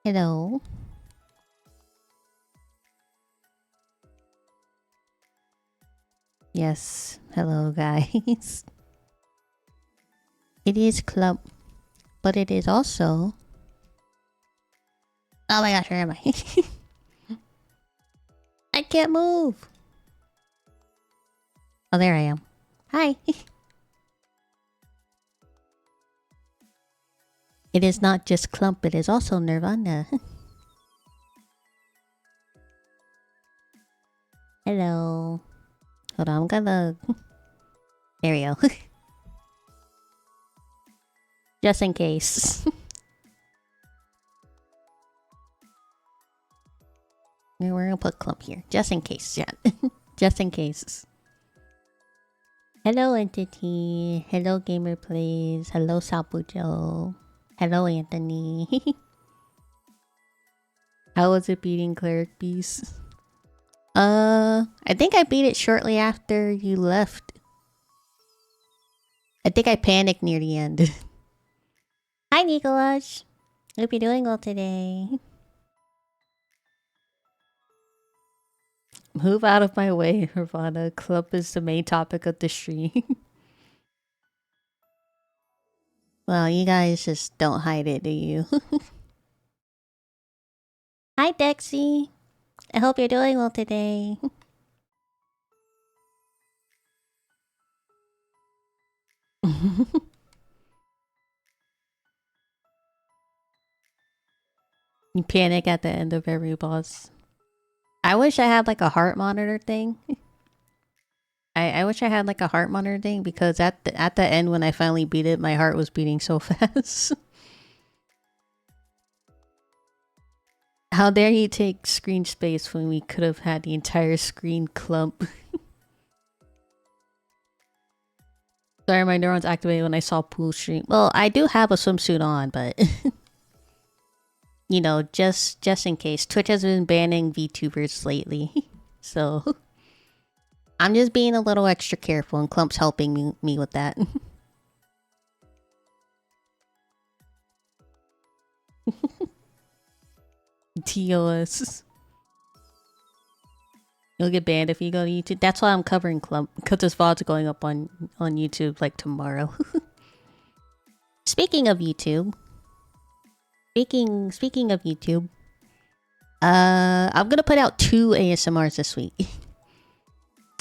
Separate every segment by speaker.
Speaker 1: Hello. Yes. Hello, guys. It is Clump, but it is also... Oh my gosh, where am I? I can't move. Oh, there I am. Hi. It is not just Clump, it is also Nirvana. Hello. Hold on, I'm gonna... There we go. Just in case. We're gonna put Clump here. Just in case, yeah. Just in case. Hello, Entity. Hello, Gamer Plays. Hello, Sapujo. Hello, Anthony. How was it beating Cleric Beast? I think I beat it shortly after you left. I think I panicked near the end. Hi, Nicholas. Hope you're doing well today. Move out of my way, Nirvana. Club is the main topic of the stream. Well, you guys just don't hide it, do you? Hi, Dexy. I hope you're doing well today. You panic at the end of every boss. I wish I had like a heart monitor thing. I wish I had like a heart monitor thing because at the end when I finally beat it, my heart was beating so fast. How dare you take screen space when we could have had the entire screen Clump? Sorry, my neurons activated when I saw pool stream. Well, I do have a swimsuit on, but you know, just in case. Twitch has been banning VTubers lately, so I'm just being a little extra careful, and Clump's helping me with that. TOS. You'll get banned if you go to YouTube. That's why I'm covering Clump, because this VOD's going up on YouTube like tomorrow. Speaking of YouTube. Speaking of YouTube. I'm gonna put out 2 ASMRs this week.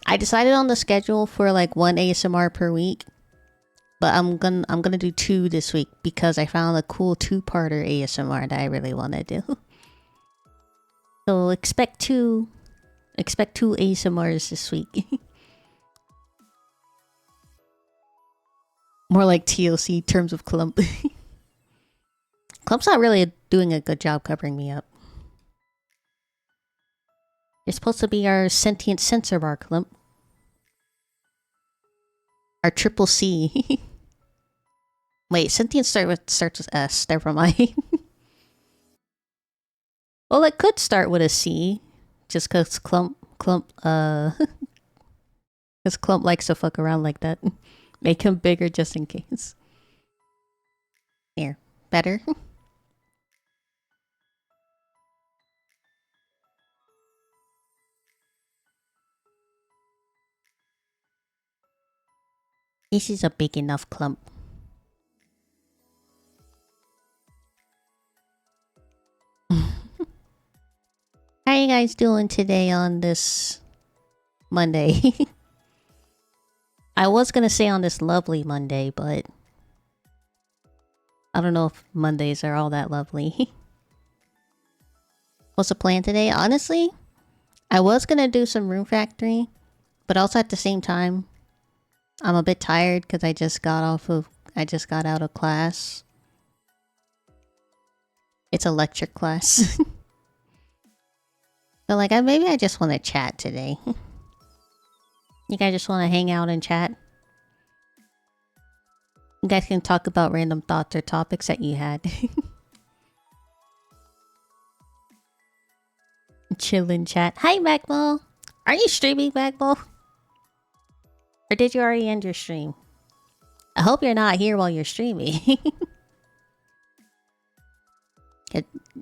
Speaker 1: I decided on the schedule for like 1 ASMR per week. But I'm gonna do 2 this week because I found a cool 2-parter ASMR that I really want to do. So expect two ASMRs this week. More like TLC terms of Clump. Clump's not really doing a good job covering me up. You're supposed to be our sentient sensor bar, Clump. Our triple C. Wait, sentient starts with S. Never mind. Well, it could start with a C. Just because Clump, because Clump likes to fuck around like that. Make him bigger just in case. Here. Better? This is a big enough Clump. How you guys doing today on this Monday? I was gonna say on this lovely Monday, but I don't know if Mondays are all that lovely. What's the plan today? Honestly, I was gonna do some Room Factory, but also at the same time, I'm a bit tired because I just got out of class. It's a lecture class. So like, maybe I just want to chat today. You guys just want to hang out and chat? You guys can talk about random thoughts or topics that you had. Chill and chat. Hi, Magmo! Are you streaming, Magmo? Or did you already end your stream? I hope you're not here while you're streaming.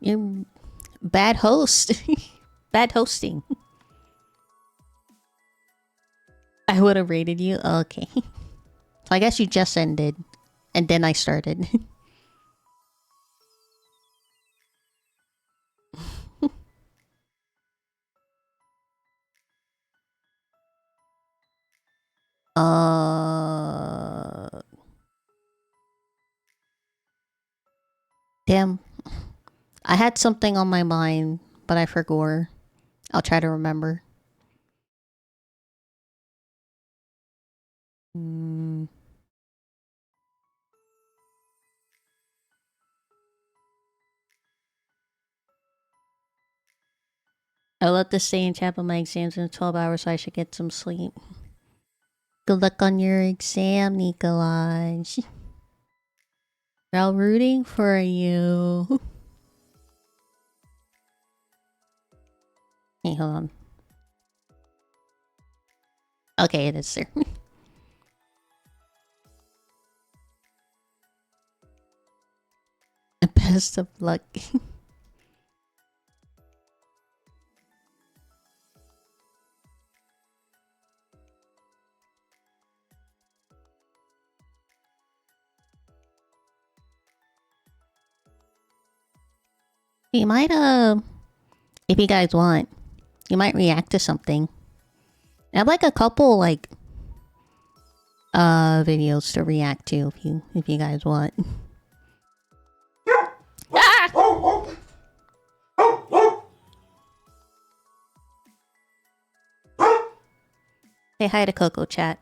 Speaker 1: You're bad host. Bad hosting. I would have rated you. Okay. So I guess you just ended. And then I started. Damn. I had something on my mind, but I forgot. I'll try to remember. I let this stay in chat, but my exams in 12 hours, so I should get some sleep. Good luck on your exam, Nikolai. We're all rooting for you. Hey, hold on. Okay, it is there. Best of luck. You might, if you guys want, you might react to something. I have like a couple, like, videos to react to if you guys want. Ah! Say hi to Coco, chat.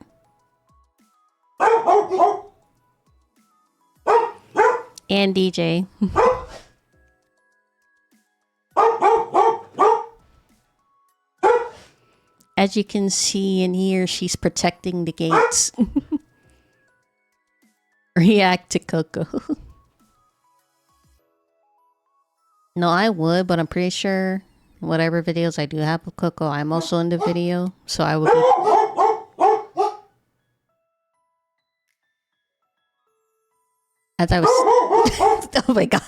Speaker 1: And DJ. As you can see and hear, she's protecting the gates. React to Coco. No, I would, but I'm pretty sure whatever videos I do have of Coco, I'm also in the video, so I would be... As I was... Oh my god.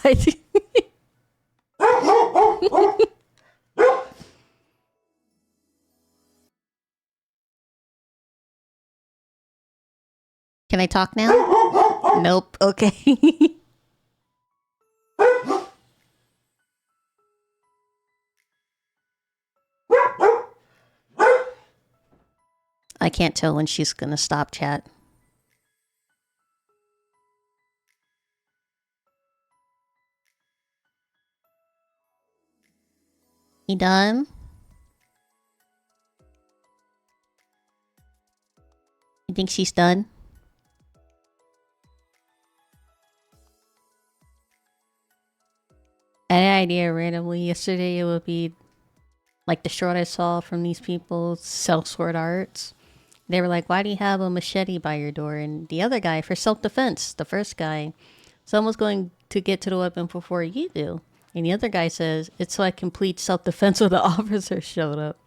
Speaker 1: Can I talk now? Nope. Okay. I can't tell when she's gonna stop chat. You done? You think she's done? I had an idea randomly yesterday. It would be like the short I saw from these people sell sword arts. They were like, why do you have a machete by your door? And the other guy, for self-defense, the first guy, someone's going to get to the weapon before you do. And the other guy says, it's so I complete self-defense when the officer showed up.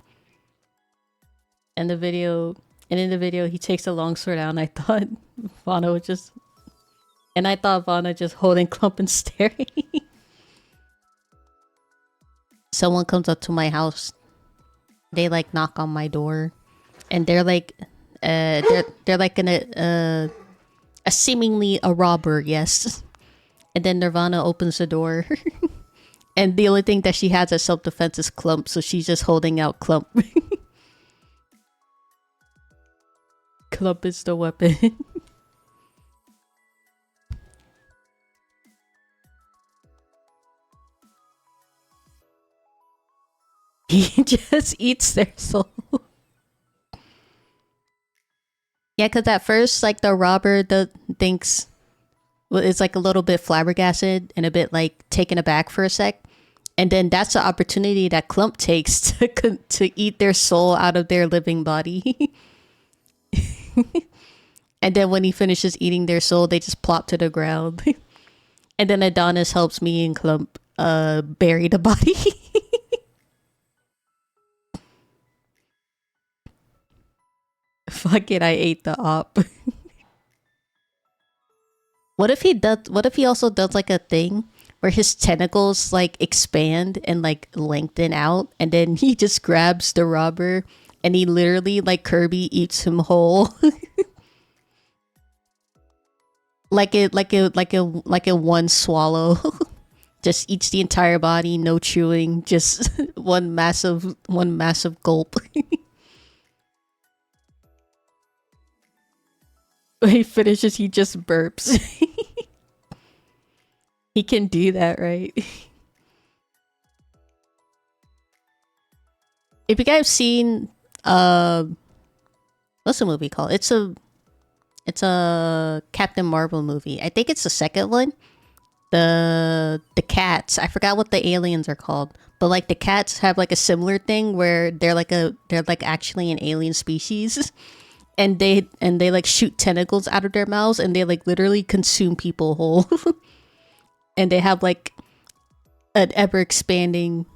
Speaker 1: And in the video, he takes a long sword out, and I thought Vana was just... And I thought Vana just holding Clump and staring. Someone comes up to my house. They like knock on my door. And they're like... they're like a seemingly a robber, yes. And then Nirvana opens the door. And the only thing that she has as self-defense is Clump, so she's just holding out Clump. Clump is the weapon. He just eats their soul. Yeah, because at first, like, the robber thinks... Well, it's like a little bit flabbergasted and a bit like taken aback for a sec. And then that's the opportunity that Clump takes to eat their soul out of their living body. And then when he finishes eating their soul, they just plop to the ground. And then Adonis helps me and Clump bury the body. Fuck it, I ate the op. What if he also does like a thing where his tentacles like expand and like lengthen out, and then he just grabs the robber and he literally like Kirby eats him whole. like a one swallow. Just eats the entire body, no chewing, just one massive gulp. When he finishes, he just burps. He can do that, right? If you guys have seen what's the movie called? It's a Captain Marvel movie. I think it's the second one. The cats. I forgot what the aliens are called. But like the cats have like a similar thing where they're like actually an alien species. And they like shoot tentacles out of their mouths and they like literally consume people whole. And they have like an ever expanding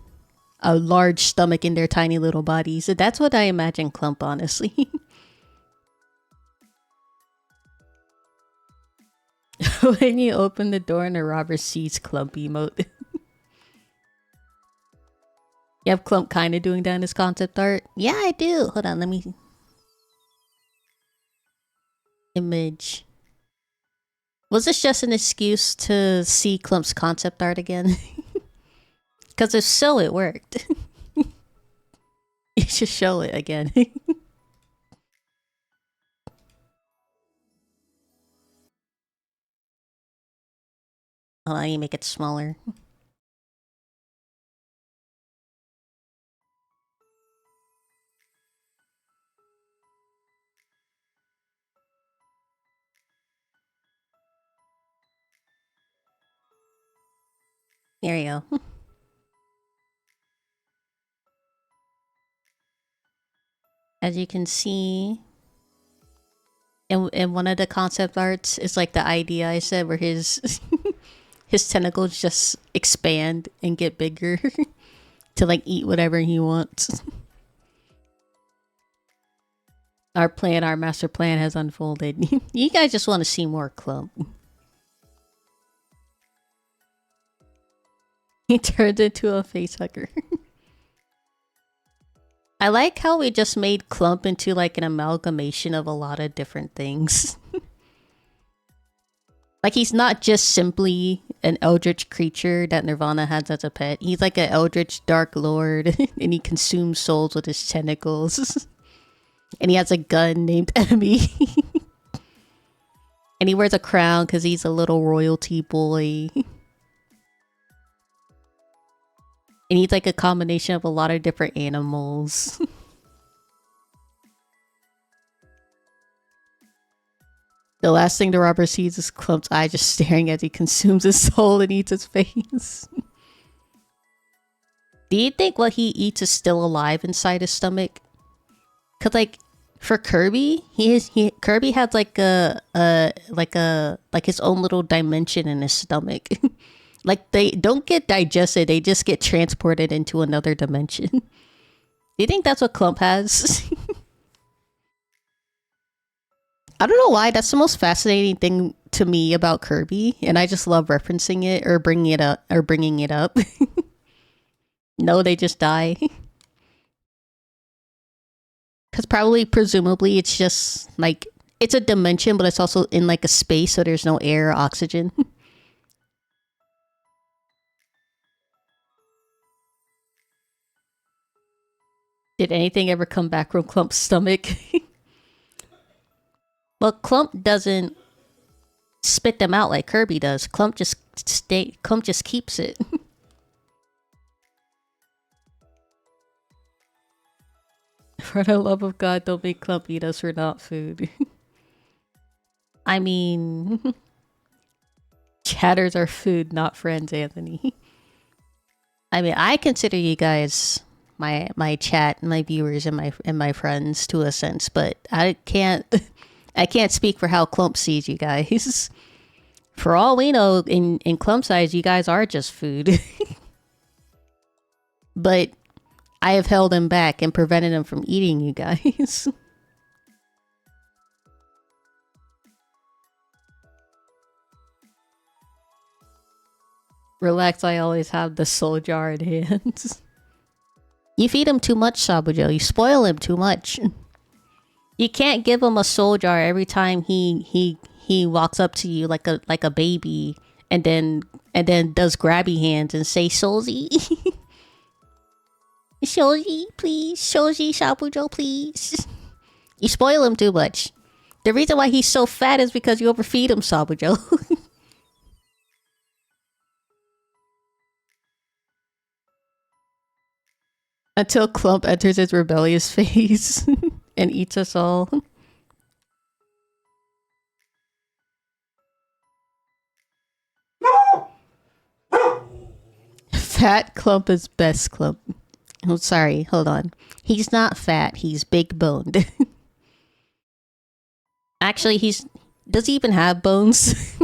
Speaker 1: a large stomach in their tiny little bodies. So that's what I imagine Clump, honestly. When you open the door and the robber sees Clump emote. You have Clump kind of doing that in his concept art? Yeah, I do. Hold on, let me... Image. Was this just an excuse to see Clump's concept art again? Because if so, it worked. You should show it again. Oh, I need to make it smaller. There you go. As you can see, in one of the concept arts, it's like the idea I said where his his tentacles just expand and get bigger to like eat whatever he wants. Our master plan has unfolded. You guys just want to see more Clump. He turned into a face hugger. I like how we just made Clump into like an amalgamation of a lot of different things. Like he's not just simply an eldritch creature that Nirvana has as a pet. He's like an eldritch dark lord and he consumes souls with his tentacles. And he has a gun named Emmy. And he wears a crown because he's a little royalty boy. And he's like a combination of a lot of different animals. The last thing the robber sees is Clump's eye just staring as he consumes his soul and eats his face. Do you think what he eats is still alive inside his stomach? Cause like for Kirby, Kirby has like like his own little dimension in his stomach. Like they don't get digested, they just get transported into another dimension. Do you think that's what Clump has? I don't know why. That's the most fascinating thing to me about Kirby, and I just love referencing it or bringing it up. No, they just die. Because presumably, it's just like it's a dimension, but it's also in like a space, so there's no air or oxygen. Did anything ever come back from Clump's stomach? Well, Clump doesn't spit them out like Kirby does. Clump just keeps it. For the love of God, don't make Clump eat us. We're not food. I mean, chatters are food, not friends, Anthony. I mean, I consider you guys my chat, my viewers, and my friends to a sense, but I can't speak for how Clump sees you guys. For all we know, in Clump's eyes, you guys are just food. But I have held him back and prevented him from eating you guys. Relax, I always have the soul jar in hands. You feed him too much, Sabujo. You spoil him too much. You can't give him a soul jar every time he walks up to you like a baby and then does grabby hands and say Soulzy. Shoji, please. Shoji, Sabujo, please. You spoil him too much. The reason why he's so fat is because you overfeed him, Sabujo. Until Clump enters his rebellious phase and eats us all. Fat Clump is best Clump. Oh, sorry, hold on. He's not fat, he's big boned. Actually, does he even have bones?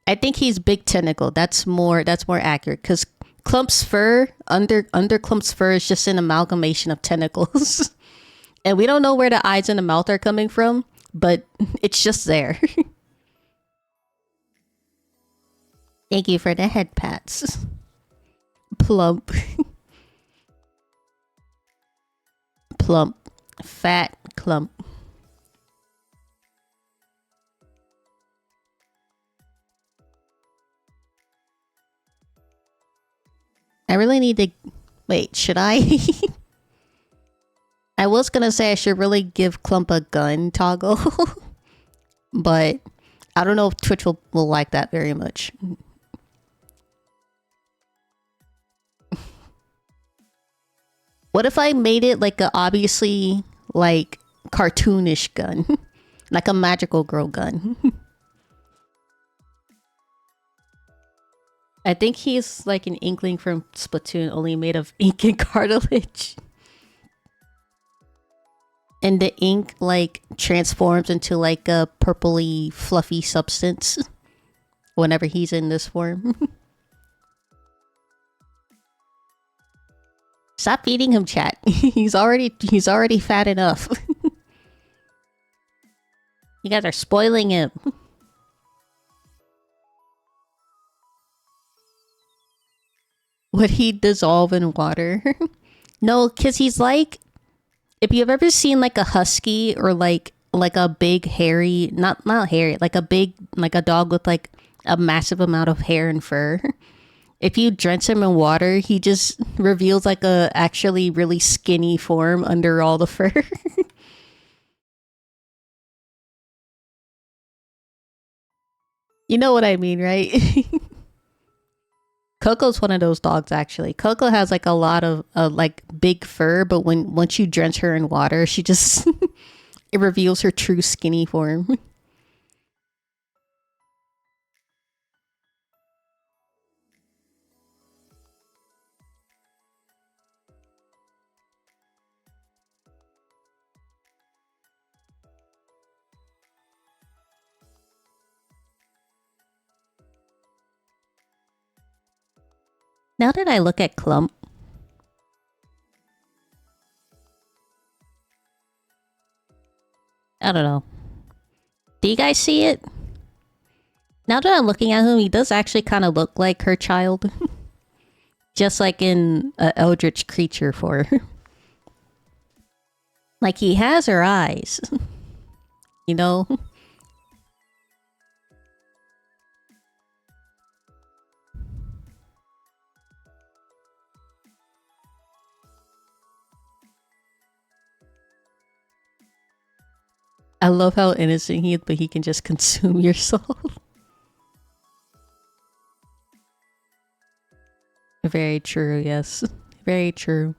Speaker 1: I think he's big tentacle. That's more accurate because Clump's fur, under Clump's fur is just an amalgamation of tentacles. And we don't know where the eyes and the mouth are coming from, but it's just there. Thank you for the head pats. Plump. Plump. Fat Clump. I really need to... Wait, should I? I was gonna say I should really give Clump a gun toggle. But I don't know if Twitch will like that very much. What if I made it like a obviously like cartoonish gun? Like a magical girl gun. I think he's like an inkling from Splatoon, only made of ink and cartilage. And the ink like transforms into like a purpley fluffy substance whenever he's in this form. Stop feeding him, chat. He's already fat enough. You guys are spoiling him. Would he dissolve in water? No, because he's like... If you've ever seen like a husky or like a big hairy... Not hairy, like a dog with like a massive amount of hair and fur. If you drench him in water, he just reveals like a actually really skinny form under all the fur. You know what I mean, right? Coco's one of those dogs, actually. Coco has like a lot of like big fur, but once you drench her in water, she just it reveals her true skinny form. Now that I look at Clump, I don't know. Do you guys see it? Now that I'm looking at him, he does actually kind of look like her child. Just like in an eldritch creature for her. Like he has her eyes. You know? I love how innocent he is, but he can just consume your soul. Very true, yes. Very true.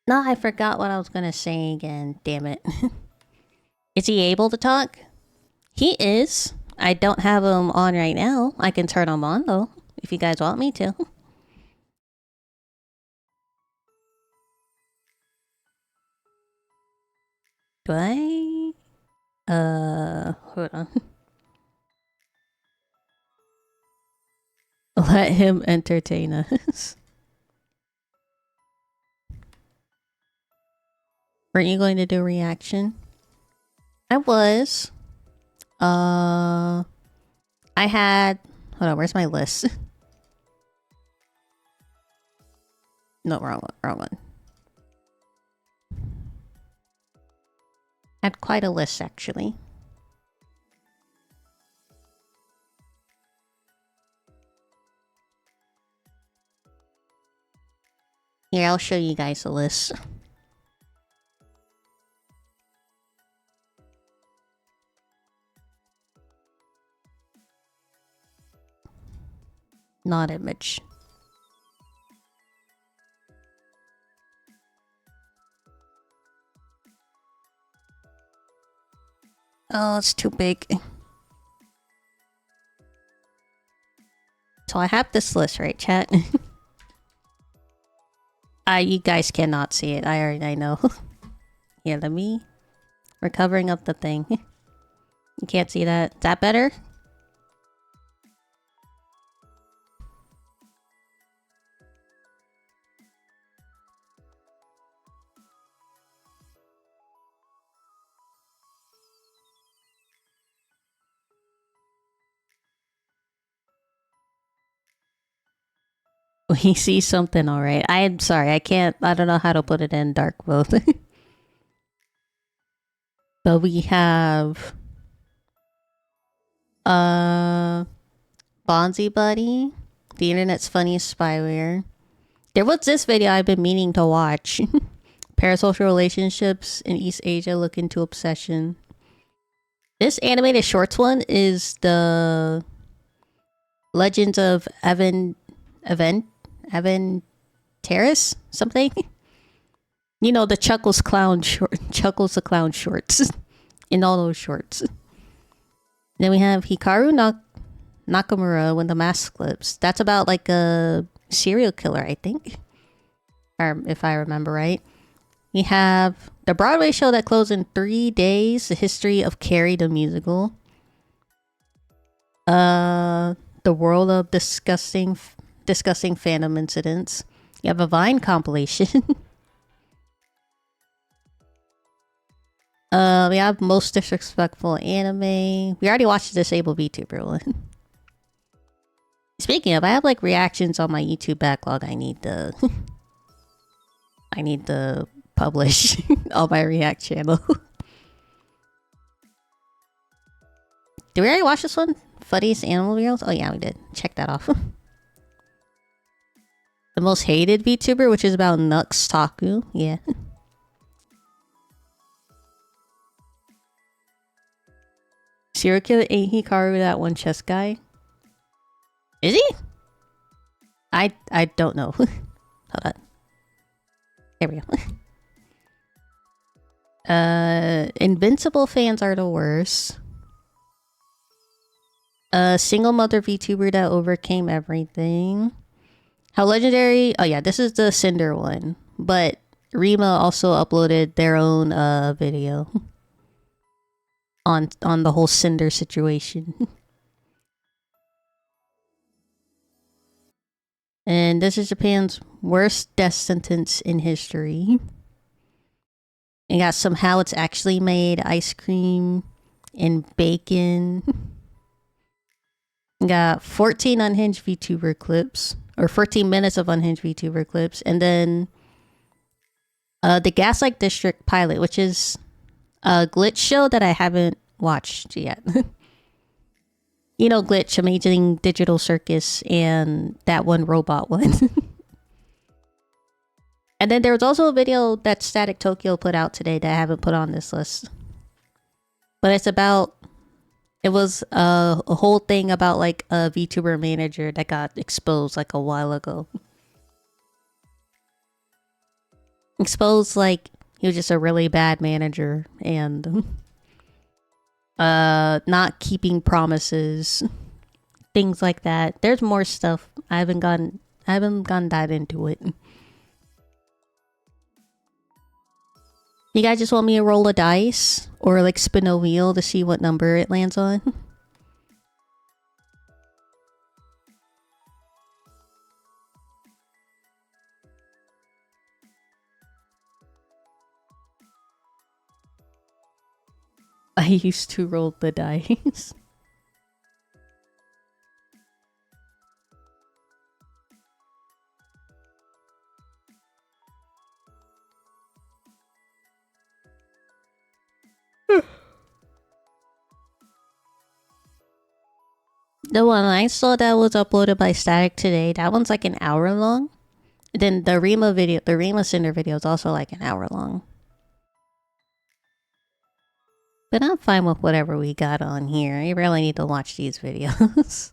Speaker 1: No, I forgot what I was gonna say again. Damn it. Is he able to talk? He is. I don't have him on right now. I can turn him on though, if you guys want me to. Do I? Hold on. Let him entertain us. Weren't you going to do reaction? I was. I had. Hold on, where's my list? No, wrong one. Wrong one. I had quite a list actually. Here, I'll show you guys the list. Not image. Oh, it's too big. So I have this list, right, chat? You guys cannot see it. I know. Here, let me... We're covering up the thing. You can't see that. Is that better? We see something, alright. I'm sorry, I don't know how to put it in dark mode. But we have... Bonzi Buddy. The internet's funniest spyware. There was this video I've been meaning to watch. Parasocial relationships in East Asia look into obsession. This animated shorts one is the Legends of Evan Terrace? Something? You know, the Chuckles the Clown shorts. In all those shorts. Then we have Hikaru Nakamura when the mask flips. That's about like a serial killer, I think. Or if I remember right. We have the Broadway show that closed in 3 days. The history of Carrie the musical. The world of disgusting fandom incidents. You have a Vine compilation. We have most disrespectful anime. We already watched the disabled VTuber one. Speaking of, I have like reactions on my YouTube backlog. I need to publish on my React channel. Did we already watch this one? Funniest animal videos? Oh yeah, we did. Check that off. The most hated VTuber, which is about Nux Taku. Yeah. Serial killer ain't Hikaru that one chess guy? Is he? I don't know. Hold on. There we go. Invincible fans are the worst. A single mother VTuber that overcame everything. How legendary... Oh yeah, this is the Cinder one. But Rima also uploaded their own video. On the whole Cinder situation. And this is Japan's worst death sentence in history. And got some how it's actually made, ice cream and bacon. Got 14 unhinged VTuber clips. Or 14 minutes of unhinged VTuber clips. And then the Gaslight District pilot, which is a glitch show that I haven't watched yet. You know Glitch, Amazing Digital Circus, and that one robot one. And then there was also a video that Static Tokyo put out today that I haven't put on this list. But it's about... It was a whole thing about like a VTuber manager that got exposed like a while ago. Exposed like he was just a really bad manager and not keeping promises, things like that. There's more stuff. I haven't gone that into it. You guys just want me to roll a dice or like spin a wheel to see what number it lands on? I used to roll the dice. The one I saw that was uploaded by Static today, that one's like an hour long. Then the Rima video, the Rima Cinder video is also like an hour long. But I'm fine with whatever we got on here. I really need to watch these videos.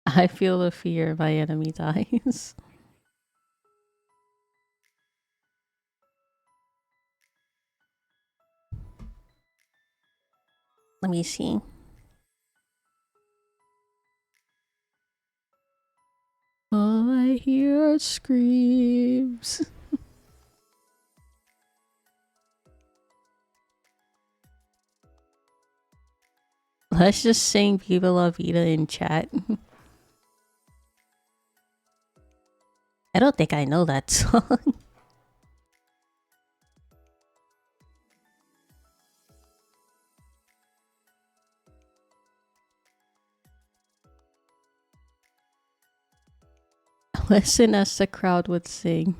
Speaker 1: I feel the fear of my enemy's eyes. Let me see. All I hear are screams. Let's just sing Viva La Vida in chat. I don't think I know that song. Listen as the crowd would sing.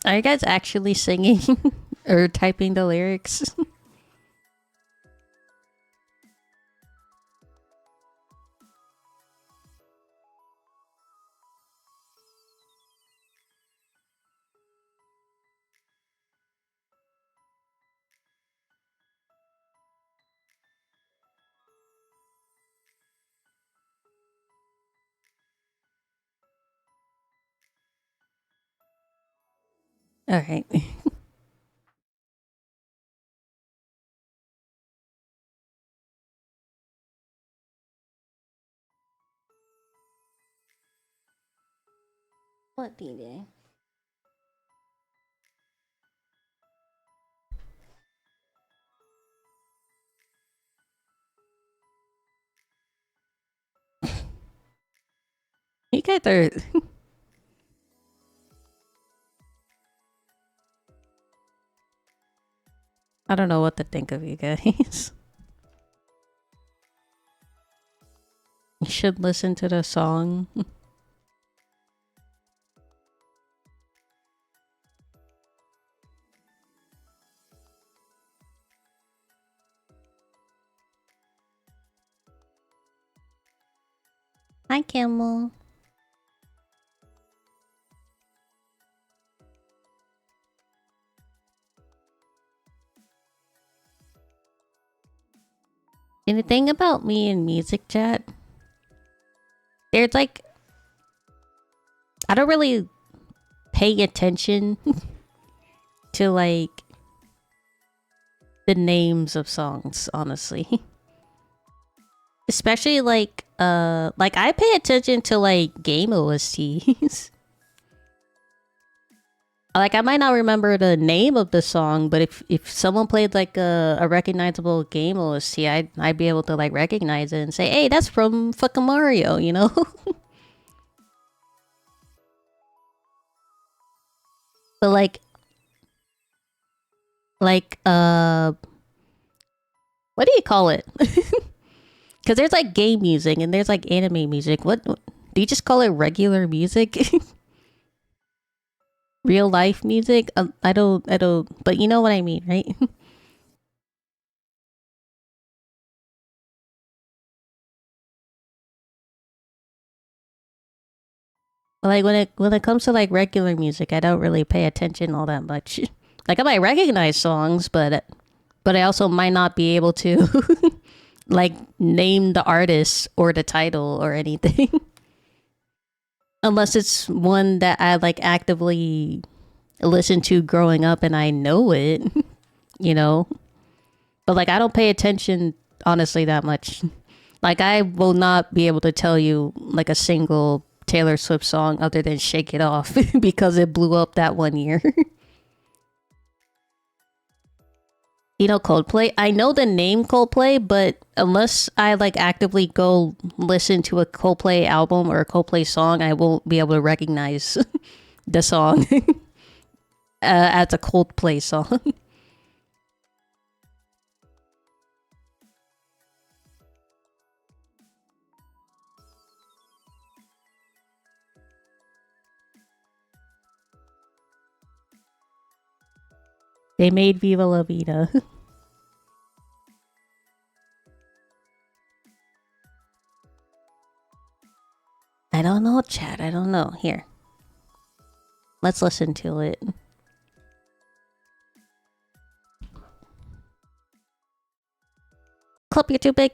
Speaker 1: Are you guys actually singing or typing the lyrics? All right. What DJ? You guys are. I don't know what to think of you guys. You should listen to the song. Hi, Camel. And the thing about me and music chat, there's like, I don't really pay attention to like the names of songs, honestly. Especially like I pay attention to like game OSTs. Like I might not remember the name of the song, but if someone played like a recognizable game OST, I'd be able to like recognize it and say, hey, that's from fucking Mario, you know? But like what do you call it? Because there's like game music and there's like anime music. What do you just call it regular music? Real life music? I don't, but you know what I mean, right? Like when it comes to like regular music, I don't really pay attention all that much. Like I might recognize songs, but I also might not be able to like name the artist or the title or anything. Unless it's one that I like actively listened to growing up and I know it, you know. But like I don't pay attention honestly that much. Like I will not be able to tell you like a single Taylor Swift song other than Shake It Off because it blew up that one year. You know Coldplay? I know the name Coldplay, but unless I like actively go listen to a Coldplay album or a Coldplay song, I won't be able to recognize the song as a Coldplay song. They made Viva La Vida. I don't know, Chad. I don't know. Here, let's listen to it. Clump, you're too big.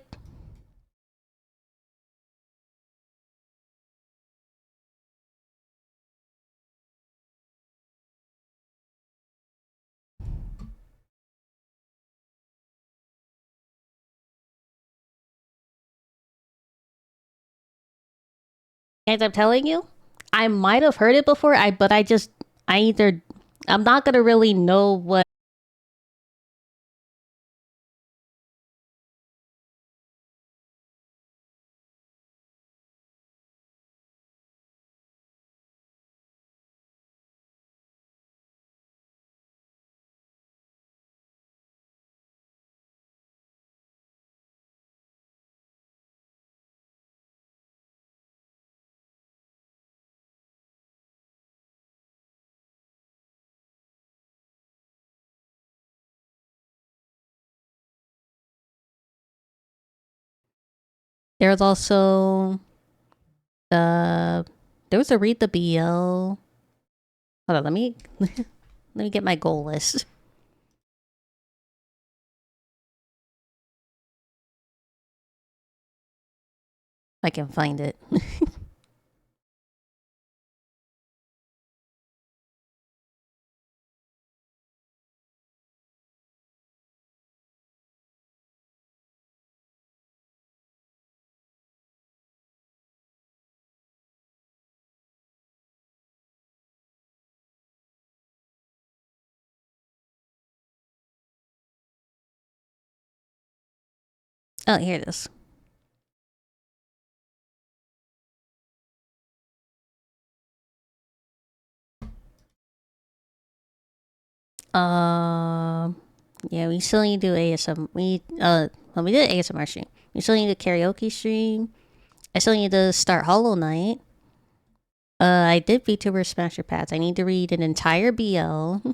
Speaker 1: As I'm telling you, I might have heard it before. But I just I either I'm not gonna really know what there's also uh there was a read the BL. Hold on, let me get my goal list. I can find it. Oh, here it is. Um, yeah, we still need to do ASM. Well, we did ASMR stream. We still need a karaoke stream. I still need to start Hollow Knight. I did VTuber Smasher Paths. I need to read an entire BL. Oh,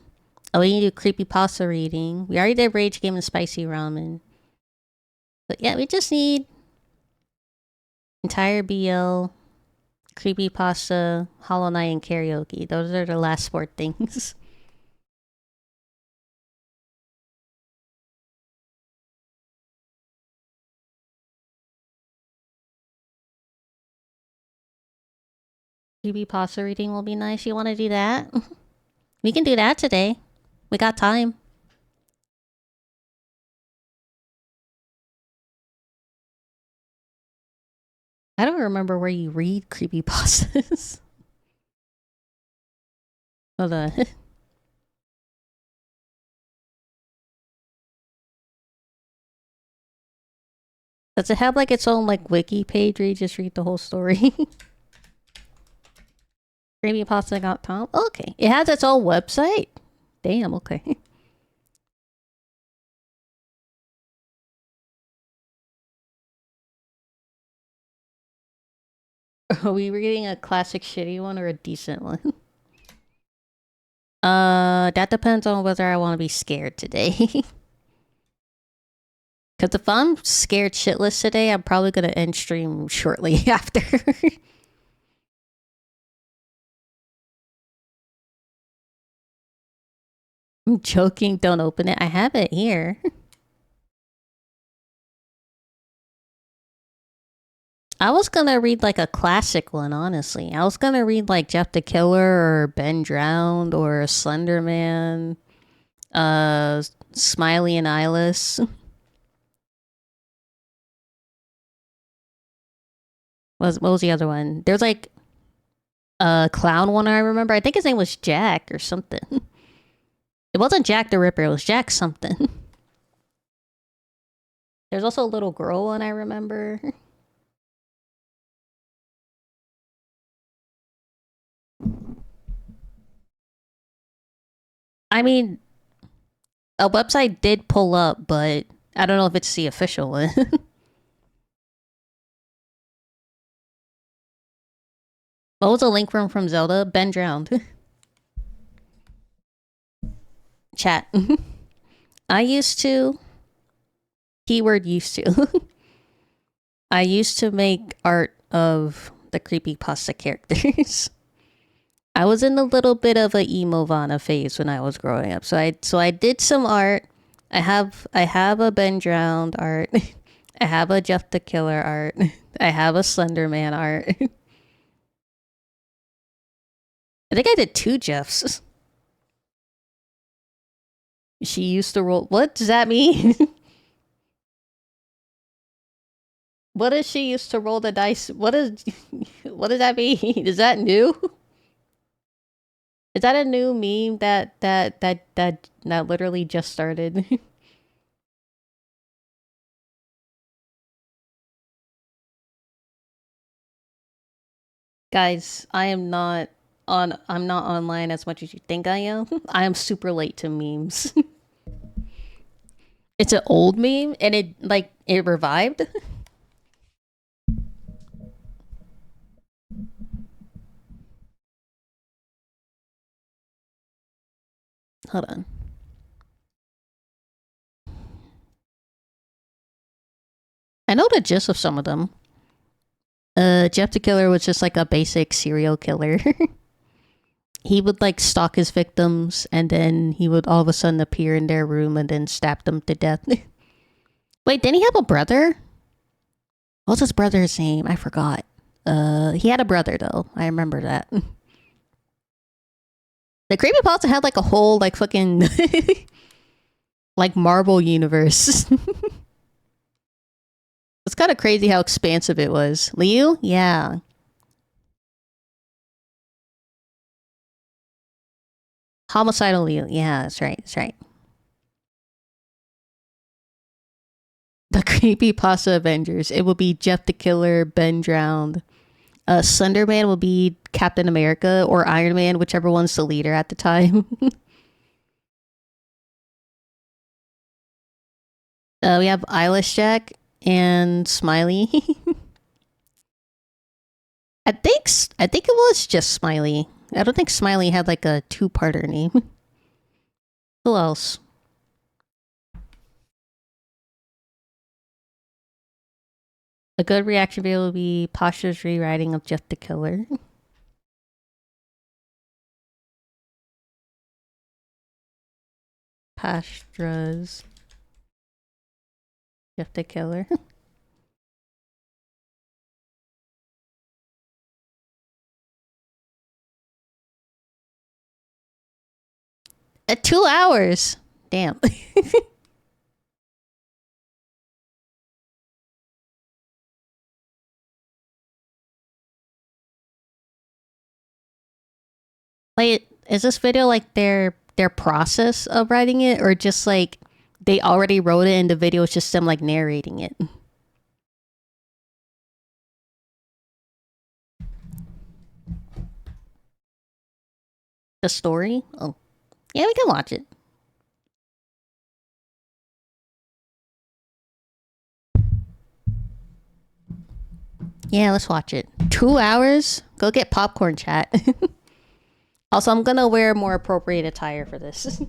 Speaker 1: we need to do creepy pasta reading. We already did Rage Game and Spicy Ramen. But yeah, we just need entire BL, creepy pasta, Hollow Knight, and karaoke. Those are the last four things. Creepy pasta reading will be nice. You want to do that? We can do that today. We got time. I don't remember where you read creepy pastas. Hold on. Does it have like its own like wiki page where you just read the whole story? Creepypasta.com? Okay. It has its own website? Damn, okay. Are we reading a classic shitty one or a decent one? That depends on whether I want to be scared today. Because if I'm scared shitless today, I'm probably going to end stream shortly after. I'm joking. Don't open it. I have it here. I was gonna read like a classic one, honestly. I was gonna read like Jeff the Killer or Ben Drowned or Slender Man, Smiley and Eyeless. What was the other one? There's like a clown one I remember. I think his name was Jack or something. It wasn't Jack the Ripper, it was Jack something. There's also a little girl one I remember. I mean, a website did pull up, but I don't know if it's the official one. What was the link from Zelda? Ben Drowned. Chat. I used to. Keyword used to. I used to make art of the creepypasta characters. I was in a little bit of a emo Vana phase when I was growing up. So I did some art. I have a Ben Drowned art. I have a Jeff the Killer art. I have a Slender Man art. I think I did 2 Jeffs. She used to roll. What does that mean? What does she used to roll the dice? What does that mean? Is that new? Is that a new meme that literally just started? Guys, I'm not online as much as you think I am. I am super late to memes. It's an old meme and it revived. Hold on. I know the gist of some of them. Jeff the Killer was just like a basic serial killer. He would like stalk his victims and then he would all of a sudden appear in their room and then stab them to death. Wait, didn't he have a brother? What's his brother's name? I forgot. He had a brother though. I remember that. The creepypasta had like a whole like fucking like Marvel universe. It's kind of crazy how expansive it was. Liu? Yeah. Homicidal Liu. Yeah, that's right. That's right. The creepypasta Avengers. It will be Jeff the Killer, Ben Drowned. Slender Man will be Captain America or Iron Man, whichever one's the leader at the time. We have Eyelash Jack and Smiley. I think it was just Smiley. I don't think Smiley had like a 2-parter name. Who else? A good reaction video will be Pasha's rewriting of Jeff the Killer. Pastra's Jeff the Killer. At 2 hours. Damn. Like, is this video like their process of writing it, or just like they already wrote it and the video is just them like narrating it? The story? Oh, yeah, we can watch it. Yeah, let's watch it. 2 hours? Go get popcorn, chat. Also, I'm gonna wear more appropriate attire for this.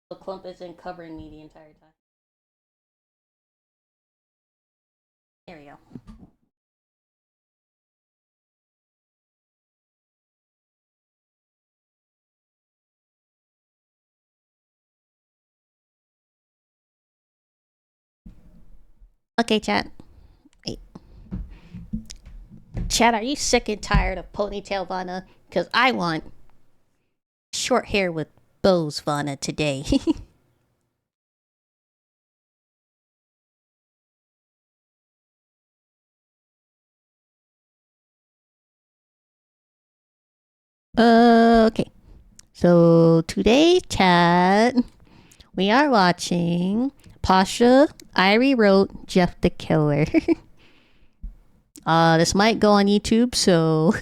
Speaker 1: The clump isn't covering me the entire time. There we go. Okay, chat. Wait. Chat, are you sick and tired of ponytail Vana? Because I want short hair with bows Vana today. Okay. So today, chat, we are watching Pasha, I Rewrote Jeff the Killer. This might go on YouTube, so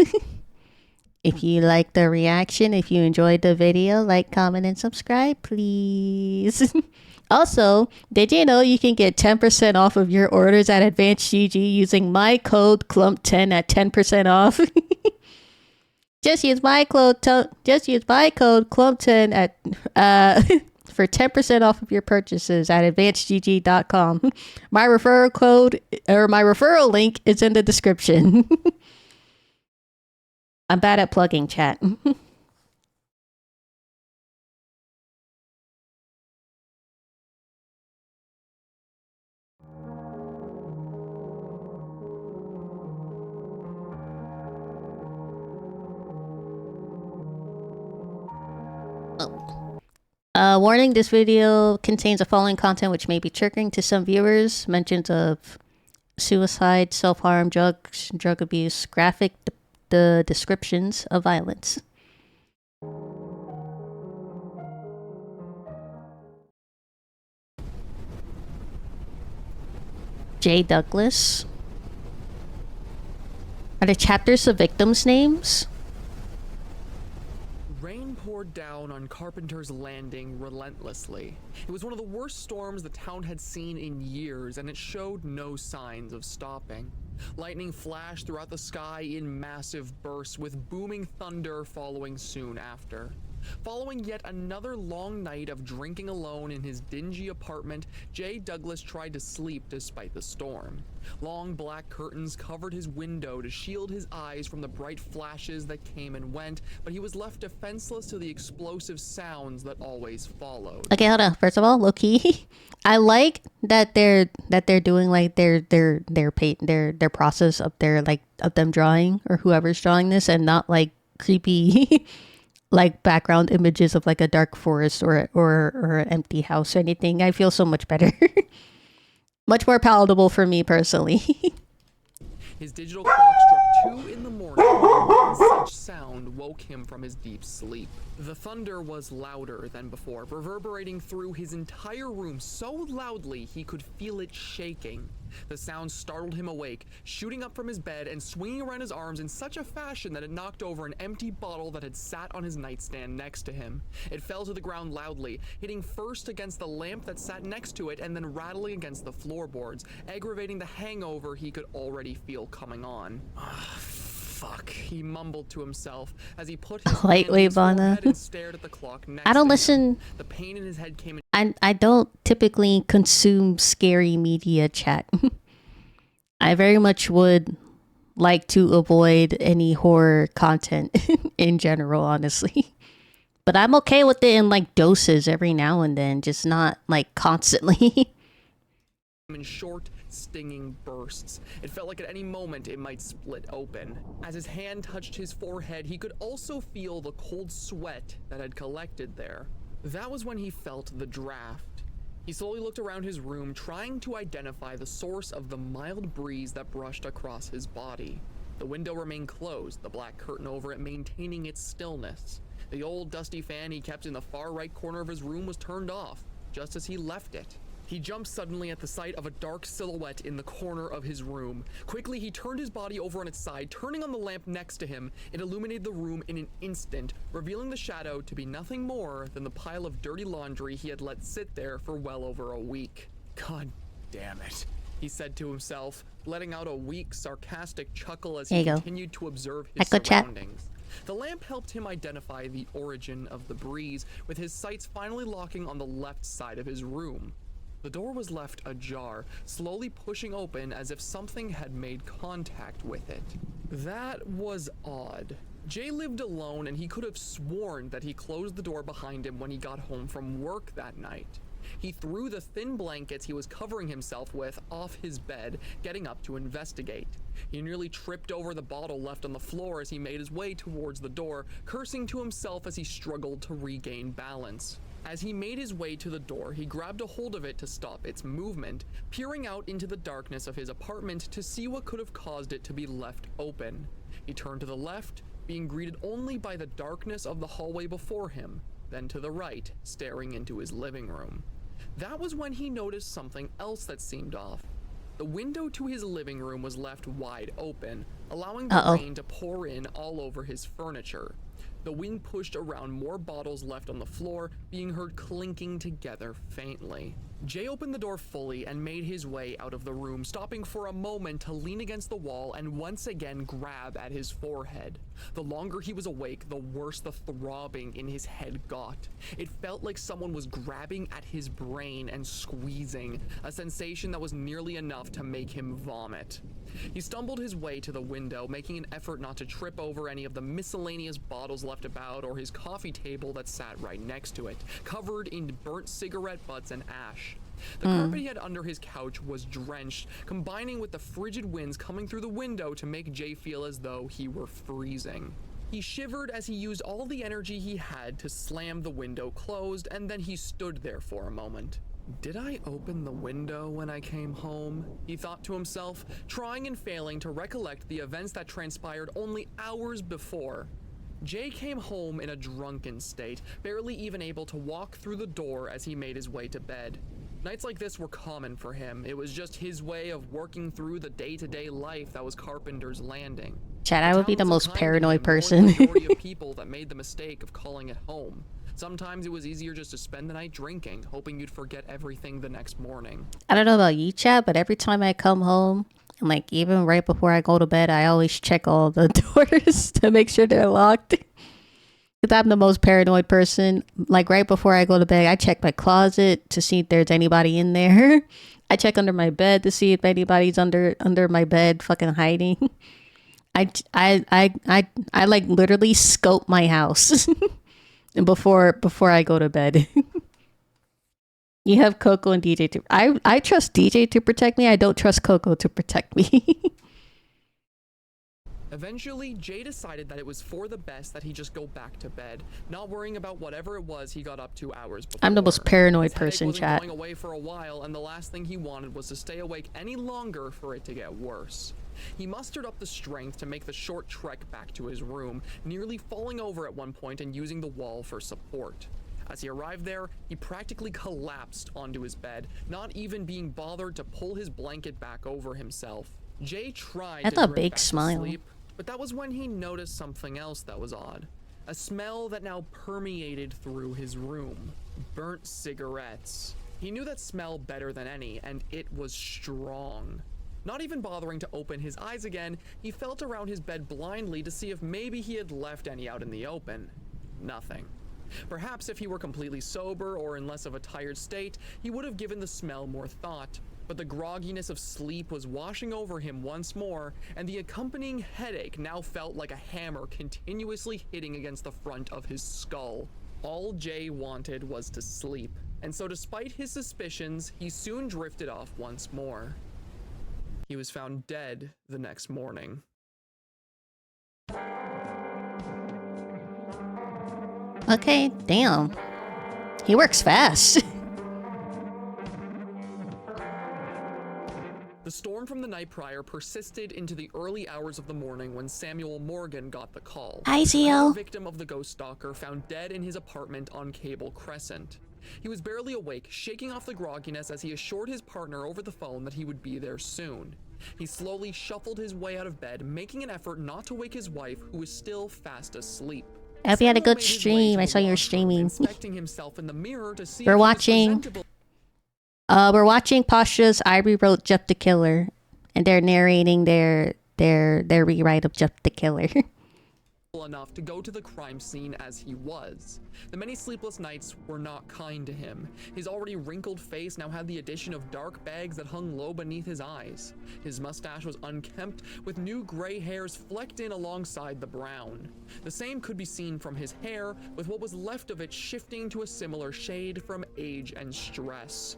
Speaker 1: if you like the reaction, if you enjoyed the video, like, comment, and subscribe, please. Also, did you know you can get 10% off of your orders at Advanced GG using my code Clump10 at 10% off? Just use my code Clump10 at for 10% off of your purchases at advancedgg.com. My referral link is in the description. I'm bad at plugging, chat. Warning, this video contains the following content which may be triggering to some viewers. Mentions of suicide, self-harm, drugs, drug abuse, graphic the descriptions of violence. J. Douglas. Are the chapters the victims' names?
Speaker 2: Rain poured down on Carpenter's Landing relentlessly. It was one of the worst storms the town had seen in years, and it showed no signs of stopping. Lightning flashed throughout the sky in massive bursts, with booming thunder following soon after. Following yet another long night of drinking alone in his dingy apartment, Jay Douglas tried to sleep despite the storm. Long black curtains covered his window to shield his eyes from the bright flashes that came and went, but he was left defenseless to the explosive sounds that always followed.
Speaker 1: Okay, hold on. First of all, low key, I like that they're doing like their process of their like of them drawing or whoever's drawing this, and not like creepy like background images of like a dark forest or an empty house or anything. I feel so much better. Much more palatable for me personally.
Speaker 2: His digital clock struck 2 in the morning, and one such sound woke him from his deep sleep. The thunder was louder than before, reverberating through his entire room so loudly he could feel it shaking. The sound startled him awake, shooting up from his bed and swinging around his arms in such a fashion that it knocked over an empty bottle that had sat on his nightstand next to him. It fell to the ground loudly, hitting first against the lamp that sat next to it and then rattling against the floorboards, aggravating the hangover he could already feel coming on. Fuck, he mumbled to himself as he put his hand in his forehead and stared at the clock next
Speaker 1: I don't
Speaker 2: to
Speaker 1: listen.
Speaker 2: him. The pain in his head came in.
Speaker 1: I don't typically consume scary media, chat. I very much would like to avoid any horror content in general, honestly. But I'm okay with it in like doses every now and then, just not like constantly.
Speaker 2: In short, stinging bursts. It felt like at any moment it might split open. As his hand touched his forehead, he could also feel the cold sweat that had collected there. That was when he felt the draft. He slowly looked around his room, trying to identify the source of the mild breeze that brushed across his body. The window remained closed, the black curtain over it maintaining its stillness. The old dusty fan he kept in the far right corner of his room was turned off, just as he left it. He jumped suddenly at the sight of a dark silhouette in the corner of his room. Quickly, he turned his body over on its side, turning on the lamp next to him. It illuminated the room in an instant, revealing the shadow to be nothing more than the pile of dirty laundry he had let sit there for well over a week. God damn it, he said to himself. letting out a weak, sarcastic chuckle as
Speaker 1: There
Speaker 2: he
Speaker 1: you go.
Speaker 2: continued to observe his
Speaker 1: Echo chat.
Speaker 2: surroundings. The lamp helped him identify the origin of the breeze, with his sights finally locking on the left side of his room. The door was left ajar, slowly pushing open as if something had made contact with it. That was odd. Jay lived alone, and he could have sworn that he closed the door behind him when he got home from work that night. He threw the thin blankets he was covering himself with off his bed, getting up to investigate. He nearly tripped over the bottle left on the floor as he made his way towards the door, cursing to himself as he struggled to regain balance. As he made his way to the door, he grabbed a hold of it to stop its movement, peering out into the darkness of his apartment to see what could have caused it to be left open. He turned to the left, being greeted only by the darkness of the hallway before him, then to the right, staring into his living room. That was when he noticed something else that seemed off. The window to his living room was left wide open, allowing the rain to pour in all over his furniture. The wind pushed around more bottles left on the floor, being heard clinking together faintly. Jay opened the door fully and made his way out of the room, stopping for a moment to lean against the wall and once again grab at his forehead. The longer he was awake, the worse the throbbing in his head got. It felt like someone was grabbing at his brain and squeezing, a sensation that was nearly enough to make him vomit. He stumbled his way to the window, making an effort not to trip over any of the miscellaneous bottles left about or his coffee table that sat right next to it, covered in burnt cigarette butts and ash. The carpet he had under his couch was drenched, combining with the frigid winds coming through the window to make Jay feel as though he were freezing. He shivered as he used all the energy he had to slam the window closed, and then he stood there for a moment. Did I open the window when I came home? He thought to himself, trying and failing to recollect the events that transpired only hours before. Jay came home in a drunken state, barely even able to walk through the door as he made his way to bed. Nights like this were common for him. It was just his way of working through the day-to-day life that was Carpenter's Landing.
Speaker 1: Chat, I would be the most paranoid
Speaker 2: person.
Speaker 1: person.
Speaker 2: Majority of people that made the mistake of calling it home. Sometimes it was easier just to spend the night drinking, hoping you'd forget everything the next morning.
Speaker 1: I don't know about you, chat, but every time I come home, and like even right before I go to bed, I always check all the doors to make sure they're locked. Because I'm the most paranoid person. Like right before I go to bed, I check my closet to see if there's anybody in there. I check under my bed to see if anybody's under my bed fucking hiding. I like literally scope my house before I go to bed. You have Coco and DJ to I trust DJ to protect me. I don't trust Coco to protect me.
Speaker 2: Eventually, Jay decided that it was for the best that he just go back to bed, not worrying about whatever it was he got up to hours before.
Speaker 1: I'm the most paranoid
Speaker 2: His
Speaker 1: person,
Speaker 2: wasn't
Speaker 1: chat.
Speaker 2: going away for a while, and the last thing he wanted was to stay awake any longer for it to get worse. He mustered up the strength to make the short trek back to his room, nearly falling over at one point and using the wall for support. As he arrived there, he practically collapsed onto his bed, not even being bothered to pull his blanket back over himself. Jay tried
Speaker 1: That's
Speaker 2: to
Speaker 1: a
Speaker 2: drift
Speaker 1: big
Speaker 2: back to
Speaker 1: smile.
Speaker 2: sleep, but that was when he noticed something else that was odd. A smell that now permeated through his room. Burnt cigarettes. He knew that smell better than any, and it was strong. Not even bothering to open his eyes again, he felt around his bed blindly to see if maybe he had left any out in the open. Nothing. Perhaps if he were completely sober or in less of a tired state, he would have given the smell more thought. But the grogginess of sleep was washing over him once more, and the accompanying headache now felt like a hammer continuously hitting against the front of his skull. All Jay wanted was to sleep, and so despite his suspicions, he soon drifted off once more. He was found dead the next morning.
Speaker 1: Okay, damn. He works fast.
Speaker 2: The storm from the night prior persisted into the early hours of the morning when Samuel Morgan got the call.
Speaker 1: Hi,
Speaker 2: Another
Speaker 1: Zio.
Speaker 2: victim of the ghost stalker found dead in his apartment on Cable Crescent. He was barely awake, shaking off the grogginess as he assured his partner over the phone that he would be there soon. He slowly shuffled his way out of bed, making an effort not to wake his wife, who was still fast asleep.
Speaker 1: I hope you had a
Speaker 2: Samuel
Speaker 1: good
Speaker 2: made his way
Speaker 1: stream.
Speaker 2: to
Speaker 1: I
Speaker 2: the
Speaker 1: saw you were
Speaker 2: washroom,
Speaker 1: streaming.
Speaker 2: inspecting himself in the mirror to see
Speaker 1: We're
Speaker 2: if he was
Speaker 1: watching.
Speaker 2: presentable.
Speaker 1: We're watching Pasha's I Rewrote Jeff the Killer. and they're narrating their rewrite of Jeff the Killer.
Speaker 2: Enough to go to the crime scene as he was. The many sleepless nights were not kind to him. His already wrinkled face now had the addition of dark bags that hung low beneath his eyes. His mustache was unkempt, with new gray hairs flecked in alongside the brown. The same could be seen from his hair, with what was left of it shifting to a similar shade from age and stress.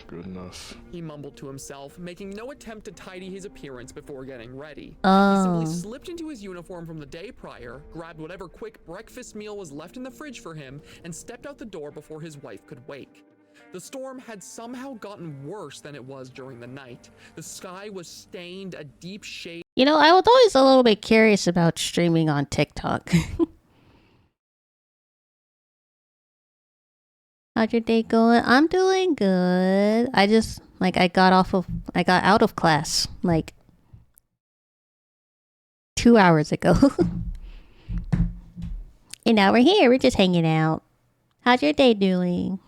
Speaker 3: Good enough.
Speaker 2: He mumbled to himself, making no attempt to tidy his appearance before getting ready.
Speaker 1: Oh.
Speaker 2: He simply slipped into his uniform from the day prior, grabbed whatever quick breakfast meal was left in the fridge for him, and stepped out the door before his wife could wake. The storm had somehow gotten worse than it was during the night. The sky was stained a deep shade.
Speaker 1: You know, I was always a little bit curious about streaming on TikTok. How's your day going? I'm doing good. I just, like, I got out of class, like, 2 hours ago. And now we're here. We're just hanging out. How's your day doing?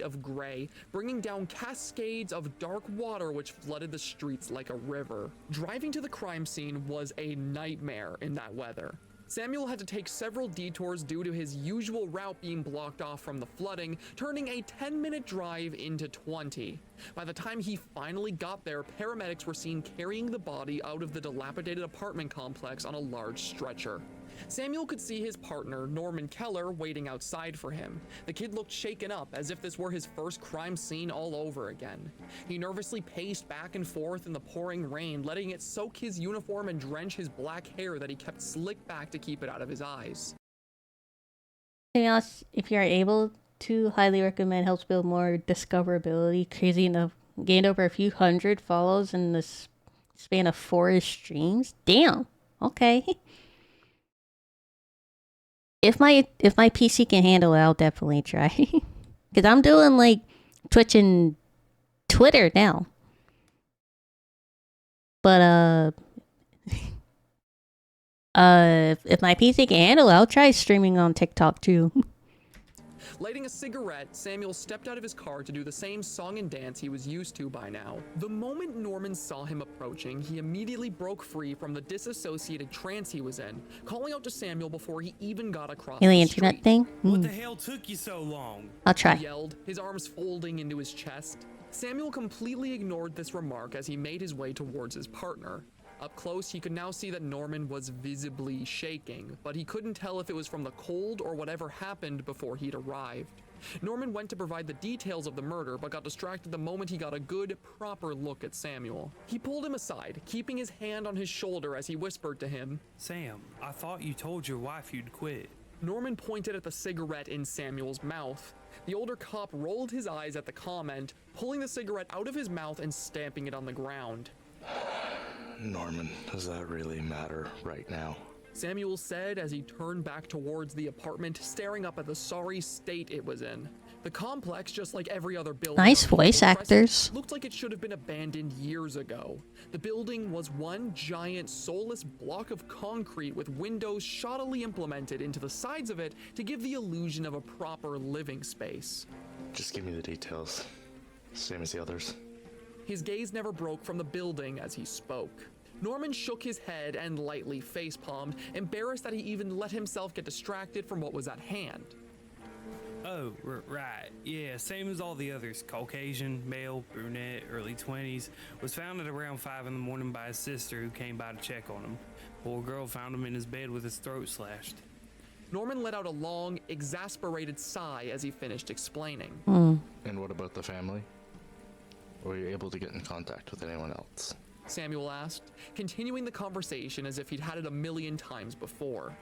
Speaker 2: Of gray, bringing down cascades of dark water which flooded the streets like a river. Driving to the crime scene was a nightmare in that weather. Samuel had to take several detours due to his usual route being blocked off from the flooding, turning a 10-minute drive into 20. By the time he finally got there, paramedics were seen carrying the body out of the dilapidated apartment complex on a large stretcher. Samuel could see his partner, Norman Keller, waiting outside for him. The kid looked shaken up, as if this were his first crime scene all over again. He nervously paced back and forth in the pouring rain, letting it soak his uniform and drench his black hair that he kept slicked back to keep it out of his eyes.
Speaker 1: Anything else, if you are able to, highly recommend. Helps build more discoverability. Crazy enough, gained over a few hundred follows in the span of 4 streams. Damn. Okay. If my PC can handle it, I'll definitely try. Cause I'm doing like Twitch and Twitter now. But if my PC can handle it, I'll try streaming on TikTok too.
Speaker 2: Lighting a cigarette, Samuel stepped out of his car to do the same song and dance he was used to by now. The moment Norman saw him approaching, he immediately broke free from the disassociated trance he was in, calling out to Samuel before he even got across
Speaker 1: The
Speaker 2: the
Speaker 1: internet
Speaker 2: street.
Speaker 1: thing?
Speaker 4: What the hell took you so long?
Speaker 1: I'll try.
Speaker 2: He yelled, his arms folding into his chest. Samuel completely ignored this remark as he made his way towards his partner. Up close, he could now see that Norman was visibly shaking, but he couldn't tell if it was from the cold or whatever happened before he'd arrived. Norman went to provide the details of the murder, but got distracted the moment he got a good, proper look at Samuel. He pulled him aside, keeping his hand on his shoulder as he whispered to him,
Speaker 4: Sam, I thought you told your wife you'd quit.
Speaker 2: Norman pointed at the cigarette in Samuel's mouth. The older cop rolled his eyes at the comment, pulling the cigarette out of his mouth and stamping it on the ground.
Speaker 3: Norman, does that really matter right now?
Speaker 2: Samuel said as he turned back towards the apartment, staring up at the sorry state it was in. The complex, just like every other building,
Speaker 1: Nice
Speaker 2: on
Speaker 1: voice
Speaker 2: Campbell Crescent,
Speaker 1: actors.
Speaker 2: looked like it should have been abandoned years ago. The building was one giant, soulless block of concrete with windows shoddily implemented into the sides of it to give the illusion of a proper living space.
Speaker 3: Just give me the details. Same as the others.
Speaker 2: His gaze never broke from the building as he spoke. Norman shook his head and lightly face-palmed, embarrassed that he even let himself get distracted from what was at hand.
Speaker 4: Oh, right. Yeah, same as all the others. Caucasian, male, brunette, early 20s. Was found at around 5 in the morning by his sister who came by to check on him. Poor girl found him in his bed with his throat slashed.
Speaker 2: Norman let out a long, exasperated sigh as he finished explaining.
Speaker 3: And what about the family? Were you able to get in contact with anyone else?
Speaker 2: Samuel asked, continuing the conversation as if he'd had it a million times before.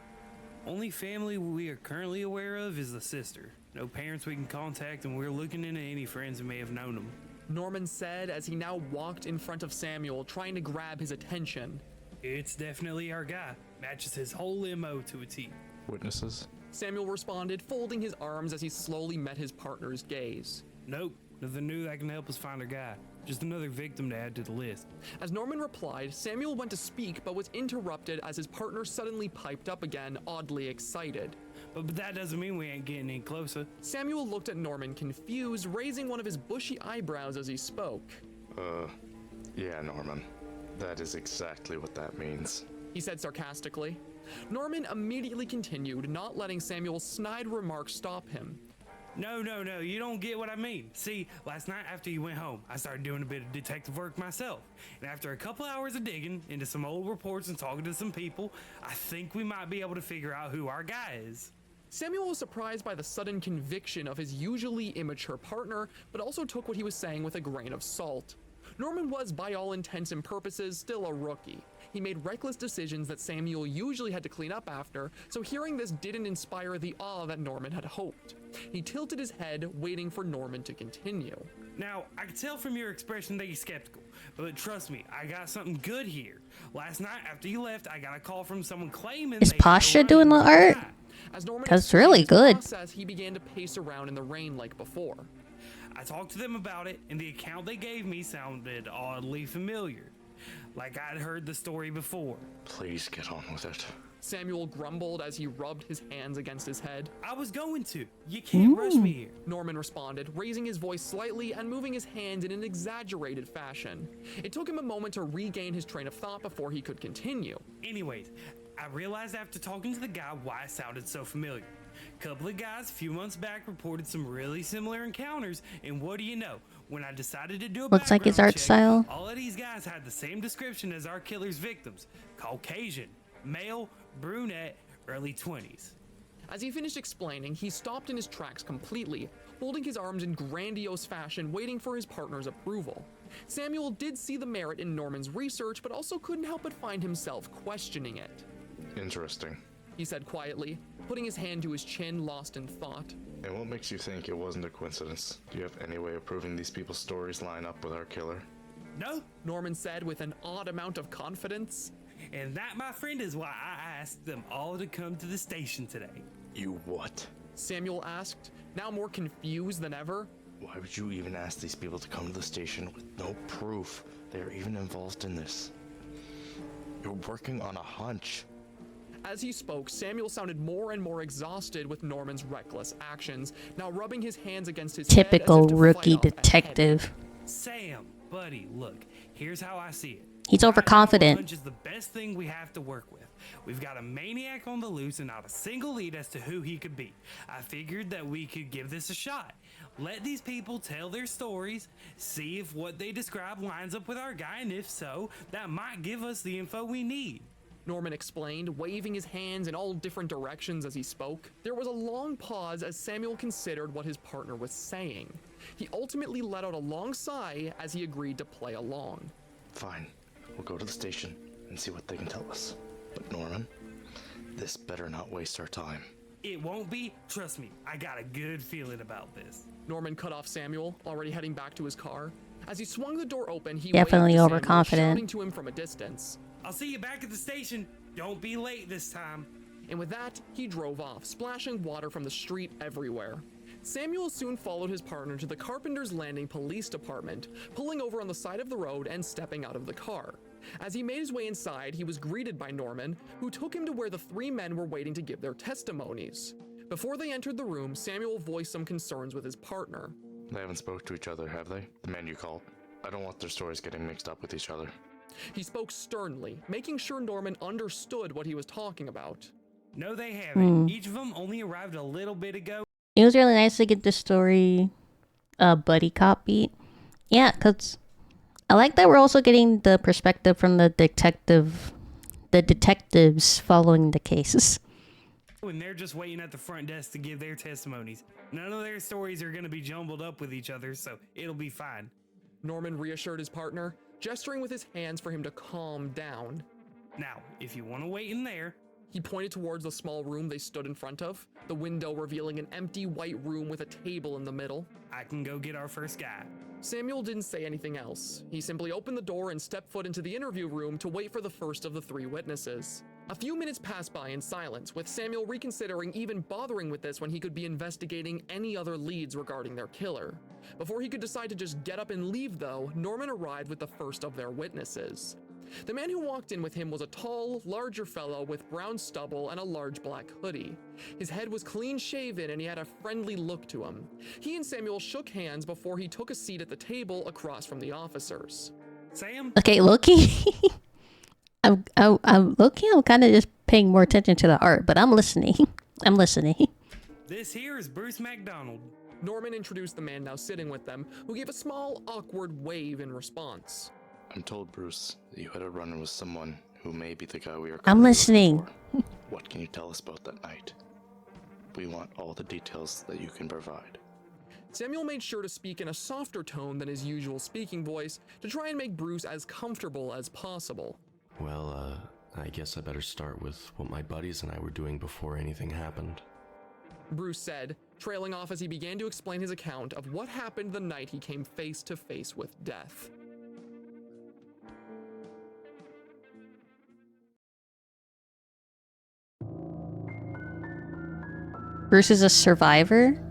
Speaker 4: Only family we are currently aware of is the sister. No parents we can contact, and we're looking into any friends who may have known him.
Speaker 2: Norman said as he now walked in front of Samuel, trying to grab his attention.
Speaker 4: It's definitely our guy. Matches his whole MO to a T.
Speaker 3: Witnesses?
Speaker 2: Samuel responded, folding his arms as he slowly met his partner's gaze.
Speaker 4: Nope, nothing new that can help us find our guy. Just another victim to add to the list.
Speaker 2: As Norman replied, Samuel went to speak but was interrupted as his partner suddenly piped up again, oddly excited.
Speaker 4: But that doesn't mean we ain't getting any closer.
Speaker 2: Samuel looked at Norman confused, raising one of his bushy eyebrows as he spoke.
Speaker 3: Yeah, Norman. That is exactly what that means.
Speaker 2: He said sarcastically. Norman immediately continued, not letting Samuel's snide remarks stop him.
Speaker 4: No, you don't get what I mean. See, last night after you went home, I started doing a bit of detective work myself. And after a couple hours of digging into some old reports and talking to some people, I think we might be able to figure out who our guy is.
Speaker 2: Samuel was surprised by the sudden conviction of his usually immature partner, but also took what he was saying with a grain of salt. Norman was, by all intents and purposes, still a rookie. He made reckless decisions that Samuel usually had to clean up after, so hearing this didn't inspire the awe that Norman had hoped. He tilted his head, waiting for Norman to continue.
Speaker 4: Now, I can tell from your expression that you're skeptical, but trust me, I got something good here. Last night after you left, I got a call from someone claiming
Speaker 1: Is
Speaker 4: they had a
Speaker 1: Pasha
Speaker 4: run-in
Speaker 1: doing the
Speaker 4: with
Speaker 1: art?
Speaker 4: guy.
Speaker 2: As Norman
Speaker 1: That's
Speaker 2: explained
Speaker 1: really
Speaker 2: his
Speaker 1: good.
Speaker 2: process, he began to pace around in the rain like before.
Speaker 4: I talked to them about it, and the account they gave me sounded oddly familiar. Like I'd heard the story before.
Speaker 3: Please get on with it.
Speaker 2: Samuel grumbled as he rubbed his hands against his head.
Speaker 4: I was going to. You can't rush me here.
Speaker 2: Norman responded, raising his voice slightly and moving his hand in an exaggerated fashion. It took him a moment to regain his train of thought before he could continue.
Speaker 4: Anyways, I realized after talking to the guy why it sounded so familiar. A couple of guys a few months back reported some really similar encounters, and what do you know? When I decided to do a
Speaker 1: Looks like his
Speaker 4: background
Speaker 1: art
Speaker 4: check,
Speaker 1: style.
Speaker 4: all of these guys had the same description as our killer's victims: Caucasian, male, brunette, early 20s.
Speaker 2: As he finished explaining, he stopped in his tracks completely, holding his arms in grandiose fashion, waiting for his partner's approval. Samuel did see the merit in Norman's research, but also couldn't help but find himself questioning it.
Speaker 3: Interesting.
Speaker 2: He said quietly, putting his hand to his chin, lost in thought.
Speaker 3: And what makes you think it wasn't a coincidence? Do you have any way of proving these people's stories line up with our killer?
Speaker 4: No,
Speaker 2: Norman said with an odd amount of confidence.
Speaker 4: and that, my friend, is why I asked them all to come to the station today.
Speaker 3: You what?
Speaker 2: Samuel asked, now more confused than ever.
Speaker 3: Why would you even ask these people to come to the station with no proof they're even involved in this? You're working on a hunch.
Speaker 2: As he spoke, Samuel sounded more and more exhausted with Norman's reckless actions, now rubbing his hands against his head as
Speaker 1: Typical
Speaker 2: if to
Speaker 1: rookie
Speaker 2: fight off a
Speaker 1: detective.
Speaker 4: Sam, buddy, look, here's how I see it.
Speaker 1: He's
Speaker 4: Right now,
Speaker 1: overconfident.
Speaker 4: Hunch is the best thing we have to work with. We've got a maniac on the loose and not a single lead as to who he could be. I figured that we could give this a shot. Let these people tell their stories, see if what they describe lines up with our guy, and if so, that might give us the info we need.
Speaker 2: Norman explained, waving his hands in all different directions as he spoke. There was a long pause as Samuel considered what his partner was saying. He ultimately let out a long sigh as he agreed to play along.
Speaker 3: Fine. We'll go to the station and see what they can tell us. But Norman, this better not waste our time.
Speaker 4: It won't be, trust me, I got a good feeling about this.
Speaker 2: Norman cut off Samuel, already heading back to his car. As he swung the door open, he
Speaker 1: Definitely
Speaker 2: waved to Samuel,
Speaker 1: overconfident.
Speaker 2: shouting to him from a distance.
Speaker 4: I'll see you back at the station. Don't be late this time.
Speaker 2: And with that, he drove off, splashing water from the street everywhere. Samuel soon followed his partner to the Carpenter's Landing Police Department, pulling over on the side of the road and stepping out of the car. As he made his way inside, he was greeted by Norman, who took him to where the three men were waiting to give their testimonies. Before they entered the room, Samuel voiced some concerns with his partner.
Speaker 3: They haven't spoke to each other, have they? The men you called. I don't want their stories getting mixed up with each other.
Speaker 2: He spoke sternly, making sure Norman understood what he was talking about.
Speaker 4: No, they haven't. Each of them only arrived a little bit ago.
Speaker 1: It was really nice to get the story buddy cop beat. Yeah, because I like that we're also getting the perspective from the detectives following the cases.
Speaker 4: And they're just waiting at the front desk to give their testimonies. None of their stories are going to be jumbled up with each other, so it'll be fine.
Speaker 2: Norman reassured his partner, gesturing with his hands for him to calm down.
Speaker 4: Now, if you want to wait in there,
Speaker 2: He pointed towards the small room they stood in front of, the window revealing an empty white room with a table in the middle.
Speaker 4: I can go get our first guy.
Speaker 2: Samuel didn't say anything else. He simply opened the door and stepped foot into the interview room to wait for the first of the three witnesses. A few minutes passed by in silence, with Samuel reconsidering even bothering with this when he could be investigating any other leads regarding their killer. Before he could decide to just get up and leave, though, Norman arrived with the first of their witnesses. The man who walked in with him was a tall, larger fellow with brown stubble and a large black hoodie. His head was clean shaven and he had a friendly look to him. He and Samuel shook hands before he took a seat at the table across from the officers.
Speaker 4: Sam?
Speaker 1: Okay, Loki. I'm Loki. I'm kind of just paying more attention to the art, but I'm listening. I'm listening.
Speaker 4: This here is Bruce McDonald.
Speaker 2: Norman introduced the man now sitting with them, who gave a small, awkward wave in response.
Speaker 3: I'm told, Bruce, that you had a run-in with someone who may be the guy we are
Speaker 1: I'm
Speaker 3: currently
Speaker 1: listening.
Speaker 3: looking for. What can you tell us about that night? We want all the details that you can provide.
Speaker 2: Samuel made sure to speak in a softer tone than his usual speaking voice to try and make Bruce as comfortable as possible.
Speaker 5: Well, I guess I better start with what my buddies and I were doing before anything happened.
Speaker 2: Bruce said, trailing off as he began to explain his account of what happened the night he came face to face with death.
Speaker 1: Bruce is a survivor.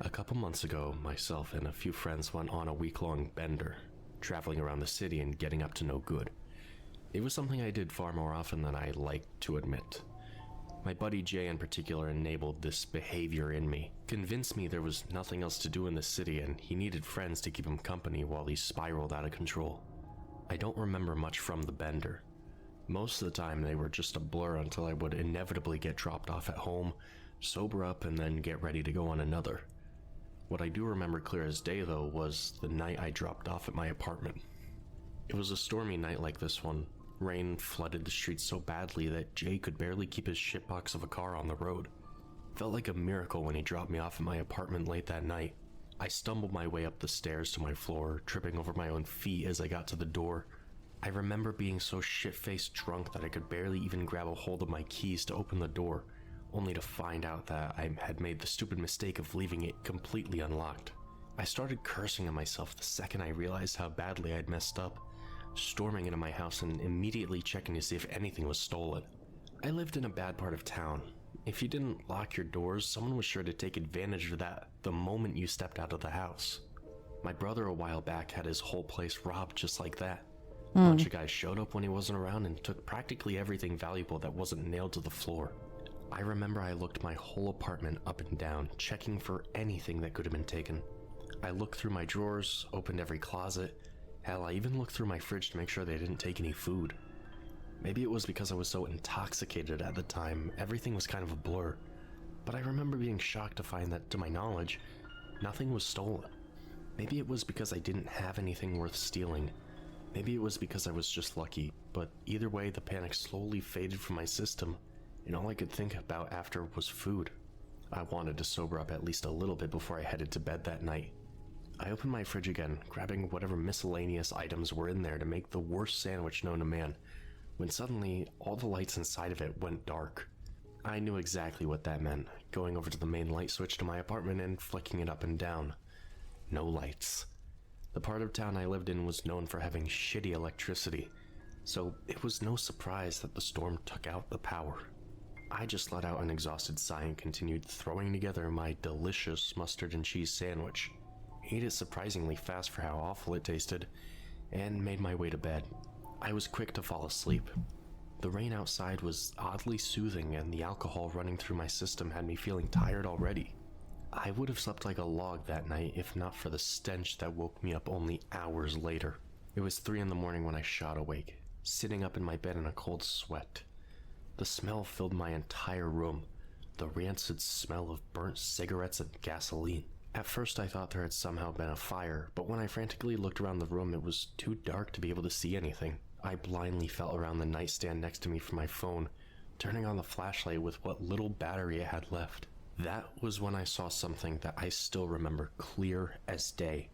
Speaker 5: A couple months ago, myself and a few friends went on a week-long bender, traveling around the city and getting up to no good. It was something I did far more often than I liked to admit. My buddy Jay in particular enabled this behavior in me, convinced me there was nothing else to do in the city and he needed friends to keep him company while he spiraled out of control. I don't remember much from the bender. Most of the time they were just a blur until I would inevitably get dropped off at home, sober up, and then get ready to go on another. What I do remember clear as day, though, was the night I dropped off at my apartment. It was a stormy night like this one. Rain flooded the streets so badly that Jay could barely keep his shitbox of a car on the road. Felt like a miracle when he dropped me off at my apartment late that night. I stumbled my way up the stairs to my floor, tripping over my own feet as I got to the door. I remember being so shit-faced drunk that I could barely even grab a hold of my keys to open the door, only to find out that I had made the stupid mistake of leaving it completely unlocked. I started cursing at myself the second I realized how badly I'd messed up, storming into my house and immediately checking to see if anything was stolen. I lived in a bad part of town. If you didn't lock your doors, someone was sure to take advantage of that the moment you stepped out of the house. My brother a while back had his whole place robbed just like that. A bunch of guys showed up when he wasn't around and took practically everything valuable that wasn't nailed to the floor. I remember I looked my whole apartment up and down, checking for anything that could have been taken. I looked through my drawers, opened every closet. Hell, I even looked through my fridge to make sure they didn't take any food. Maybe it was because I was so intoxicated at the time, everything was kind of a blur. But I remember being shocked to find that, to my knowledge, nothing was stolen. Maybe it was because I didn't have anything worth stealing. Maybe it was because I was just lucky, but either way the panic slowly faded from my system, and all I could think about after was food. I wanted to sober up at least a little bit before I headed to bed that night. I opened my fridge again, grabbing whatever miscellaneous items were in there to make the worst sandwich known to man, when suddenly all the lights inside of it went dark. I knew exactly what that meant, going over to the main light switch to my apartment and flicking it up and down. No lights. The part of town I lived in was known for having shitty electricity, so it was no surprise that the storm took out the power. I just let out an exhausted sigh and continued throwing together my delicious mustard and cheese sandwich, ate it surprisingly fast for how awful it tasted, and made my way to bed. I was quick to fall asleep. The rain outside was oddly soothing, and the alcohol running through my system had me feeling tired already. I would have slept like a log that night if not for the stench that woke me up only hours later. It was 3 a.m. when I shot awake, sitting up in my bed in a cold sweat. The smell filled my entire room, the rancid smell of burnt cigarettes and gasoline. At first I thought there had somehow been a fire, but when I frantically looked around the room it was too dark to be able to see anything. I blindly felt around the nightstand next to me for my phone, turning on the flashlight with what little battery it had left. That was when I saw something that I still remember clear as day,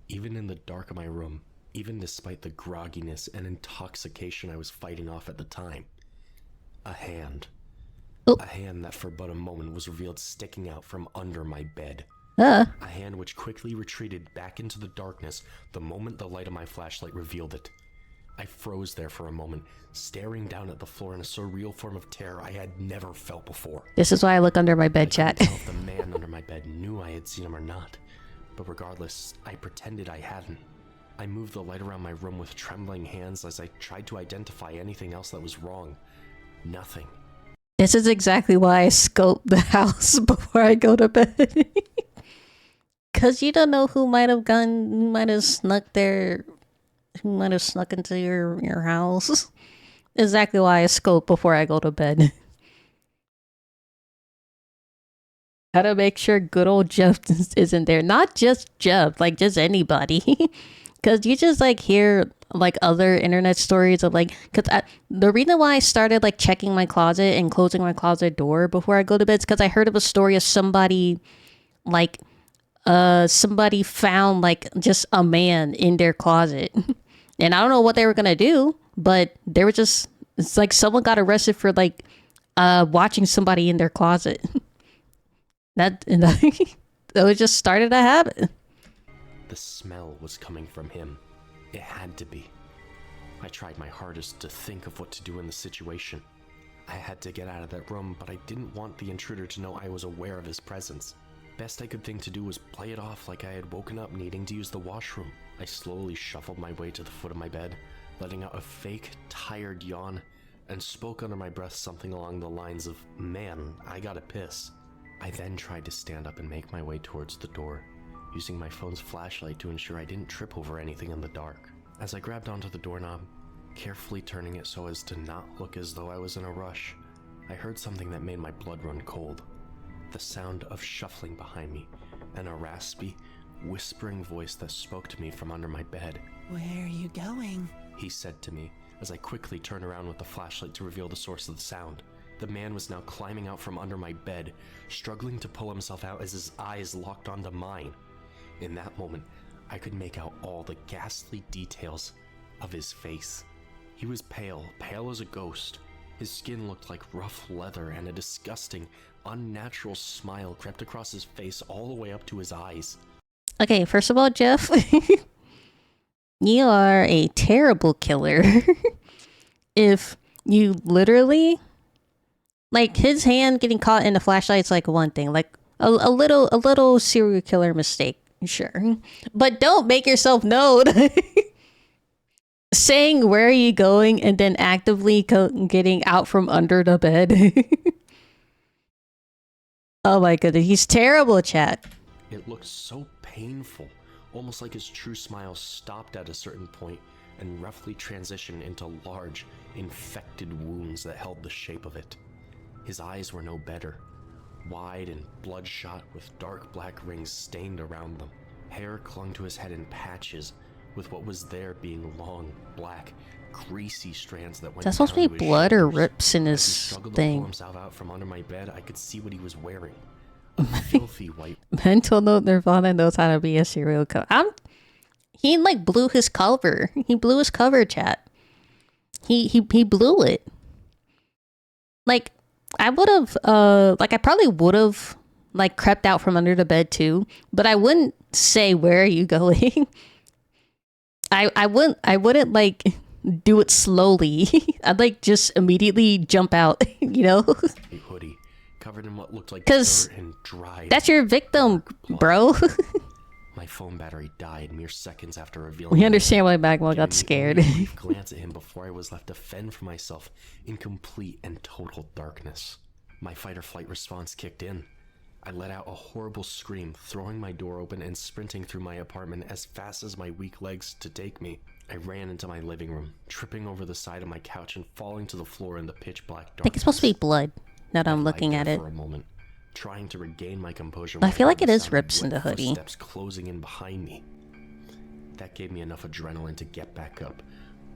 Speaker 5: even in the dark of my room, even despite the grogginess and intoxication I was fighting off at the time. A hand.
Speaker 1: Oh.
Speaker 5: A hand that for but a moment was revealed sticking out from under my bed. A hand which quickly retreated back into the darkness the moment the light of my flashlight revealed it. I froze there for a moment, staring down at the floor in a surreal form of terror I had never felt before.
Speaker 1: This is why I look under my bed, chat.
Speaker 5: I couldn't tell if the man under my bed knew I had seen him or not, but regardless, I pretended I hadn't. I moved the light around my room with trembling hands as I tried to identify anything else that was wrong. Nothing.
Speaker 1: This is exactly why I scope the house before I go to bed. Cause you don't know who might have snuck there, who might have snuck into your house. Exactly why I scope before I go to bed. Gotta make sure good old Jeff isn't there. Not just Jeff, like just anybody. Cause you just like hear like other internet stories of like, the reason why I started like checking my closet and closing my closet door before I go to bed is because I heard of a story of somebody like somebody found like just a man in their closet. And I don't know what they were gonna do, but they were just, it's like someone got arrested for like watching somebody in their closet. That it just started a habit.
Speaker 5: The smell was coming from him. It had to be. I tried my hardest to think of what to do in the situation. I had to get out of that room, but I didn't want the intruder to know I was aware of his presence. Best I could think to do was play it off like I had woken up needing to use the washroom. I slowly shuffled my way to the foot of my bed, letting out a fake, tired yawn, and spoke under my breath something along the lines of, "Man, I gotta piss." I then tried to stand up and make my way towards the door, using my phone's flashlight to ensure I didn't trip over anything in the dark. As I grabbed onto the doorknob, carefully turning it so as to not look as though I was in a rush, I heard something that made my blood run cold. The sound of shuffling behind me, and a raspy, whispering voice that spoke to me from under my bed.
Speaker 6: "Where are you going?"
Speaker 5: he said to me, as I quickly turned around with the flashlight to reveal the source of the sound. The man was now climbing out from under my bed, struggling to pull himself out as his eyes locked onto mine. In that moment, I could make out all the ghastly details of his face. He was pale as a ghost. His skin looked like rough leather, and a disgusting, unnatural smile crept across his face all the way up to his eyes.
Speaker 1: Okay, first of all, Jeff, you are a terrible killer. If you literally, like, his hand getting caught in the flashlight's like one thing, like a little serial killer mistake, sure, but don't make yourself known. Saying "where are you going" and then actively getting out from under the bed. Oh my goodness, he's terrible, chat.
Speaker 5: It looked so painful, almost like his true smile stopped at a certain point and roughly transitioned into large, infected wounds that held the shape of it. His eyes were no better, wide and bloodshot with dark black rings stained around them. Hair clung to his head in patches, with what was there being long, black, greasy strands that went
Speaker 1: Is that supposed to
Speaker 5: down
Speaker 1: be
Speaker 5: to his
Speaker 1: blood or
Speaker 5: shoulders.
Speaker 1: rips in
Speaker 5: As he
Speaker 1: his
Speaker 5: struggled to pull
Speaker 1: thing?
Speaker 5: himself out from under my bed, I could see what he was wearing. A filthy white.
Speaker 1: Mental note: Nirvana knows how to be a serial killer. He like blew his cover. He blew his cover, chat. He blew it. Like, I would have I probably would have like crept out from under the bed too, but I wouldn't say "where are you going." I wouldn't like do it slowly. I'd like just immediately jump out, you know?
Speaker 5: A hoodie covered in what looked like
Speaker 1: 'Cause
Speaker 5: dirt and dried.
Speaker 1: That's your victim, bro.
Speaker 5: My phone battery died mere seconds after revealing.
Speaker 1: We
Speaker 5: my
Speaker 1: understand why Magwell
Speaker 5: Getting
Speaker 1: got
Speaker 5: the
Speaker 1: scared.
Speaker 5: only brief glance at him before I was left to fend for myself in complete and total darkness. My fight or flight response kicked in. I let out a horrible scream, throwing my door open and sprinting through my apartment as fast as my weak legs could take me. I ran into my living room, tripping over the side of my couch and falling to the floor in the pitch black darkness.
Speaker 1: I think it's supposed to be blood. Now that I'm looking at it.
Speaker 5: For a moment, trying to regain my composure.
Speaker 1: I feel like it is
Speaker 5: sound of
Speaker 1: rips in
Speaker 5: wet
Speaker 1: the hoodie.
Speaker 5: Footsteps closing in behind me. That gave me enough adrenaline to get back up,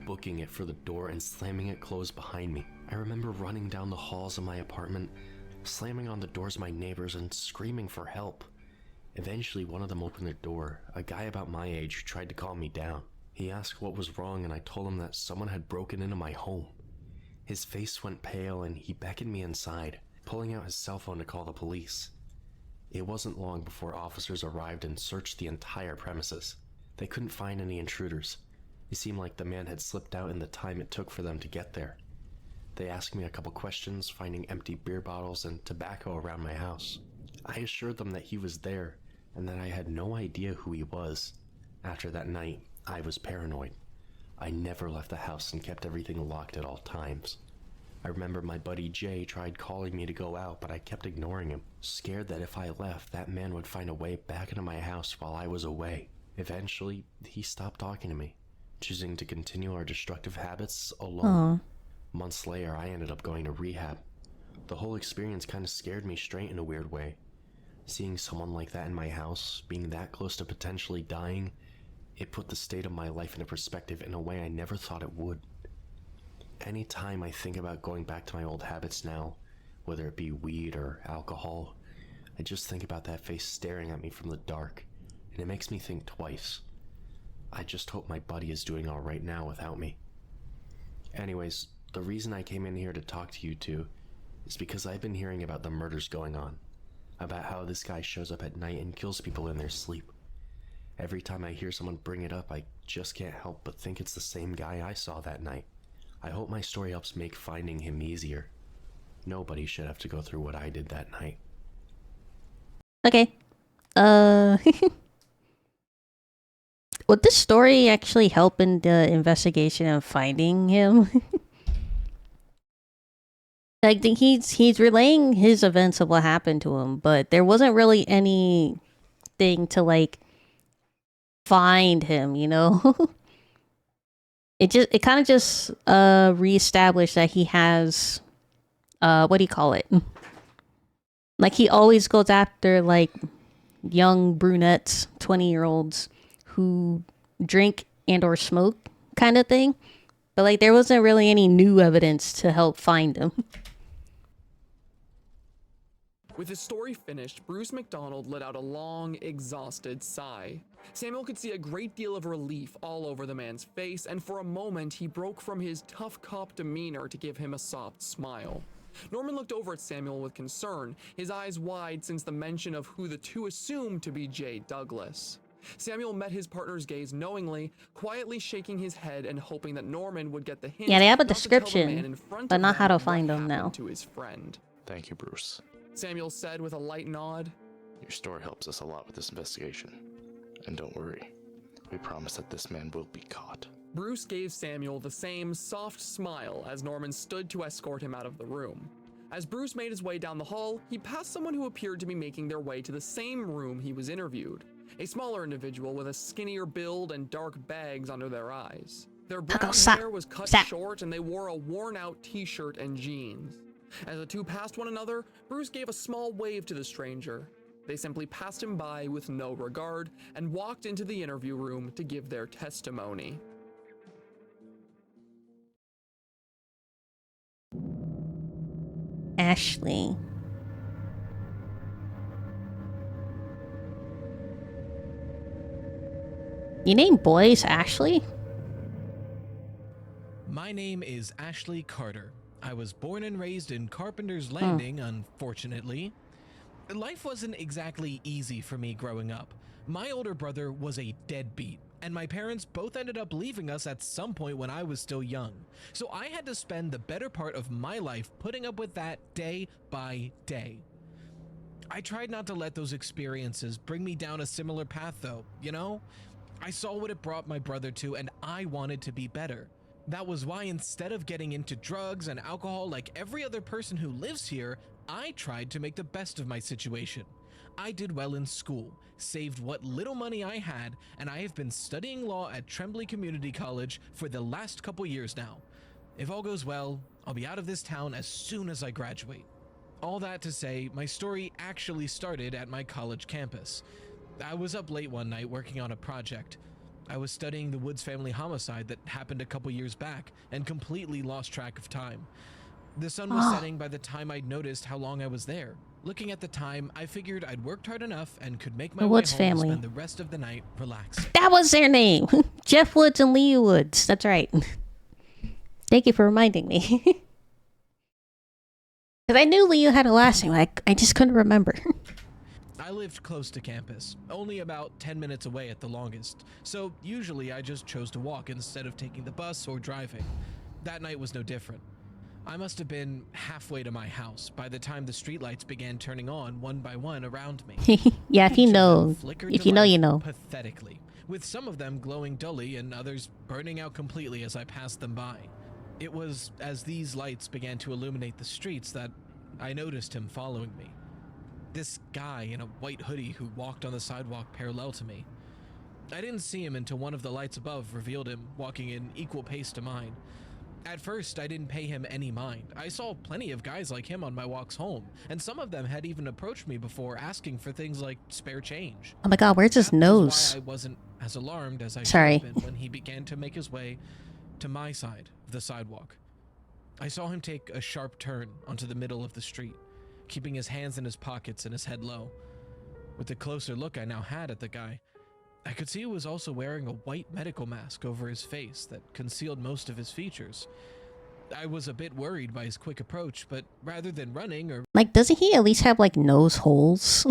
Speaker 5: booking it for the door and slamming it closed behind me. I remember running down the halls of my apartment, slamming on the doors of my neighbors and screaming for help. Eventually, one of them opened their door, a guy about my age who tried to calm me down. He asked what was wrong, and I told him that someone had broken into my home. His face went pale and he beckoned me inside, pulling out his cell phone to call the police. It wasn't long before officers arrived and searched the entire premises. They couldn't find any intruders. It seemed like the man had slipped out in the time it took for them to get there. They asked me a couple questions, finding empty beer bottles and tobacco around my house. I assured them that he was there and that I had no idea who he was. After that night, I was paranoid. I never left the house and kept everything locked at all times. I remember my buddy Jay tried calling me to go out, but I kept ignoring him, scared that if I left, that man would find a way back into my house while I was away. Eventually, he stopped talking to me, choosing to continue our destructive habits alone. Months later, I ended up going to rehab. The whole experience kind of scared me straight in a weird way. Seeing someone like that in my house, being that close to potentially dying, it put the state of my life into perspective in a way I never thought it would. Anytime I think about going back to my old habits now, whether it be weed or alcohol, I just think about that face staring at me from the dark, and it makes me think twice. I just hope my buddy is doing alright now without me. Anyways, the reason I came in here to talk to you two is because I've been hearing about the murders going on, about how this guy shows up at night and kills people in their sleep. Every time I hear someone bring it up, I just can't help but think it's the same guy I saw that night. I hope my story helps make finding him easier. Nobody should have to go through what I did that night.
Speaker 1: Okay. Would this story actually help in the investigation of finding him? Like, he's relaying his events of what happened to him, but there wasn't really anything to, like, find him, you know? It kind of just reestablished that he has what do you call it? Like, he always goes after, like, young brunettes, 20-year-olds who drink and or smoke kind of thing. But, like, there wasn't really any new evidence to help find him.
Speaker 2: With his story finished, Bruce McDonald let out a long, exhausted sigh. Samuel could see a great deal of relief all over the man's face, and for a moment he broke from his tough cop demeanor to give him a soft smile. Norman looked over at Samuel with concern, his eyes wide since the mention of who the two assumed to be Jay Douglas. Samuel met his partner's gaze knowingly, quietly shaking his head and hoping that Norman would get the hint.
Speaker 1: Yeah, they have a
Speaker 2: not to tell the
Speaker 1: description,
Speaker 2: man in front
Speaker 1: but
Speaker 2: of
Speaker 1: not
Speaker 2: them
Speaker 1: how to
Speaker 2: what
Speaker 1: find them
Speaker 2: happened
Speaker 1: now.
Speaker 2: to his friend.
Speaker 3: Thank you, Bruce.
Speaker 2: Samuel said with a light nod.
Speaker 3: Your story helps us a lot with this investigation. And don't worry, we promise that this man will be caught.
Speaker 2: Bruce gave Samuel the same soft smile as Norman stood to escort him out of the room. As Bruce made his way down the hall, he passed someone who appeared to be making their way to the same room he was interviewed. A smaller individual with a skinnier build and dark bags under their eyes. Their brown hair was cut short and they wore a worn-out t-shirt and jeans. As the two passed one another, Bruce gave a small wave to the stranger. They simply passed him by with no regard and walked into the interview room to give their testimony.
Speaker 1: Ashley. You name boys Ashley?
Speaker 7: My name is Ashley Carter. I was born and raised in Carpenter's Landing, unfortunately. Life wasn't exactly easy for me growing up. My older brother was a deadbeat, and my parents both ended up leaving us at some point when I was still young. So I had to spend the better part of my life putting up with that day by day. I tried not to let those experiences bring me down a similar path though, you know? I saw what it brought my brother to, and I wanted to be better. That was why instead of getting into drugs and alcohol like every other person who lives here, I tried to make the best of my situation. I did well in school, saved what little money I had, and I have been studying law at Tremblay Community College for the last couple years now. If all goes well, I'll be out of this town as soon as I graduate. All that to say, my story actually started at my college campus. I was up late one night working on a project. I was studying the Woods family homicide that happened a couple years back and completely lost track of time. The sun was setting by the time I'd noticed how long I was there. Looking at the time, I figured I'd worked hard enough and could make my way
Speaker 1: Woods
Speaker 7: home
Speaker 1: family.
Speaker 7: to spend the rest of the night relaxing.
Speaker 1: That was their name. Jeff Woods and Leah Woods. That's right. Thank you for reminding me. Because I knew Leah had a last name. I just couldn't remember.
Speaker 7: I lived close to campus, only about 10 minutes away at the longest, so usually I just chose to walk instead of taking the bus or driving. That night was no different. I must have been halfway to my house by the time the streetlights began turning on one by one around me.
Speaker 1: Yeah, if you
Speaker 7: Each of them
Speaker 1: know.
Speaker 7: flickered
Speaker 1: If
Speaker 7: to
Speaker 1: you know,
Speaker 7: life
Speaker 1: you know.
Speaker 7: Pathetically, with some of them glowing dully and others burning out completely as I passed them by. It was as these lights began to illuminate the streets that I noticed him following me. This guy in a white hoodie who walked on the sidewalk parallel to me. I didn't see him until one of the lights above revealed him walking in equal pace to mine. At first, I didn't pay him any mind. I saw plenty of guys like him on my walks home, and some of them had even approached me before asking for things like spare change.
Speaker 1: Oh my god, where's his
Speaker 7: That was
Speaker 1: nose?
Speaker 7: why I wasn't as alarmed as I
Speaker 1: Sorry.
Speaker 7: should have been when he began to make his way to my side of the sidewalk. I saw him take a sharp turn onto the middle of the street, keeping his hands in his pockets and his head low. With the closer look I now had at the guy, I could see he was also wearing a white medical mask over his face that concealed most of his features. I was a bit worried by his quick approach, but rather than running or
Speaker 1: Like, doesn't he at least have like nose holes?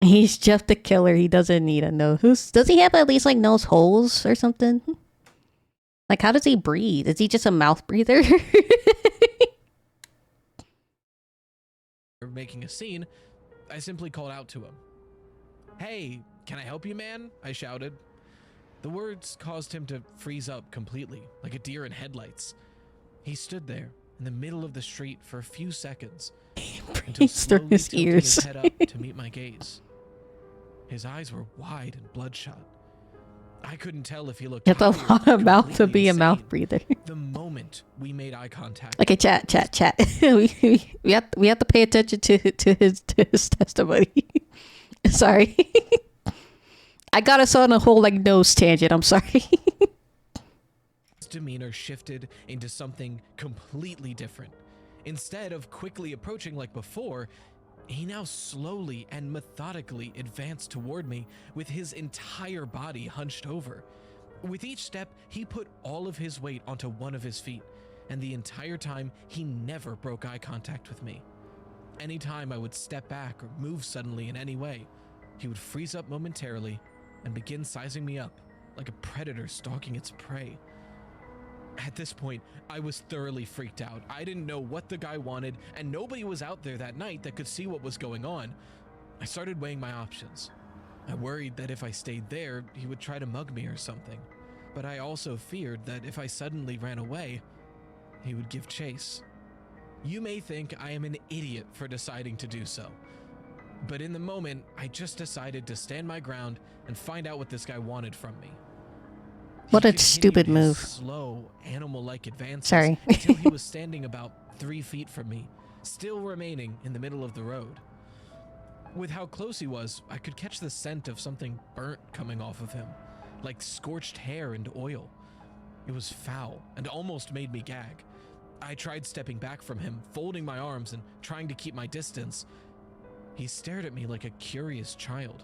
Speaker 1: He's Jeff the Killer. He doesn't need a nose. Does he have at least like nose holes or something? Like, how does he breathe? Is he just a mouth breather?
Speaker 7: making a scene, I simply called out to him. "Hey, can I help you, man?" I shouted. The words caused him to freeze up completely, like a deer in headlights. He stood there in the middle of the street for a few seconds until
Speaker 1: Breathes through
Speaker 7: slowly
Speaker 1: his
Speaker 7: tilting
Speaker 1: ears.
Speaker 7: his head up to meet my gaze. His eyes were wide and bloodshot. I couldn't tell if he looked
Speaker 1: You have
Speaker 7: tired
Speaker 1: a lot
Speaker 7: or
Speaker 1: of mouth to
Speaker 7: completely
Speaker 1: be a mouth
Speaker 7: insane.
Speaker 1: breather.
Speaker 7: The moment we made eye contact,
Speaker 1: Okay, chat. we have to pay attention to his testimony. Sorry. I got us on a whole like nose tangent. I'm sorry.
Speaker 7: his demeanor shifted into something completely different. Instead of quickly approaching like before, he now slowly and methodically advanced toward me with his entire body hunched over. With each step, he put all of his weight onto one of his feet, and the entire time, he never broke eye contact with me. Anytime I would step back or move suddenly in any way, he would freeze up momentarily and begin sizing me up like a predator stalking its prey. At this point, I was thoroughly freaked out. I didn't know what the guy wanted, and nobody was out there that night that could see what was going on. I started weighing my options. I worried that if I stayed there, he would try to mug me or something. But I also feared that if I suddenly ran away, he would give chase. You may think I am an idiot for deciding to do so. But in the moment, I just decided to stand my ground and find out what this guy wanted from me.
Speaker 1: What
Speaker 7: He
Speaker 1: a
Speaker 7: continued
Speaker 1: stupid
Speaker 7: his
Speaker 1: move.
Speaker 7: Slow, animal-like advances
Speaker 1: Sorry.
Speaker 7: until he was standing about 3 feet from me, still remaining in the middle of the road. With how close he was, I could catch the scent of something burnt coming off of him, like scorched hair and oil. It was foul and almost made me gag. I tried stepping back from him, folding my arms and trying to keep my distance. He stared at me like a curious child,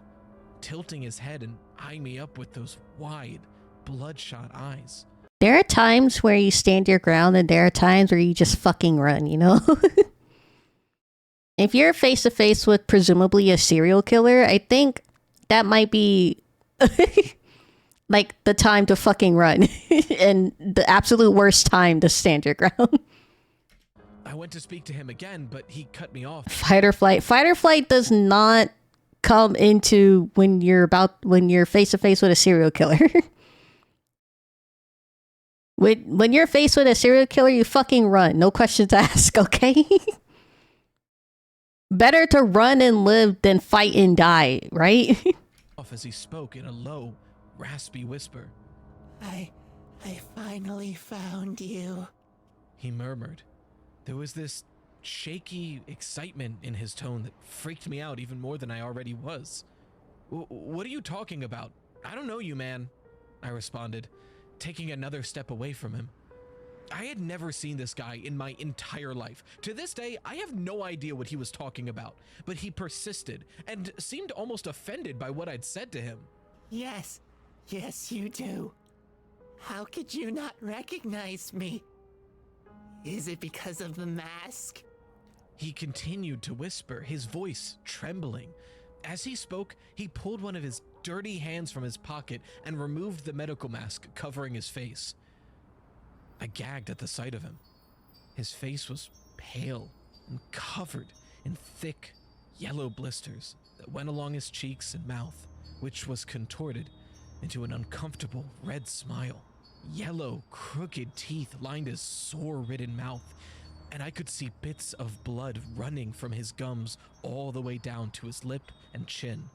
Speaker 7: tilting his head and eyeing me up with those wide, bloodshot eyes.
Speaker 1: There are times where you stand your ground and there are times where you just fucking run, you know? If you're face to face with presumably a serial killer, I think that might be like the time to fucking run and the absolute worst time to stand your ground.
Speaker 7: I went to speak to him again, but he cut me off.
Speaker 1: Fight or flight. Fight or flight does not come into when you're face to face with a serial killer. When you're faced with a serial killer, you fucking run. No questions asked, okay? Better to run and live than fight and die, right?
Speaker 7: Off as he spoke in a low, raspy whisper.
Speaker 6: I finally found you.
Speaker 7: He murmured. There was this shaky excitement in his tone that freaked me out even more than I already was. What are you talking about? I don't know you, man, I responded, taking another step away from him. I had never seen this guy in my entire life. To this day, I have no idea what he was talking about, but he persisted and seemed almost offended by what I'd said to him.
Speaker 6: Yes, you do. How could you not recognize me? Is it because of the mask?
Speaker 7: He continued to whisper, his voice trembling. As he spoke, he pulled one of his dirty hands from his pocket and removed the medical mask covering his face. I gagged at the sight of him. His face was pale and covered in thick, yellow blisters that went along his cheeks and mouth, which was contorted into an uncomfortable red smile. Yellow, crooked teeth lined his sore-ridden mouth, and I could see bits of blood running from his gums all the way down to his lip and chin.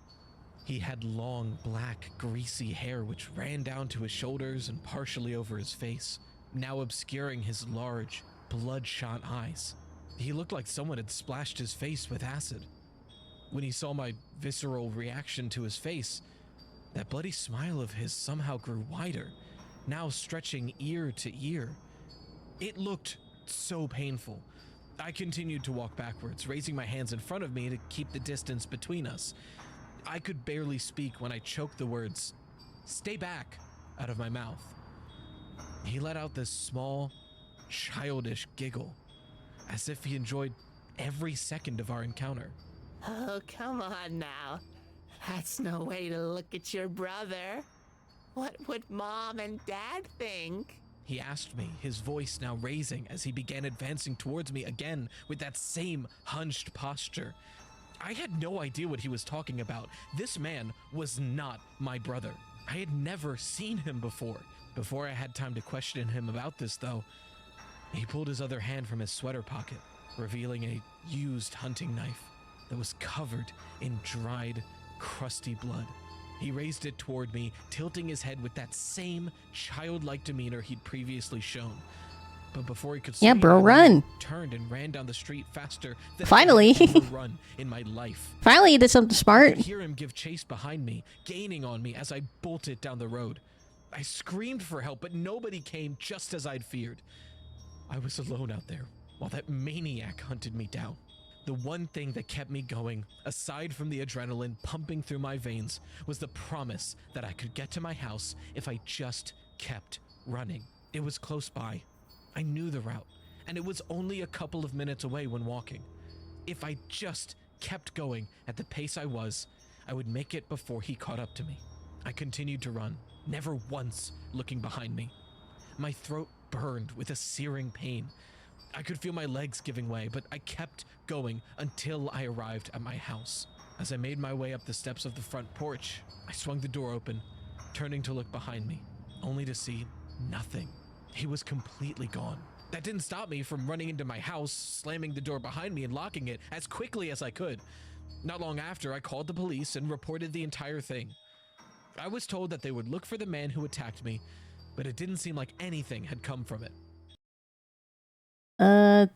Speaker 7: He had long, black, greasy hair which ran down to his shoulders and partially over his face, now obscuring his large, bloodshot eyes. He looked like someone had splashed his face with acid. When he saw my visceral reaction to his face, that bloody smile of his somehow grew wider, now stretching ear to ear. It looked so painful. I continued to walk backwards, raising my hands in front of me to keep the distance between us. I could barely speak when I choked the words, "Stay back," out of my mouth. He let out this small, childish giggle, as if he enjoyed every second of our encounter.
Speaker 6: Oh, come on now. That's no way to look at your brother. What would Mom and Dad think?
Speaker 7: He asked me, his voice now raising as he began advancing towards me again with that same hunched posture. I had no idea what he was talking about. This man was not my brother. I had never seen him before. Before I had time to question him about this, though, he pulled his other hand from his sweater pocket, revealing a used hunting knife that was covered in dried, crusty blood. He raised it toward me, tilting his head with that same childlike demeanor he'd previously shown. But before he could
Speaker 1: Yeah,
Speaker 7: swing
Speaker 1: bro,
Speaker 7: out,
Speaker 1: run.
Speaker 7: he turned and ran down the street faster than
Speaker 1: Finally.
Speaker 7: I had ever run in my life.
Speaker 1: Finally, you did something
Speaker 7: I
Speaker 1: smart.
Speaker 7: could hear him give chase behind me, gaining on me as I bolted down the road. I screamed for help, but nobody came, just as I'd feared. I was alone out there while that maniac hunted me down. The one thing that kept me going, aside from the adrenaline pumping through my veins, was the promise that I could get to my house if I just kept running. It was close by. I knew the route, and it was only a couple of minutes away when walking. If I just kept going at the pace I was, I would make it before he caught up to me. I continued to run, never once looking behind me. My throat burned with a searing pain. I could feel my legs giving way, but I kept going until I arrived at my house. As I made my way up the steps of the front porch, I swung the door open, turning to look behind me, only to see nothing. He was completely gone. That didn't stop me from running into my house, slamming the door behind me and locking it as quickly as I could. Not long after, I called the police and reported the entire thing. I was told that they would look for the man who attacked me, but it didn't seem like anything had come from it.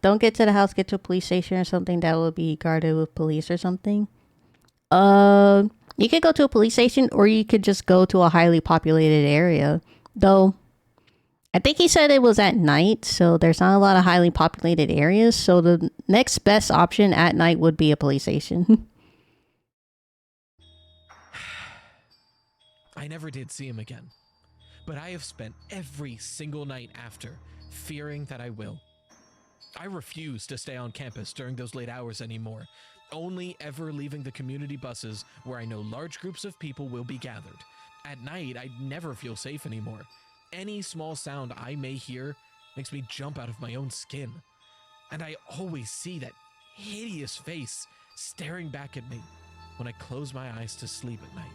Speaker 1: Don't get to the house, get to a police station or something that will be guarded with police or something. You could go to a police station or you could just go to a highly populated area. Though, I think he said it was at night, so there's not a lot of highly populated areas. So the next best option at night would be a police station.
Speaker 7: I never did see him again, but I have spent every single night after fearing that I will. I refuse to stay on campus during those late hours anymore, only ever leaving the community buses where I know large groups of people will be gathered. At night, I never feel safe anymore. Any small sound I may hear makes me jump out of my own skin. And I always see that hideous face staring back at me when I close my eyes to sleep at night.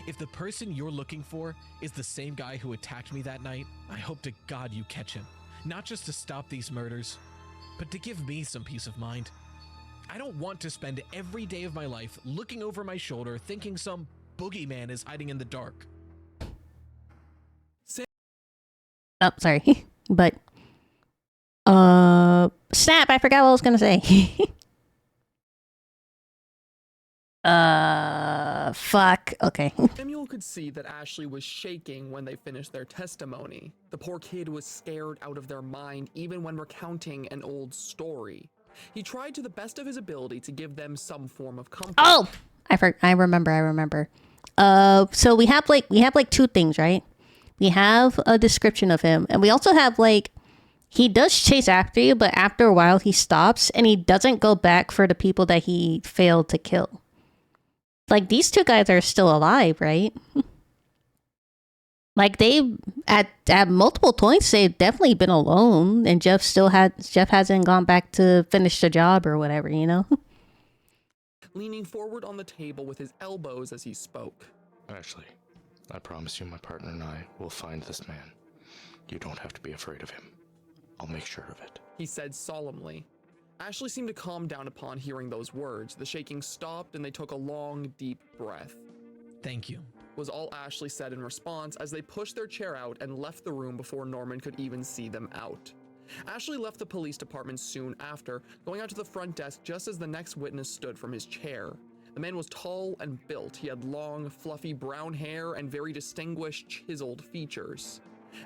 Speaker 7: If the person you're looking for is the same guy who attacked me that night, I hope to God you catch him. Not just to stop these murders, but to give me some peace of mind. I don't want to spend every day of my life looking over my shoulder thinking some boogeyman is hiding in the dark.
Speaker 1: Oh, sorry. But, snap, I forgot what I was gonna say. Fuck. Okay.
Speaker 2: Samuel could see that Ashley was shaking when they finished their testimony. The poor kid was scared out of their mind even when recounting an old story. He tried to the best of his ability to give them some form of comfort.
Speaker 1: Oh, I remember. So we have like two things, right? We have a description of him, and we also have like, he does chase after you, but after a while he stops and he doesn't go back for the people that he failed to kill. Like, these two guys are still alive, right? Like, they at multiple points they've definitely been alone, and Jeff hasn't gone back to finish the job or whatever, you know?
Speaker 2: Leaning forward on the table with his elbows as he spoke.
Speaker 3: Ashley, I promise you my partner and I will find this man. You don't have to be afraid of him. I'll make sure of it.
Speaker 2: He said solemnly. Ashley seemed to calm down upon hearing those words. The shaking stopped and they took a long, deep breath.
Speaker 7: Thank you.
Speaker 2: Was all Ashley said in response as they pushed their chair out and left the room before Norman could even see them out. Ashley left the police department soon after, going out to the front desk just as the next witness stood from his chair. The man was tall and built. He had long, fluffy brown hair and very distinguished, chiseled features.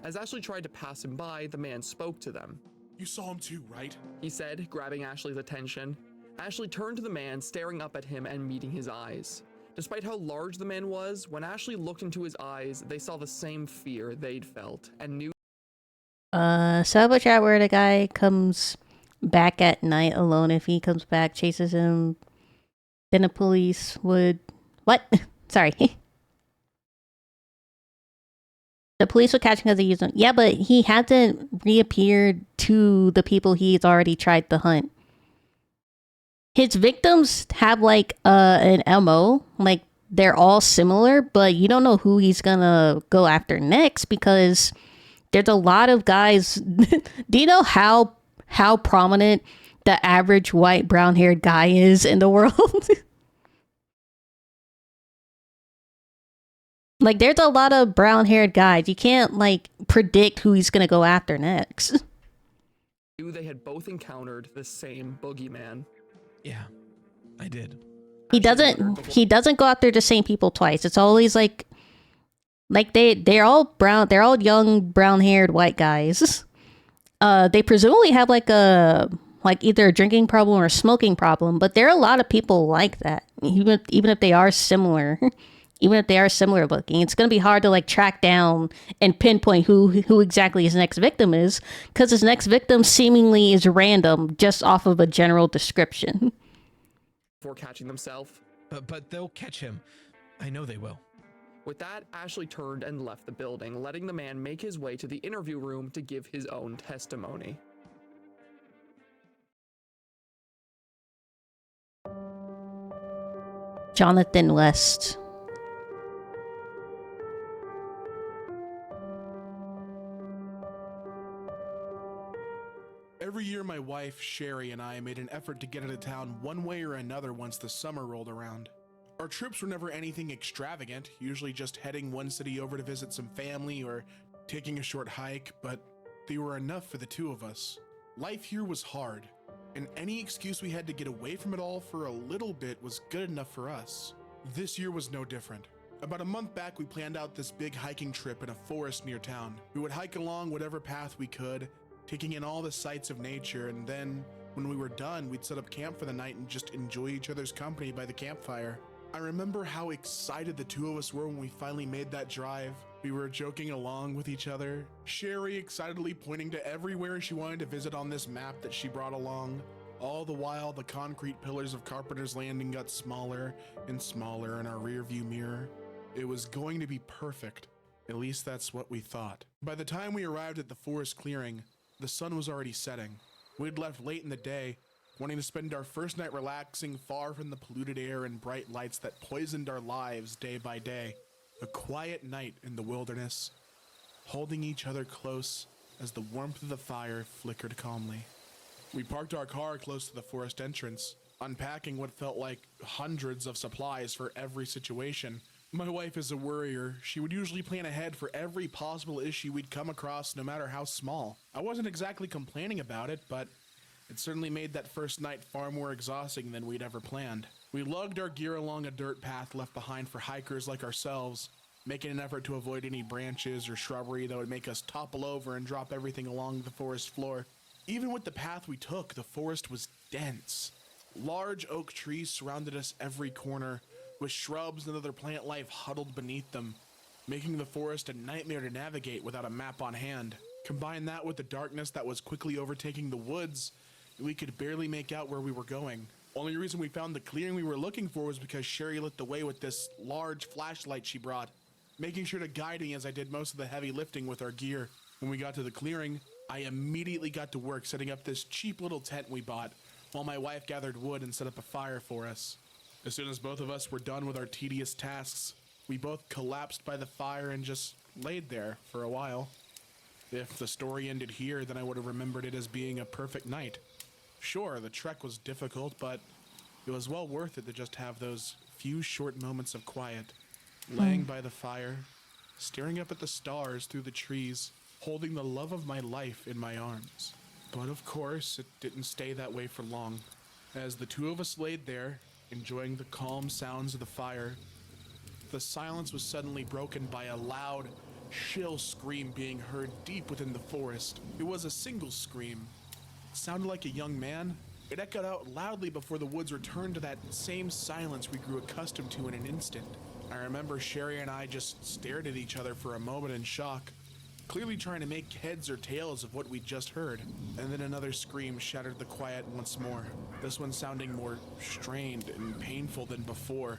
Speaker 2: As Ashley tried to pass him by, the man spoke to them.
Speaker 8: You saw him too, right?
Speaker 2: He said, grabbing Ashley's attention. Ashley turned to the man, staring up at him and meeting his eyes. Despite how large the man was, when Ashley looked into his eyes, they saw the same fear they'd felt and knew.
Speaker 1: Subway chat where the guy comes back at night alone. If he comes back, chases him, then the police would... What? Sorry. The police would catch him because he used him. Yeah, but he hasn't reappeared to the people he's already tried to hunt. His victims have like an MO, like they're all similar, but you don't know who he's gonna go after next because there's a lot of guys. Do you know how prominent the average white brown-haired guy is in the world? Like there's a lot of brown-haired guys. You can't like predict who he's gonna go after next.
Speaker 2: Knew they had both encountered the same boogeyman.
Speaker 7: Yeah, I did.
Speaker 1: He doesn't go after the same people twice. It's always like they're all brown, they're all young brown-haired white guys. They presumably have like either a drinking problem or a smoking problem, but there are a lot of people like that. Even if they are similar. Even if they are similar looking, it's going to be hard to like track down and pinpoint who exactly his next victim is, because his next victim seemingly is random just off of a general description.
Speaker 2: Before catching themselves.
Speaker 7: But they'll catch him. I know they will.
Speaker 2: With that, Ashley turned and left the building, letting the man make his way to the interview room to give his own testimony.
Speaker 1: Jonathan West.
Speaker 8: Every year, my wife, Sherry, and I made an effort to get out of town one way or another once the summer rolled around. Our trips were never anything extravagant, usually just heading one city over to visit some family or taking a short hike, but they were enough for the two of us. Life here was hard, and any excuse we had to get away from it all for a little bit was good enough for us. This year was no different. About a month back, we planned out this big hiking trip in a forest near town. We would hike along whatever path we could, taking in all the sights of nature, and then, when we were done, we'd set up camp for the night and just enjoy each other's company by the campfire. I remember how excited the two of us were when we finally made that drive. We were joking along with each other, Sherry excitedly pointing to everywhere she wanted to visit on this map that she brought along. All the while, the concrete pillars of Carpenter's Landing got smaller and smaller in our rearview mirror. It was going to be perfect. At least that's what we thought. By the time we arrived at the forest clearing, the sun was already setting. We'd left late in the day, wanting to spend our first night relaxing far from the polluted air and bright lights that poisoned our lives day by day. A quiet night in the wilderness, holding each other close as the warmth of the fire flickered calmly. We parked our car close to the forest entrance, unpacking what felt like hundreds of supplies for every situation. My wife is a worrier. She would usually plan ahead for every possible issue we'd come across, no matter how small. I wasn't exactly complaining about it, but it certainly made that first night far more exhausting than we'd ever planned. We lugged our gear along a dirt path left behind for hikers like ourselves, making an effort to avoid any branches or shrubbery that would make us topple over and drop everything along the forest floor. Even with the path we took, the forest was dense. Large oak trees surrounded us every corner, with shrubs and other plant life huddled beneath them, making the forest a nightmare to navigate without a map on hand. Combine that with the darkness that was quickly overtaking the woods, we could barely make out where we were going. Only reason we found the clearing we were looking for was because Sherry lit the way with this large flashlight she brought, making sure to guide me as I did most of the heavy lifting with our gear. When we got to the clearing, I immediately got to work setting up this cheap little tent we bought, while my wife gathered wood and set up a fire for us. As soon as both of us were done with our tedious tasks, we both collapsed by the fire and just laid there for a while. If the story ended here, then I would have remembered it as being a perfect night. Sure, the trek was difficult, but it was well worth it to just have those few short moments of quiet, laying by the fire, staring up at the stars through the trees, holding the love of my life in my arms. But of course, it didn't stay that way for long. As the two of us laid there, enjoying the calm sounds of the fire, the silence was suddenly broken by a loud, shrill scream being heard deep within the forest. It was a single scream. It sounded like a young man. It echoed out loudly before the woods returned to that same silence we grew accustomed to in an instant. I remember Sherry and I just stared at each other for a moment in shock, clearly trying to make heads or tails of what we'd just heard. And then another scream shattered the quiet once more, this one sounding more strained and painful than before,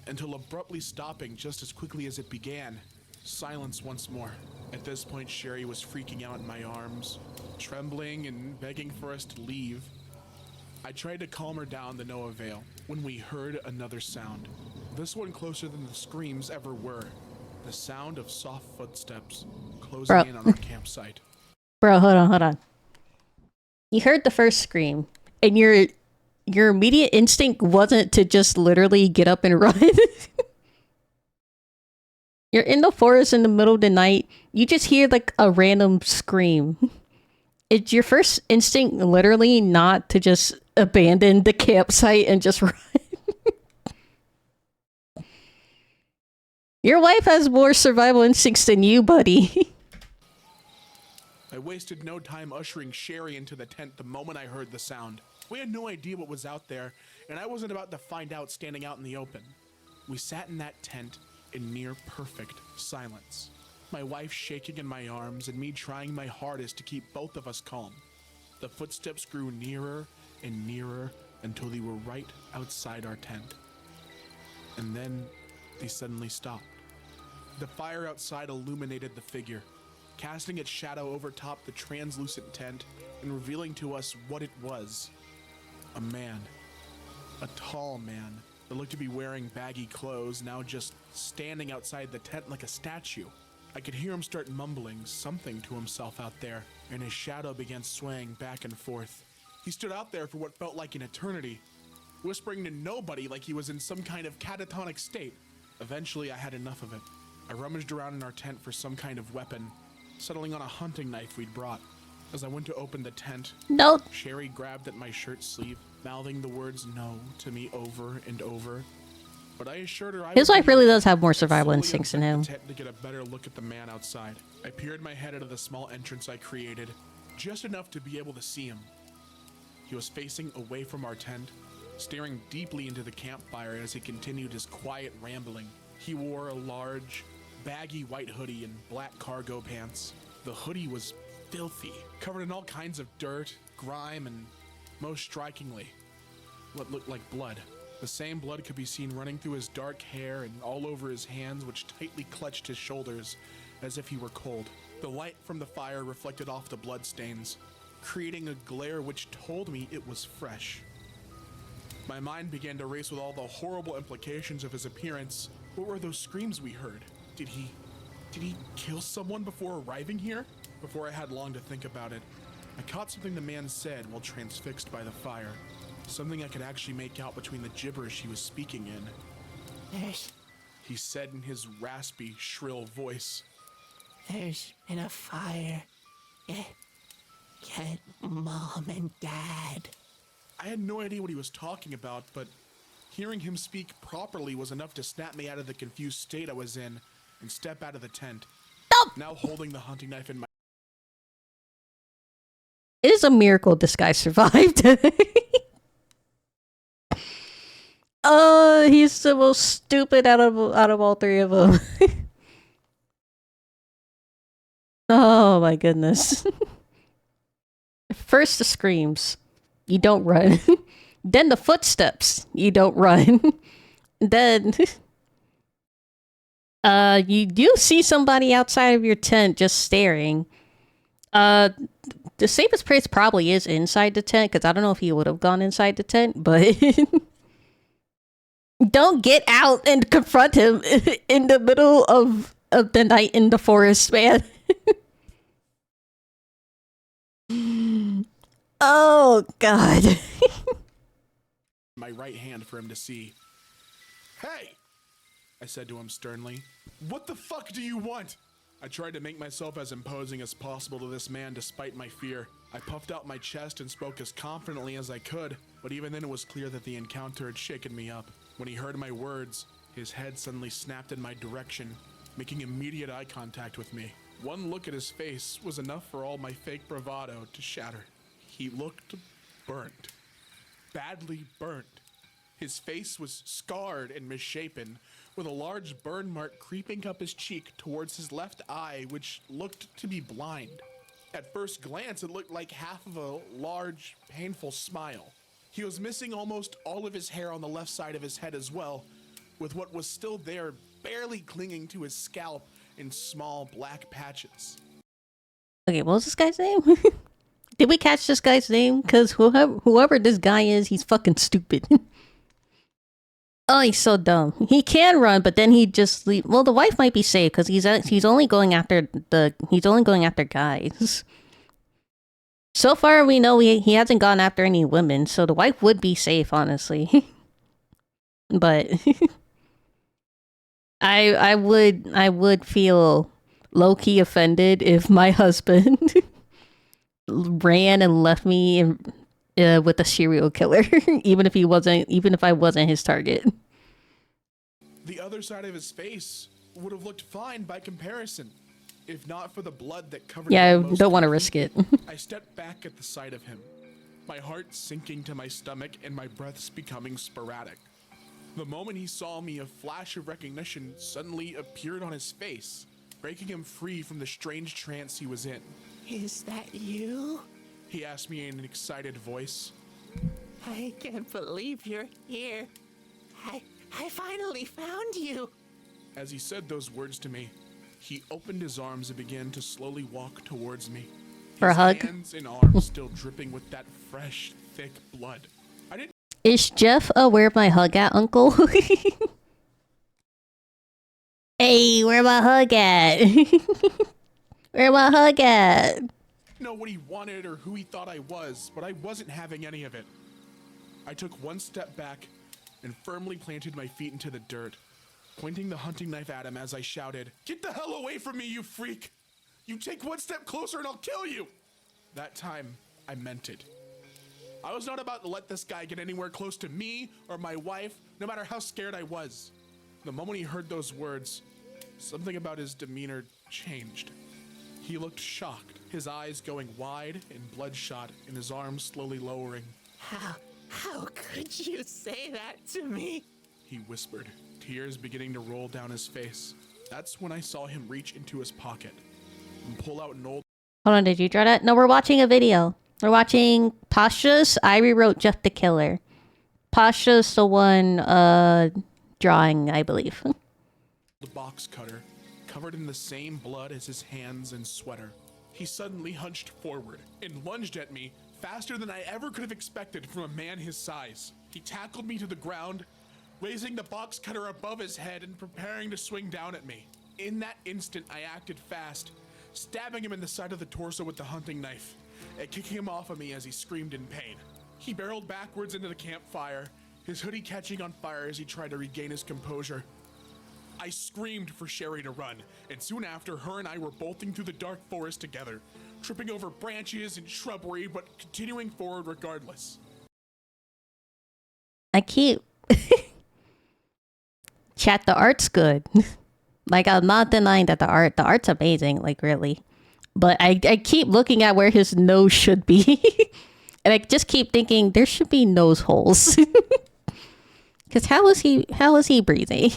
Speaker 8: until abruptly stopping just as quickly as it began. Silence once more. At this point, Sherry was freaking out in my arms, trembling and begging for us to leave. I tried to calm her down to no avail when we heard another sound. This one closer than the screams ever were. The sound of soft footsteps closing in on our campsite.
Speaker 1: Bro, hold on. You heard the first scream, and your immediate instinct wasn't to just literally get up and run. You're in the forest in the middle of the night. You just hear like a random scream. It's your first instinct literally not to just abandon the campsite and just run. Your wife has more survival instincts than you, buddy.
Speaker 8: I wasted no time ushering Sherry into the tent the moment I heard the sound. We had no idea what was out there, and I wasn't about to find out standing out in the open. We sat in that tent in near perfect silence, my wife shaking in my arms and me trying my hardest to keep both of us calm. The footsteps grew nearer and nearer until they were right outside our tent. And then they suddenly stopped. The fire outside illuminated the figure, casting its shadow over top the translucent tent and revealing to us what it was. A man. A tall man that looked to be wearing baggy clothes, now just standing outside the tent like a statue. I could hear him start mumbling something to himself out there, and his shadow began swaying back and forth. He stood out there for what felt like an eternity, whispering to nobody like he was in some kind of catatonic state. Eventually, I had enough of it. I rummaged around in our tent for some kind of weapon, settling on a hunting knife we'd brought. As I went to open the tent,
Speaker 1: Nope.
Speaker 8: Sherry grabbed at my shirt sleeve, mouthing the words no to me over and over. But I assured her
Speaker 1: His wife really does have more survival instincts than him.
Speaker 8: To get a better look at the man outside. I peered my head out of the small entrance I created, just enough to be able to see him. He was facing away from our tent, staring deeply into the campfire as he continued his quiet rambling. He wore a large, baggy white hoodie and black cargo pants. The hoodie was filthy, covered in all kinds of dirt, grime, and most strikingly, what looked like blood. The same blood could be seen running through his dark hair and all over his hands, which tightly clutched his shoulders as if he were cold. The light from the fire reflected off the bloodstains, creating a glare which told me it was fresh. My mind began to race with all the horrible implications of his appearance. What were those screams we heard? Did he kill someone before arriving here? Before I had long to think about it, I caught something the man said while transfixed by the fire. Something I could actually make out between the gibberish he was speaking in. He said in his raspy, shrill voice.
Speaker 6: There's been a fire. Get Mom and Dad.
Speaker 8: I had no idea what he was talking about, but hearing him speak properly was enough to snap me out of the confused state I was in and step out of the tent.
Speaker 1: Nope.
Speaker 8: Now holding the hunting knife in my...
Speaker 1: It is a miracle this guy survived. He's the most stupid out of all three of them. Oh my goodness. First the screams. You don't run. Then the footsteps. You don't run. Then you do see somebody outside of your tent just staring. The safest place probably is inside the tent, because I don't know if he would have gone inside the tent, but don't get out and confront him in the middle of the night in the forest, man. Oh god.
Speaker 8: My right hand for him to see. Hey! I said to him sternly. What the fuck do you want? I tried to make myself as imposing as possible to this man despite my fear. I puffed out my chest and spoke as confidently as I could, but even then it was clear that the encounter had shaken me up. When he heard my words, his head suddenly snapped in my direction, making immediate eye contact with me. One look at his face was enough for all my fake bravado to shatter. He looked burnt. Badly burnt. His face was scarred and misshapen, with a large burn mark creeping up his cheek towards his left eye, which looked to be blind. At first glance, it looked like half of a large, painful smile. He was missing almost all of his hair on the left side of his head as well, with what was still there barely clinging to his scalp in small black patches.
Speaker 1: Okay, what was this guy's name? Did we catch this guy's name? Because whoever this guy is, he's fucking stupid. Oh, he's so dumb. He can run, but then he just leave. Well, the wife might be safe because he's only going after guys. So far, we know he hasn't gone after any women, so the wife would be safe, honestly. But I would feel low-key offended if my husband ran and left me with a serial killer, even if I wasn't his target.
Speaker 8: The other side of his face would have looked fine by comparison, if not for the blood that covered
Speaker 1: Yeah, I
Speaker 8: it most
Speaker 1: don't want to
Speaker 8: completely.
Speaker 1: risk it.
Speaker 8: I stepped back at the sight of him, my heart sinking to my stomach and my breaths becoming sporadic. The moment he saw me, a flash of recognition suddenly appeared on his face, breaking him free from the strange trance he was in.
Speaker 6: Is that you?
Speaker 8: He asked me in an excited voice.
Speaker 6: I can't believe you're here. I finally found you.
Speaker 8: As he said those words to me, he opened his arms and began to slowly walk towards me.
Speaker 1: For a
Speaker 8: His
Speaker 1: hug?
Speaker 8: hands and arms still dripping with that fresh, thick blood. I didn't
Speaker 1: Is Jeff a where my hug at, uncle? Hey, where my hug at? Where my hug at?
Speaker 8: know what he wanted or who he thought I was, but I wasn't having any of it. I took one step back and firmly planted my feet into the dirt, pointing the hunting knife at him as I shouted, "Get the hell away from me, you freak! You take one step closer and I'll kill you!" That time, I meant it. I was not about to let this guy get anywhere close to me or my wife, no matter how scared I was. The moment he heard those words, something about his demeanor changed. He looked shocked, his eyes going wide and bloodshot and his arms slowly lowering.
Speaker 6: How could you say that to me?
Speaker 8: He whispered, tears beginning to roll down his face. That's when I saw him reach into his pocket and pull out an old...
Speaker 1: Hold on, did you draw that? No, we're watching a video. We're watching Pasha's. I rewrote Jeff the Killer. Pasha's the one drawing, I believe.
Speaker 8: The box cutter, covered in the same blood as his hands and sweater. He suddenly hunched forward and lunged at me faster than I ever could have expected from a man his size. He tackled me to the ground, raising the box cutter above his head and preparing to swing down at me. In that instant, I acted fast, stabbing him in the side of the torso with the hunting knife and kicking him off of me as he screamed in pain. He barreled backwards into the campfire, his hoodie catching on fire as he tried to regain his composure. I screamed for Sherry to run, and soon after, her and I were bolting through the dark forest together, tripping over branches and shrubbery, but continuing forward regardless.
Speaker 1: I keep... Chat, the art's good. Like, I'm not denying that the art's amazing, like, really. But I keep looking at where his nose should be. And I just keep thinking, there should be nose holes. Because how is he breathing?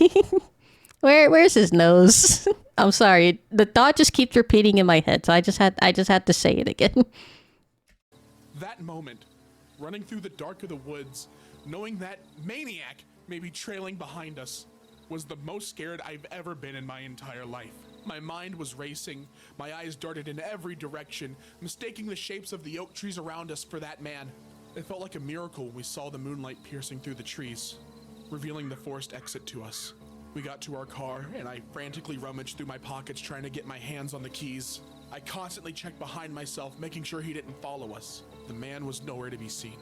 Speaker 1: Where's his nose? I'm sorry. The thought just keeps repeating in my head, so I just had to say it again.
Speaker 8: That moment, running through the dark of the woods, knowing that maniac may be trailing behind us, was the most scared I've ever been in my entire life. My mind was racing, my eyes darted in every direction, mistaking the shapes of the oak trees around us for that man. It felt like a miracle when we saw the moonlight piercing through the trees, revealing the forest exit to us. We got to our car, and I frantically rummaged through my pockets trying to get my hands on the keys. I constantly checked behind myself, making sure he didn't follow us. The man was nowhere to be seen.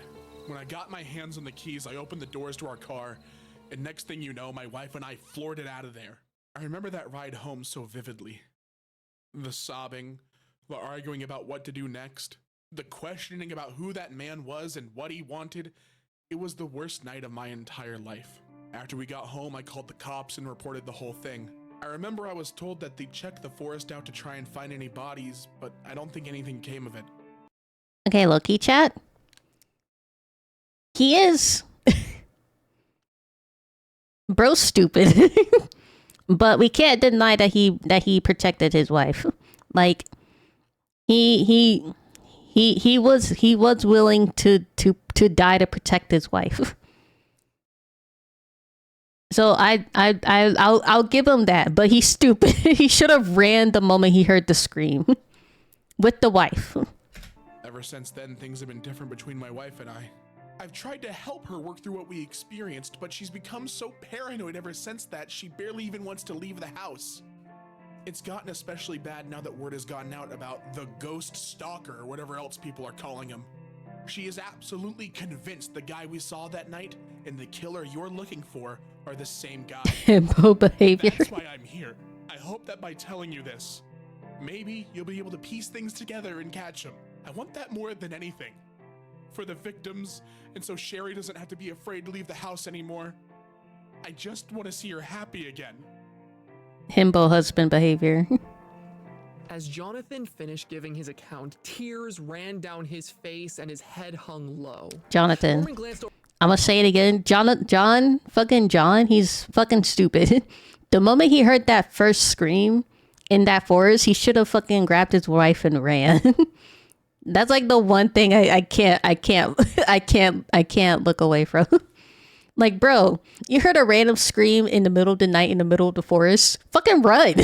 Speaker 8: When I got my hands on the keys, I opened the doors to our car, and next thing you know, my wife and I floored it out of there. I remember that ride home so vividly. The sobbing, the arguing about what to do next, the questioning about who that man was and what he wanted. It was the worst night of my entire life. After we got home, I called the cops and reported the whole thing. I remember I was told that they'd check the forest out to try and find any bodies, but I don't think anything came of it.
Speaker 1: Okay, Loki chat. He is. Bro's stupid. But we can't deny that he protected his wife. Like he was willing to die to protect his wife. So I'll give him that, but he's stupid. He should have ran the moment he heard the scream with the wife.
Speaker 8: Ever since then, things have been different between my wife and I. I've tried to help her work through what we experienced, but she's become so paranoid ever since that she barely even wants to leave the house. It's gotten especially bad now that word has gotten out about the ghost stalker or whatever else people are calling him. She is absolutely convinced the guy we saw that night and the killer you're looking for are the same guy.
Speaker 1: Himbo behavior.
Speaker 8: That's why I'm here. I hope that by telling you this, maybe you'll be able to piece things together and catch him. I want that more than anything. For the victims, and so Sherry doesn't have to be afraid to leave the house anymore. I just want to see her happy again.
Speaker 1: Himbo husband behavior.
Speaker 2: As Jonathan finished giving his account, tears ran down his face and his head hung low.
Speaker 1: Jonathan.
Speaker 2: Norman glanced over.
Speaker 1: I'm gonna say it again. John, he's fucking stupid. The moment he heard that first scream in that forest, he should have fucking grabbed his wife and ran. That's like the one thing I can't look away from. Like, bro, you heard a random scream in the middle of the night in the middle of the forest. Fucking run.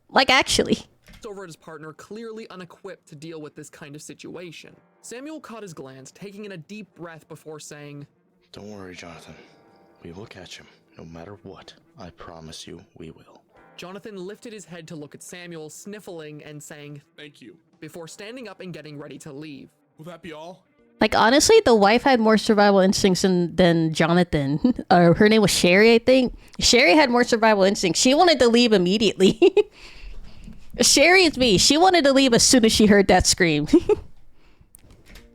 Speaker 1: Like, actually.
Speaker 2: Over at his partner, clearly unequipped to deal with this kind of situation. Samuel caught his glance, taking in a deep breath before saying,
Speaker 3: Don't worry, Jonathan. We will catch him, no matter what. I promise you, we will.
Speaker 2: Jonathan lifted his head to look at Samuel, sniffling and saying,
Speaker 8: Thank you.
Speaker 2: before standing up and getting ready to leave.
Speaker 8: Will that be all?
Speaker 1: Like, honestly, the wife had more survival instincts than Jonathan. Her name was Sherry, I think. Sherry had more survival instincts. She wanted to leave immediately. Sherry is me. She wanted to leave as soon as she heard that scream.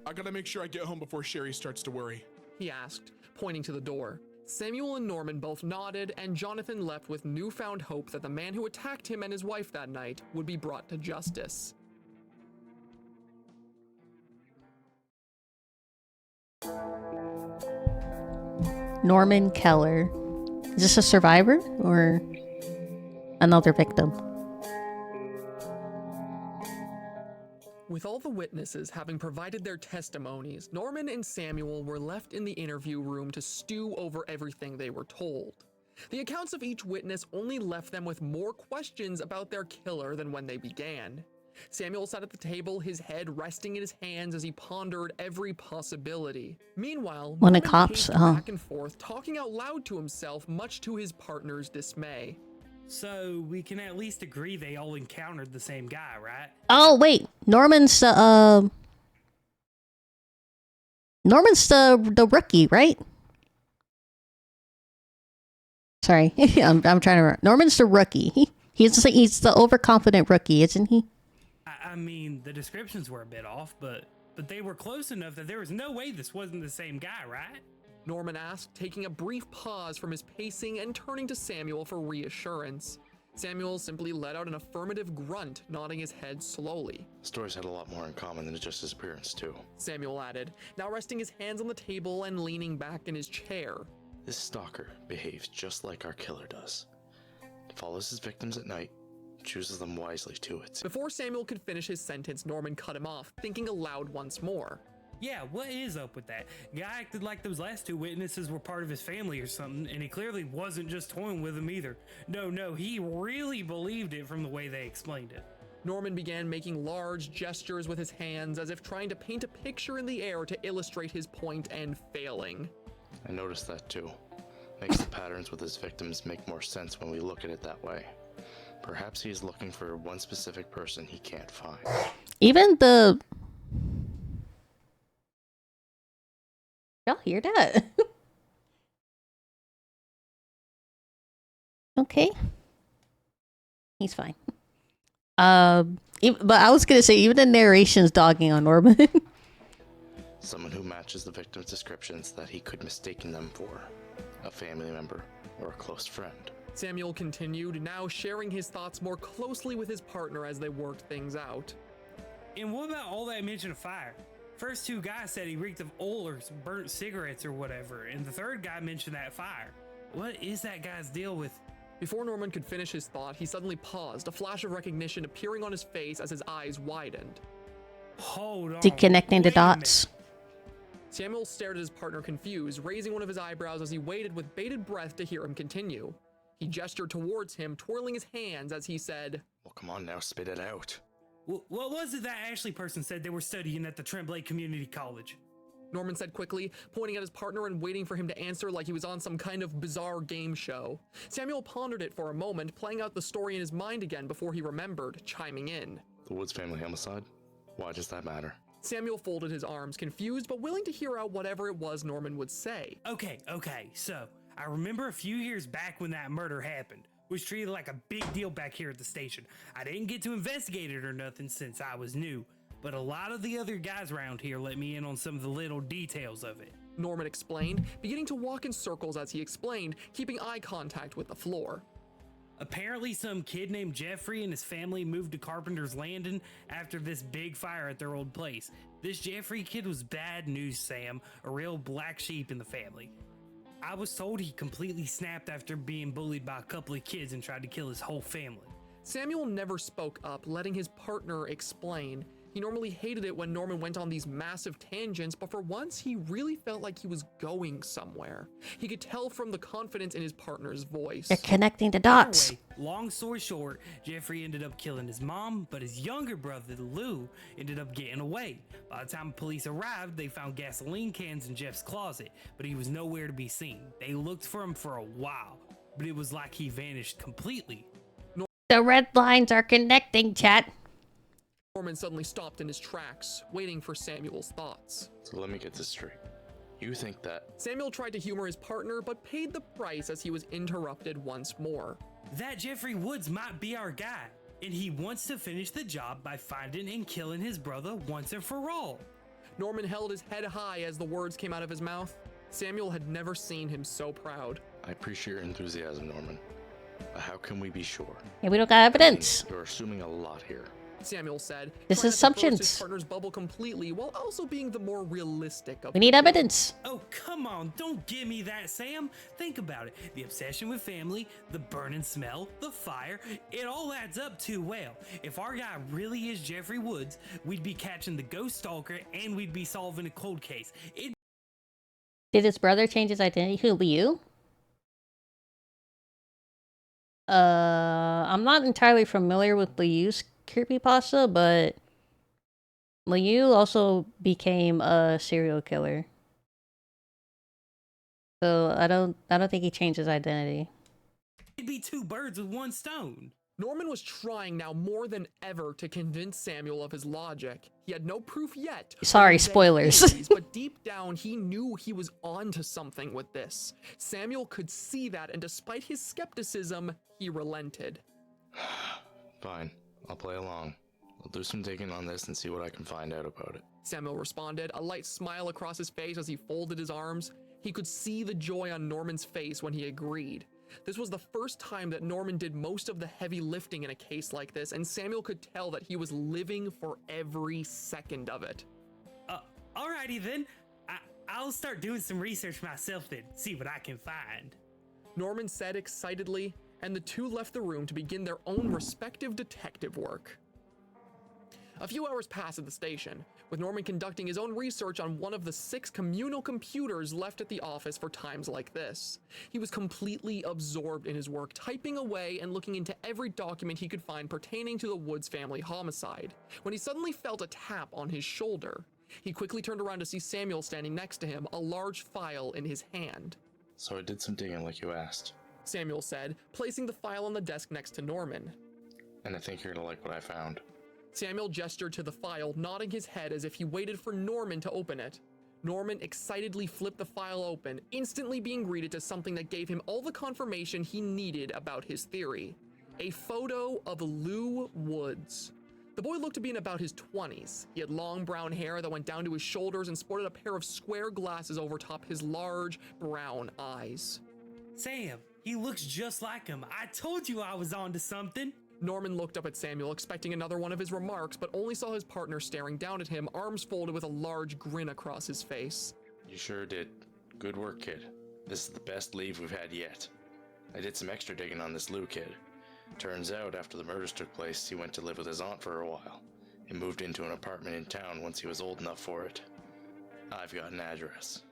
Speaker 8: I gotta make sure I get home before Sherry starts to worry.
Speaker 2: He asked, pointing to the door. Samuel and Norman both nodded, and Jonathan left with newfound hope that the man who attacked him and his wife that night would be brought to justice.
Speaker 1: Norman Keller. Is this a survivor or another victim?
Speaker 2: With all the witnesses having provided their testimonies, Norman and Samuel were left in the interview room to stew over everything they were told. The accounts of each witness only left them with more questions about their killer than when they began. Samuel sat at the table, his head resting in his hands as he pondered every possibility. Meanwhile,
Speaker 1: When the
Speaker 2: Norman
Speaker 1: cops-
Speaker 2: paced back and forth, talking out loud to himself, much to his partner's dismay.
Speaker 4: So we can at least agree they all encountered the same guy, right?
Speaker 1: Oh, wait. Norman's the rookie, right? Sorry. I'm trying to remember. Norman's the rookie. He's the overconfident rookie, isn't he?
Speaker 4: I mean, the descriptions were a bit off, but they were close enough that there was no way this wasn't the same guy, right?
Speaker 2: Norman asked, taking a brief pause from his pacing and turning to Samuel for reassurance. Samuel simply let out an affirmative grunt, nodding his head slowly.
Speaker 3: Stories had a lot more in common than just his appearance, too.
Speaker 2: Samuel added, now resting his hands on the table and leaning back in his chair.
Speaker 3: This stalker behaves just like our killer does. Follows his victims at night, chooses them wisely too, it seems.
Speaker 2: Before Samuel could finish his sentence, Norman cut him off, thinking aloud once more.
Speaker 4: Yeah, what is up with that? Guy acted like those last two witnesses were part of his family or something, and he clearly wasn't just toying with them either. No, he really believed it from the way they explained it.
Speaker 2: Norman began making large gestures with his hands as if trying to paint a picture in the air to illustrate his point and failing.
Speaker 3: I noticed that too. Makes the patterns with his victims make more sense when we look at it that way. Perhaps he is looking for one specific person he can't find.
Speaker 1: Even the... Y'all hear that? Okay. He's fine. But I was gonna say, even the narration's dogging on Norman.
Speaker 3: Someone who matches the victim's descriptions that he could mistaken them for. A family member or a close friend.
Speaker 2: Samuel continued, now sharing his thoughts more closely with his partner as they worked things out.
Speaker 4: And what about all that mention of fire? First two guys said he reeked of oil or burnt cigarettes or whatever, and the third guy mentioned that fire. What is that guy's deal with?
Speaker 2: Before Norman could finish his thought, he suddenly paused, a flash of recognition appearing on his face as his eyes widened.
Speaker 4: Hold on.
Speaker 1: Connecting the
Speaker 4: Wait a minute.
Speaker 1: dots.
Speaker 2: Samuel stared at his partner confused, raising one of his eyebrows as he waited with bated breath to hear him continue. He gestured towards him, twirling his hands as he said,
Speaker 3: Well, come on now, spit it out.
Speaker 4: What was it that Ashley person said they were studying at the Tremblay Community College?
Speaker 2: Norman said quickly, pointing at his partner and waiting for him to answer like he was on some kind of bizarre game show. Samuel pondered it for a moment, playing out the story in his mind again before he remembered, chiming in.
Speaker 3: The Woods family homicide? Why does that matter?
Speaker 2: Samuel folded his arms, confused but willing to hear out whatever it was Norman would say.
Speaker 4: Okay, so I remember a few years back when that murder happened. Was treated like a big deal back here at the station. I didn't get to investigate it or nothing since I was new, but a lot of the other guys around here let me in on some of the little details of it.
Speaker 2: Norman explained, beginning to walk in circles as he explained, keeping eye contact with the floor.
Speaker 4: Apparently some kid named Jeffrey and his family moved to Carpenter's Landing after this big fire at their old place. This Jeffrey kid was bad news, Sam, a real black sheep in the family. I was told he completely snapped after being bullied by a couple of kids and tried to kill his whole family.
Speaker 2: Samuel never spoke up, letting his partner explain. He normally hated it when Norman went on these massive tangents, but for once he really felt like he was going somewhere. He could tell from the confidence in his partner's voice.
Speaker 1: They're connecting the dots.
Speaker 4: Anyway, long story short, Jeffrey ended up killing his mom, but his younger brother, Lou, ended up getting away. By the time police arrived, they found gasoline cans in Jeff's closet, but he was nowhere to be seen. They looked for him for a while, but it was like he vanished completely.
Speaker 1: The red lines are connecting, chat.
Speaker 2: Norman suddenly stopped in his tracks, waiting for Samuel's thoughts.
Speaker 3: So let me get this straight. You think that...
Speaker 2: Samuel tried to humor his partner, but paid the price as he was interrupted once more.
Speaker 4: That Jeffrey Woods might be our guy, and he wants to finish the job by finding and killing his brother once and for all.
Speaker 2: Norman held his head high as the words came out of his mouth. Samuel had never seen him so proud.
Speaker 3: I appreciate your enthusiasm, Norman. But how can we be sure?
Speaker 1: Yeah, we don't got evidence.
Speaker 3: You're assuming a lot here.
Speaker 2: Samuel said,
Speaker 1: This
Speaker 2: trying
Speaker 1: is
Speaker 2: not to burst
Speaker 1: assumptions.
Speaker 2: his partner's bubble completely while also being the more realistic of
Speaker 1: We need
Speaker 2: the two.
Speaker 1: evidence.
Speaker 4: Oh, come on, don't give me that, Sam. Think about it. The obsession with family, the burning smell, the fire, it all adds up too well. If our guy really is Jeffrey Woods, we'd be catching the ghost stalker and we'd be solving a cold case.
Speaker 1: Did his brother change his identity? Who, Liu? I'm not entirely familiar with Liu's creepypasta, but Liu also became a serial killer. So I don't think he changed his identity.
Speaker 4: It'd be two birds with one stone.
Speaker 2: Norman was trying now more than ever to convince Samuel of his logic. He had no proof yet.
Speaker 1: Sorry,
Speaker 2: of his
Speaker 1: spoilers.
Speaker 2: theories, but deep down, he knew he was onto something with this. Samuel could see that, and despite his skepticism, he relented.
Speaker 3: Fine, I'll play along. I'll do some digging on this and see what I can find out about it.
Speaker 2: Samuel responded, a light smile across his face as he folded his arms. He could see the joy on Norman's face when he agreed. This was the first time that Norman did most of the heavy lifting in a case like this, and Samuel could tell that he was living for every second of it.
Speaker 4: Alrighty then. I'll start doing some research myself then, see what I can find.
Speaker 2: Norman said excitedly, and the two left the room to begin their own respective detective work. A few hours passed at the station, with Norman conducting his own research on one of the 6 communal computers left at the office for times like this. He was completely absorbed in his work, typing away and looking into every document he could find pertaining to the Woods family homicide, when he suddenly felt a tap on his shoulder. He quickly turned around to see Samuel standing next to him, a large file in his hand.
Speaker 3: So I did some digging like you asked.
Speaker 2: Samuel said, placing the file on the desk next to Norman.
Speaker 3: And I think you're gonna like what I found.
Speaker 2: Samuel gestured to the file, nodding his head as if he waited for Norman to open it. Norman excitedly flipped the file open, instantly being greeted to something that gave him all the confirmation he needed about his theory. A photo of Lou Woods. The boy looked to be in about his 20s. He had long brown hair that went down to his shoulders and sported a pair of square glasses over top his large brown eyes.
Speaker 4: Sam, he looks just like him. I told you I was onto something.
Speaker 2: Norman looked up at Samuel, expecting another one of his remarks, but only saw his partner staring down at him, arms folded with a large grin across his face.
Speaker 3: You sure did. Good work, kid. This is the best leave we've had yet. I did some extra digging on this Lou kid. Turns out, after the murders took place, he went to live with his aunt for a while, and moved into an apartment in town once he was old enough for it. I've got an address.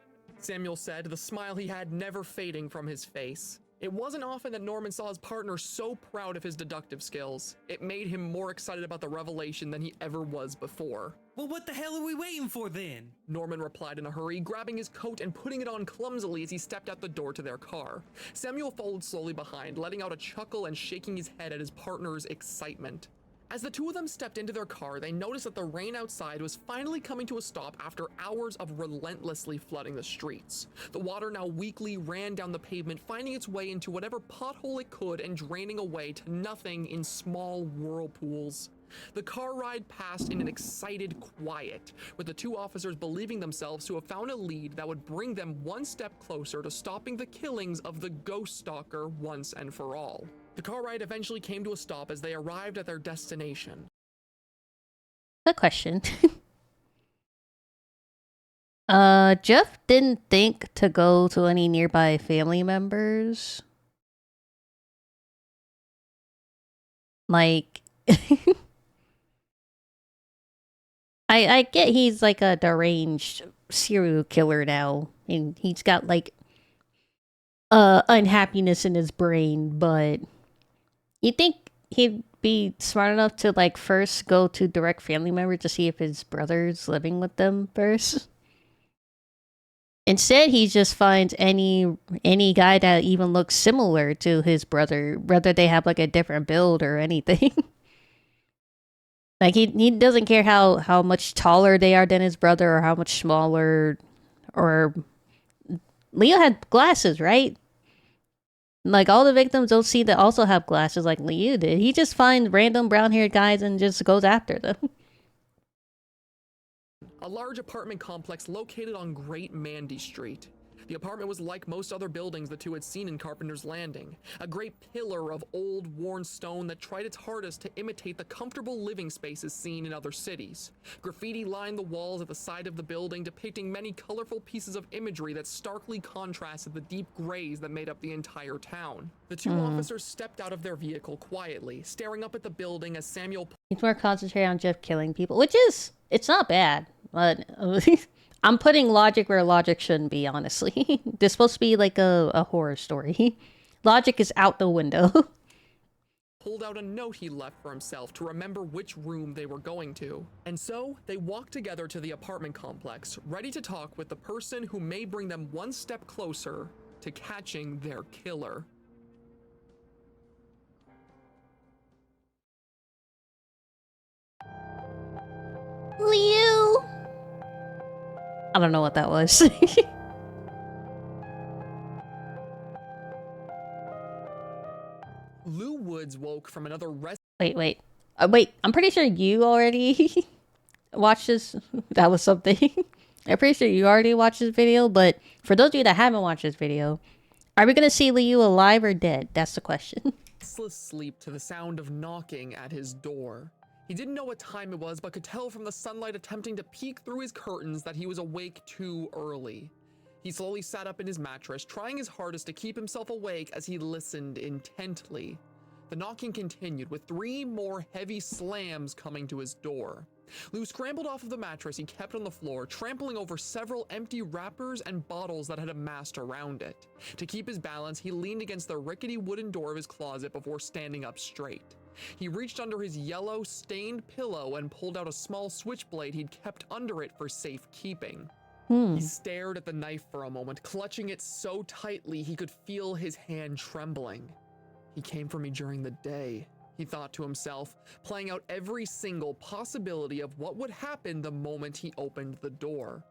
Speaker 2: Samuel said, the smile he had never fading from his face. It wasn't often that Norman saw his partner so proud of his deductive skills. It made him more excited about the revelation than he ever was before.
Speaker 4: Well, what the hell are we waiting for then?
Speaker 2: Norman replied in a hurry, grabbing his coat and putting it on clumsily as he stepped out the door to their car. Samuel followed slowly behind, letting out a chuckle and shaking his head at his partner's excitement. As the two of them stepped into their car, they noticed that the rain outside was finally coming to a stop after hours of relentlessly flooding the streets. The water now weakly ran down the pavement, finding its way into whatever pothole it could and draining away to nothing in small whirlpools. The car ride passed in an excited quiet, with the two officers believing themselves to have found a lead that would bring them one step closer to stopping the killings of the Ghost Stalker once and for all. The car ride eventually came to a stop as they arrived at their destination.
Speaker 1: Good question. Jeff didn't think to go to any nearby family members. Like, I get he's like a deranged serial killer now, and he's got like unhappiness in his brain, but you think he'd be smart enough to like first go to direct family member to see if his brother's living with them first? Instead, he just finds any guy that even looks similar to his brother, whether they have like a different build or anything. Like he doesn't care how much taller they are than his brother or how much smaller. Or Leo had glasses, right? Like all the victims don't seem to also have glasses like Leo did. He just finds random brown-haired guys and just goes after them.
Speaker 2: A large apartment complex located on Great Mandy Street. The apartment was like most other buildings the two had seen in Carpenter's Landing, a great pillar of old, worn stone that tried its hardest to imitate the comfortable living spaces seen in other cities. Graffiti lined the walls at the side of the building, depicting many colorful pieces of imagery that starkly contrasted the deep grays that made up the entire town. The two officers stepped out of their vehicle quietly, staring up at the building as Samuel...
Speaker 1: He's more concentrated on Jeff killing people, which is, it's not bad, but... I'm putting logic where logic shouldn't be, honestly. This is supposed to be like a horror story. Logic is out the window.
Speaker 2: pulled out a note he left for himself to remember which room they were going to. And so, they walked together to the apartment complex, ready to talk with the person who may bring them one step closer to catching their killer.
Speaker 1: Liu! I don't know what that was.
Speaker 2: Lou Woods woke from another
Speaker 1: Wait. I'm pretty sure you already watched this. That was something. I'm pretty sure you already watched this video, but for those of you that haven't watched this video, are we gonna see Liu alive or dead? That's the question.
Speaker 2: restless sleep to the sound of knocking at his door. He didn't know what time it was, but could tell from the sunlight attempting to peek through his curtains that he was awake too early. He slowly sat up in his mattress, trying his hardest to keep himself awake as he listened intently. The knocking continued, with 3 more heavy slams coming to his door. Lou scrambled off of the mattress he kept on the floor, trampling over several empty wrappers and bottles that had amassed around it. To keep his balance, he leaned against the rickety wooden door of his closet before standing up straight. He reached under his yellow, stained pillow and pulled out a small switchblade he'd kept under it for safekeeping. He stared at the knife for a moment, clutching it so tightly he could feel his hand trembling. He came for me during the day, he thought to himself, playing out every single possibility of what would happen the moment he opened the door.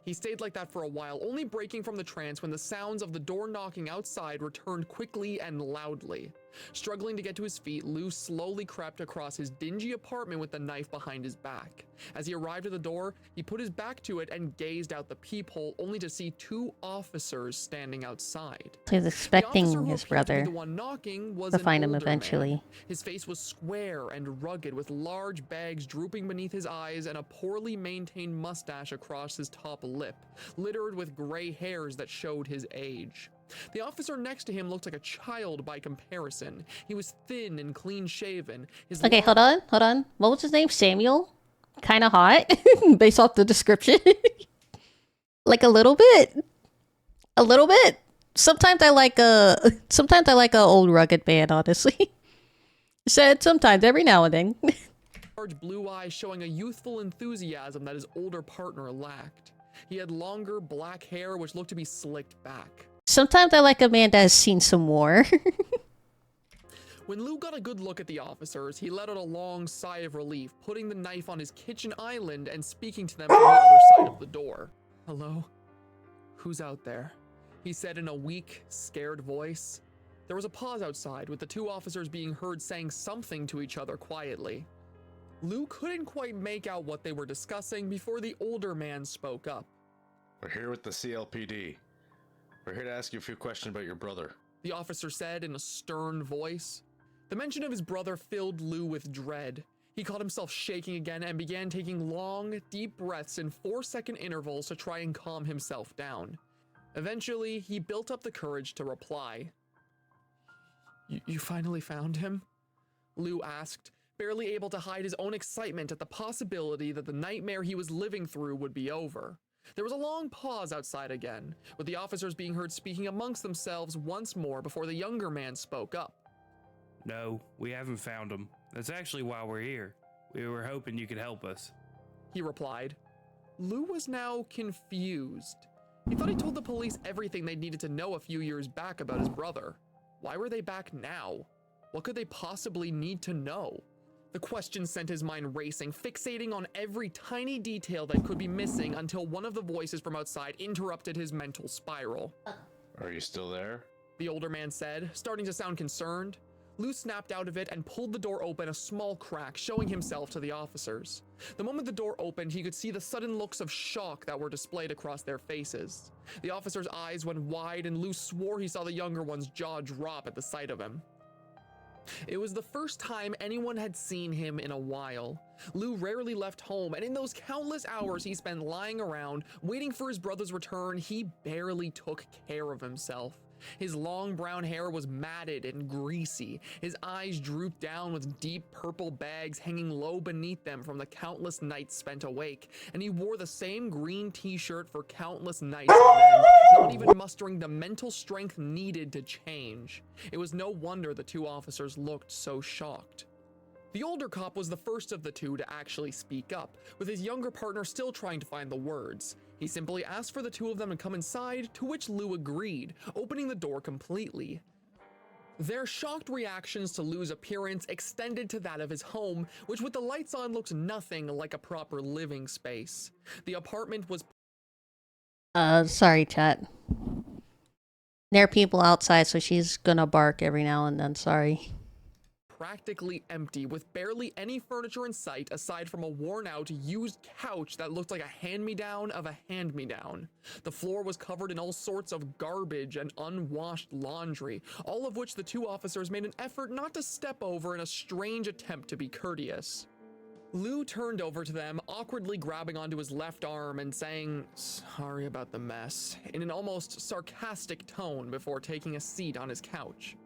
Speaker 2: He stayed like that for a while, only breaking from the trance when the sounds of the door knocking outside returned quickly and loudly. Struggling to get to his feet, Lou slowly crept across his dingy apartment with the knife behind his back. As he arrived at the door, he put his back to it and gazed out the peephole, only to see two officers standing outside.
Speaker 1: So he's expecting his brother
Speaker 2: The one knocking was
Speaker 1: to
Speaker 2: an
Speaker 1: find him
Speaker 2: older
Speaker 1: eventually.
Speaker 2: man. His face was square and rugged, with large bags drooping beneath his eyes and a poorly maintained mustache across his top lip, littered with gray hairs that showed his age. The officer next to him looked like a child by comparison. He was thin and clean-shaven.
Speaker 1: Okay, hold on. What was his name? Samuel? Kind of hot, based off the description. Like a little bit. Sometimes I like a old rugged man, honestly. Said sometimes, every now and then.
Speaker 2: Large blue eyes showing a youthful enthusiasm that his older partner lacked. He had longer black hair which looked to be slicked back.
Speaker 1: Sometimes I like a man that has seen some war.
Speaker 2: When Lou got a good look at the officers, he let out a long sigh of relief, putting the knife on his kitchen island and speaking to them from the other side of the door. "Hello? Who's out there?" he said in a weak, scared voice. There was a pause outside, with the two officers being heard saying something to each other quietly. Lou couldn't quite make out what they were discussing before the older man spoke up.
Speaker 3: "We're here with the CLPD. We're here to ask you a few questions about your brother,"
Speaker 2: the officer said in a stern voice. The mention of his brother filled Lou with dread. He caught himself shaking again and began taking long, deep breaths in 4-second intervals to try and calm himself down. Eventually, he built up the courage to reply. You finally found him?" Lou asked, barely able to hide his own excitement at the possibility that the nightmare he was living through would be over. There was a long pause outside again, with the officers being heard speaking amongst themselves once more before the younger man spoke up.
Speaker 4: No, we haven't found him. That's actually why we're here. We were hoping you could help us,
Speaker 2: he replied. Lou was now confused. He thought he told the police everything they needed to know a few years back about his brother. Why were they back now? What could they possibly need to know? The question sent his mind racing, fixating on every tiny detail that could be missing until one of the voices from outside interrupted his mental spiral.
Speaker 3: "Are you still there?"
Speaker 2: the older man said, starting to sound concerned. Lou snapped out of it and pulled the door open a small crack, showing himself to the officers. The moment the door opened, he could see the sudden looks of shock that were displayed across their faces. The officers' eyes went wide, and Lou swore he saw the younger one's jaw drop at the sight of him. It was the first time anyone had seen him in a while. Lou rarely left home, and in those countless hours he spent lying around, waiting for his brother's return, he barely took care of himself. His long brown hair was matted and greasy. His eyes drooped down with deep purple bags hanging low beneath them from the countless nights spent awake, and he wore the same green t-shirt for countless nights then, not even mustering the mental strength needed to change. It was no wonder the two officers looked so shocked. The older cop was the first of the two to actually speak up, with his younger partner still trying to find the words. He simply asked for the two of them to come inside, to which Lou agreed, opening the door completely. Their shocked reactions to Lou's appearance extended to that of his home, which with the lights on looked nothing like a proper living space. The apartment was...
Speaker 1: Sorry, chat. There are people outside, so she's gonna bark every now and then, sorry.
Speaker 2: practically empty, with barely any furniture in sight aside from a worn-out, used couch that looked like a hand-me-down of a hand-me-down. The floor was covered in all sorts of garbage and unwashed laundry, all of which the two officers made an effort not to step over in a strange attempt to be courteous. Lou turned over to them, awkwardly grabbing onto his left arm and saying, "Sorry about the mess," in an almost sarcastic tone before taking a seat on his couch.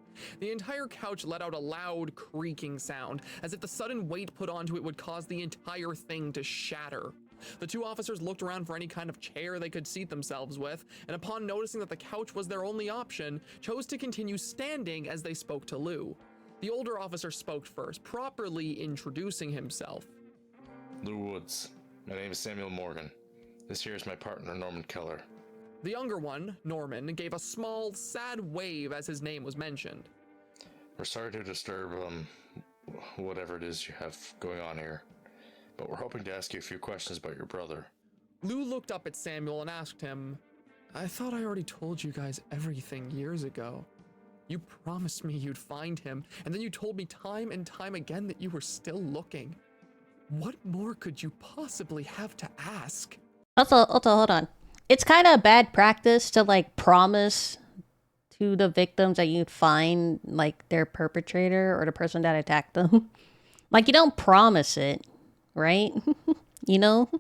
Speaker 2: The entire couch let out a loud creaking sound, as if the sudden weight put onto it would cause the entire thing to shatter. The two officers looked around for any kind of chair they could seat themselves with, and upon noticing that the couch was their only option, chose to continue standing as they spoke to Lou. The older officer spoke first, properly introducing himself.
Speaker 3: "Lou Woods. My name is Samuel Morgan. This here is my partner, Norman Keller.
Speaker 2: The younger one, Norman, gave a small, sad wave as his name was mentioned.
Speaker 3: We're sorry to disturb, whatever it is you have going on here, but we're hoping to ask you a few questions about your brother.
Speaker 2: Lou looked up at Samuel and asked him, I thought I already told you guys everything years ago. You promised me you'd find him, and then you told me time and time again that you were still looking. What more could you possibly have to ask?
Speaker 1: Also, hold on. It's kind of bad practice to like promise to the victims that you'd find like their perpetrator or the person that attacked them. Like you don't promise it, right? You know?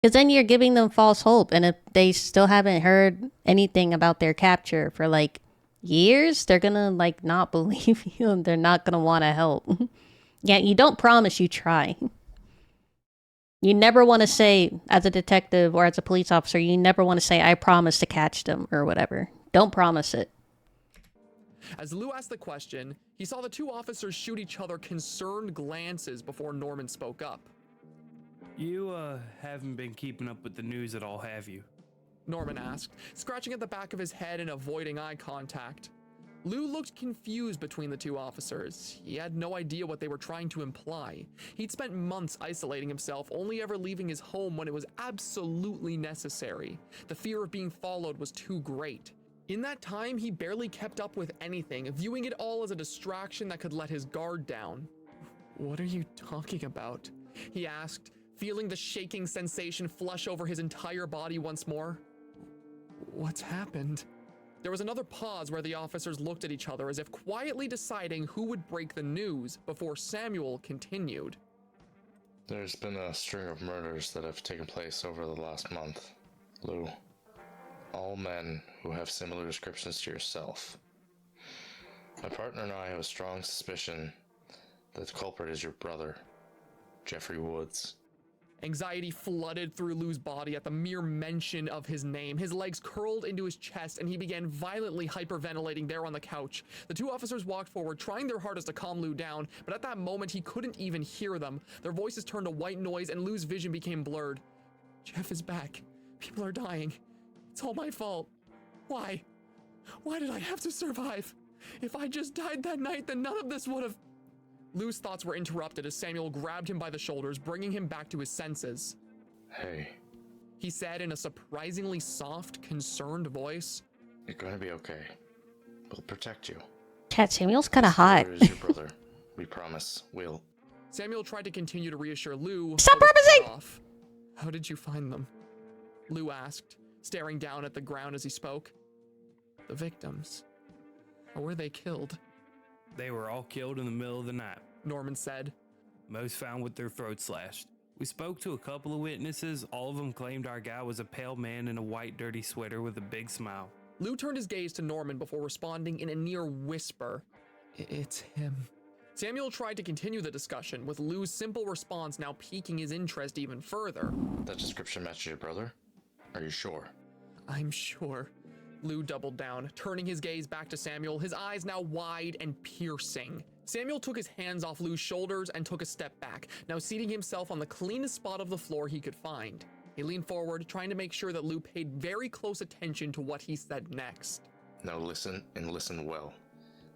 Speaker 1: Because then you're giving them false hope, and if they still haven't heard anything about their capture for like years, they're gonna like not believe you and they're not gonna want to help. Yeah, you don't promise, you try. You never want to say, as a detective or as a police officer, you never want to say, I promise to catch them or whatever. Don't promise it.
Speaker 2: As Lou asked the question, he saw the two officers shoot each other concerned glances before Norman spoke up.
Speaker 4: You, haven't been keeping up with the news at all, have you?
Speaker 2: Norman asked, scratching at the back of his head and avoiding eye contact. Lou looked confused between the two officers. He had no idea what they were trying to imply. He'd spent months isolating himself, only ever leaving his home when it was absolutely necessary. The fear of being followed was too great. In that time, he barely kept up with anything, viewing it all as a distraction that could let his guard down. What are you talking about? He asked, feeling the shaking sensation flush over his entire body once more. What's happened? There was another pause where the officers looked at each other as if quietly deciding who would break the news before Samuel continued.
Speaker 3: There's been a string of murders that have taken place over the last month, Lou. All men who have similar descriptions to yourself. My partner and I have a strong suspicion that the culprit is your brother, Jeffrey Woods.
Speaker 2: Anxiety flooded through Lou's body at the mere mention of his name. His legs curled into his chest and he began violently hyperventilating there on the couch. The two officers walked forward, trying their hardest to calm Lou down, but at that moment he couldn't even hear them. Their voices turned to white noise and Lou's vision became blurred. Jeff is back. People are dying. It's all my fault. Why? Why did I have to survive? If I just died that night, then none of this would have... Lou's thoughts were interrupted as Samuel grabbed him by the shoulders, bringing him back to his senses.
Speaker 3: Hey.
Speaker 2: He said in a surprisingly soft, concerned voice.
Speaker 3: You're gonna be okay. We'll protect you.
Speaker 1: Chat, Samuel's kind of hot.
Speaker 3: Is your brother. We promise. We'll.
Speaker 2: Samuel tried to continue to reassure Lou.
Speaker 1: Stop
Speaker 2: but was cut
Speaker 1: promising!
Speaker 2: off. How did you find them? Lou asked, staring down at the ground as he spoke. The victims. Or were they killed?
Speaker 4: They were all killed in the middle of the night,
Speaker 2: Norman said.
Speaker 4: most found with their throats slashed. We spoke to a couple of witnesses. All of them claimed our guy was a pale man in a white dirty sweater with a big smile.
Speaker 2: Lou turned his gaze to Norman before responding in a near whisper. It's him. Samuel tried to continue the discussion, with Lou's simple response now piquing his interest even further.
Speaker 3: That description matches your brother? Are you sure?
Speaker 2: I'm sure. Lou doubled down, turning his gaze back to Samuel, his eyes now wide and piercing. Samuel took his hands off Lou's shoulders and took a step back, now seating himself on the cleanest spot of the floor he could find. He leaned forward, trying to make sure that Lou paid very close attention to what he said next.
Speaker 3: Now listen, and listen well.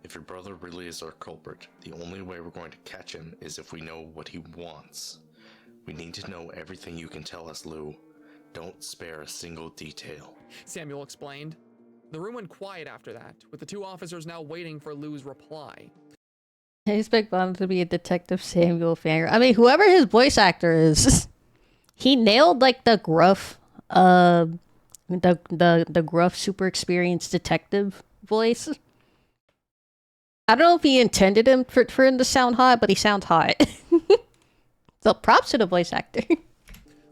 Speaker 3: If your brother really is our culprit, the only way we're going to catch him is if we know what he wants. We need to know everything you can tell us, Lou. Don't spare a single detail.
Speaker 2: Samuel explained. The room went quiet after that, with the two officers now waiting for Lou's reply.
Speaker 1: I expect Bond to be a Detective Samuel fan. I mean, whoever his voice actor is, he nailed like the gruff, the gruff, super experienced detective voice. I don't know if he intended him for him to sound hot, but he sounds hot. So props to the voice actor.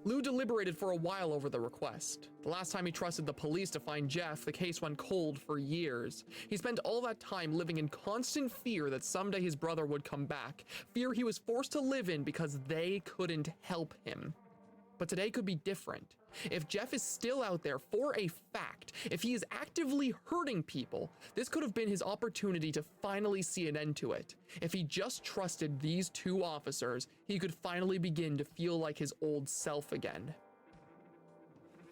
Speaker 2: Lou deliberated for a while over the request. The last time he trusted the police to find Jeff, the case went cold for years. He spent all that time living in constant fear that someday his brother would come back, fear he was forced to live in because they couldn't help him. But today could be different. If Jeff is still out there for a fact, if he is actively hurting people, this could have been his opportunity to finally see an end to it. If he just trusted these two officers, he could finally begin to feel like his old self again.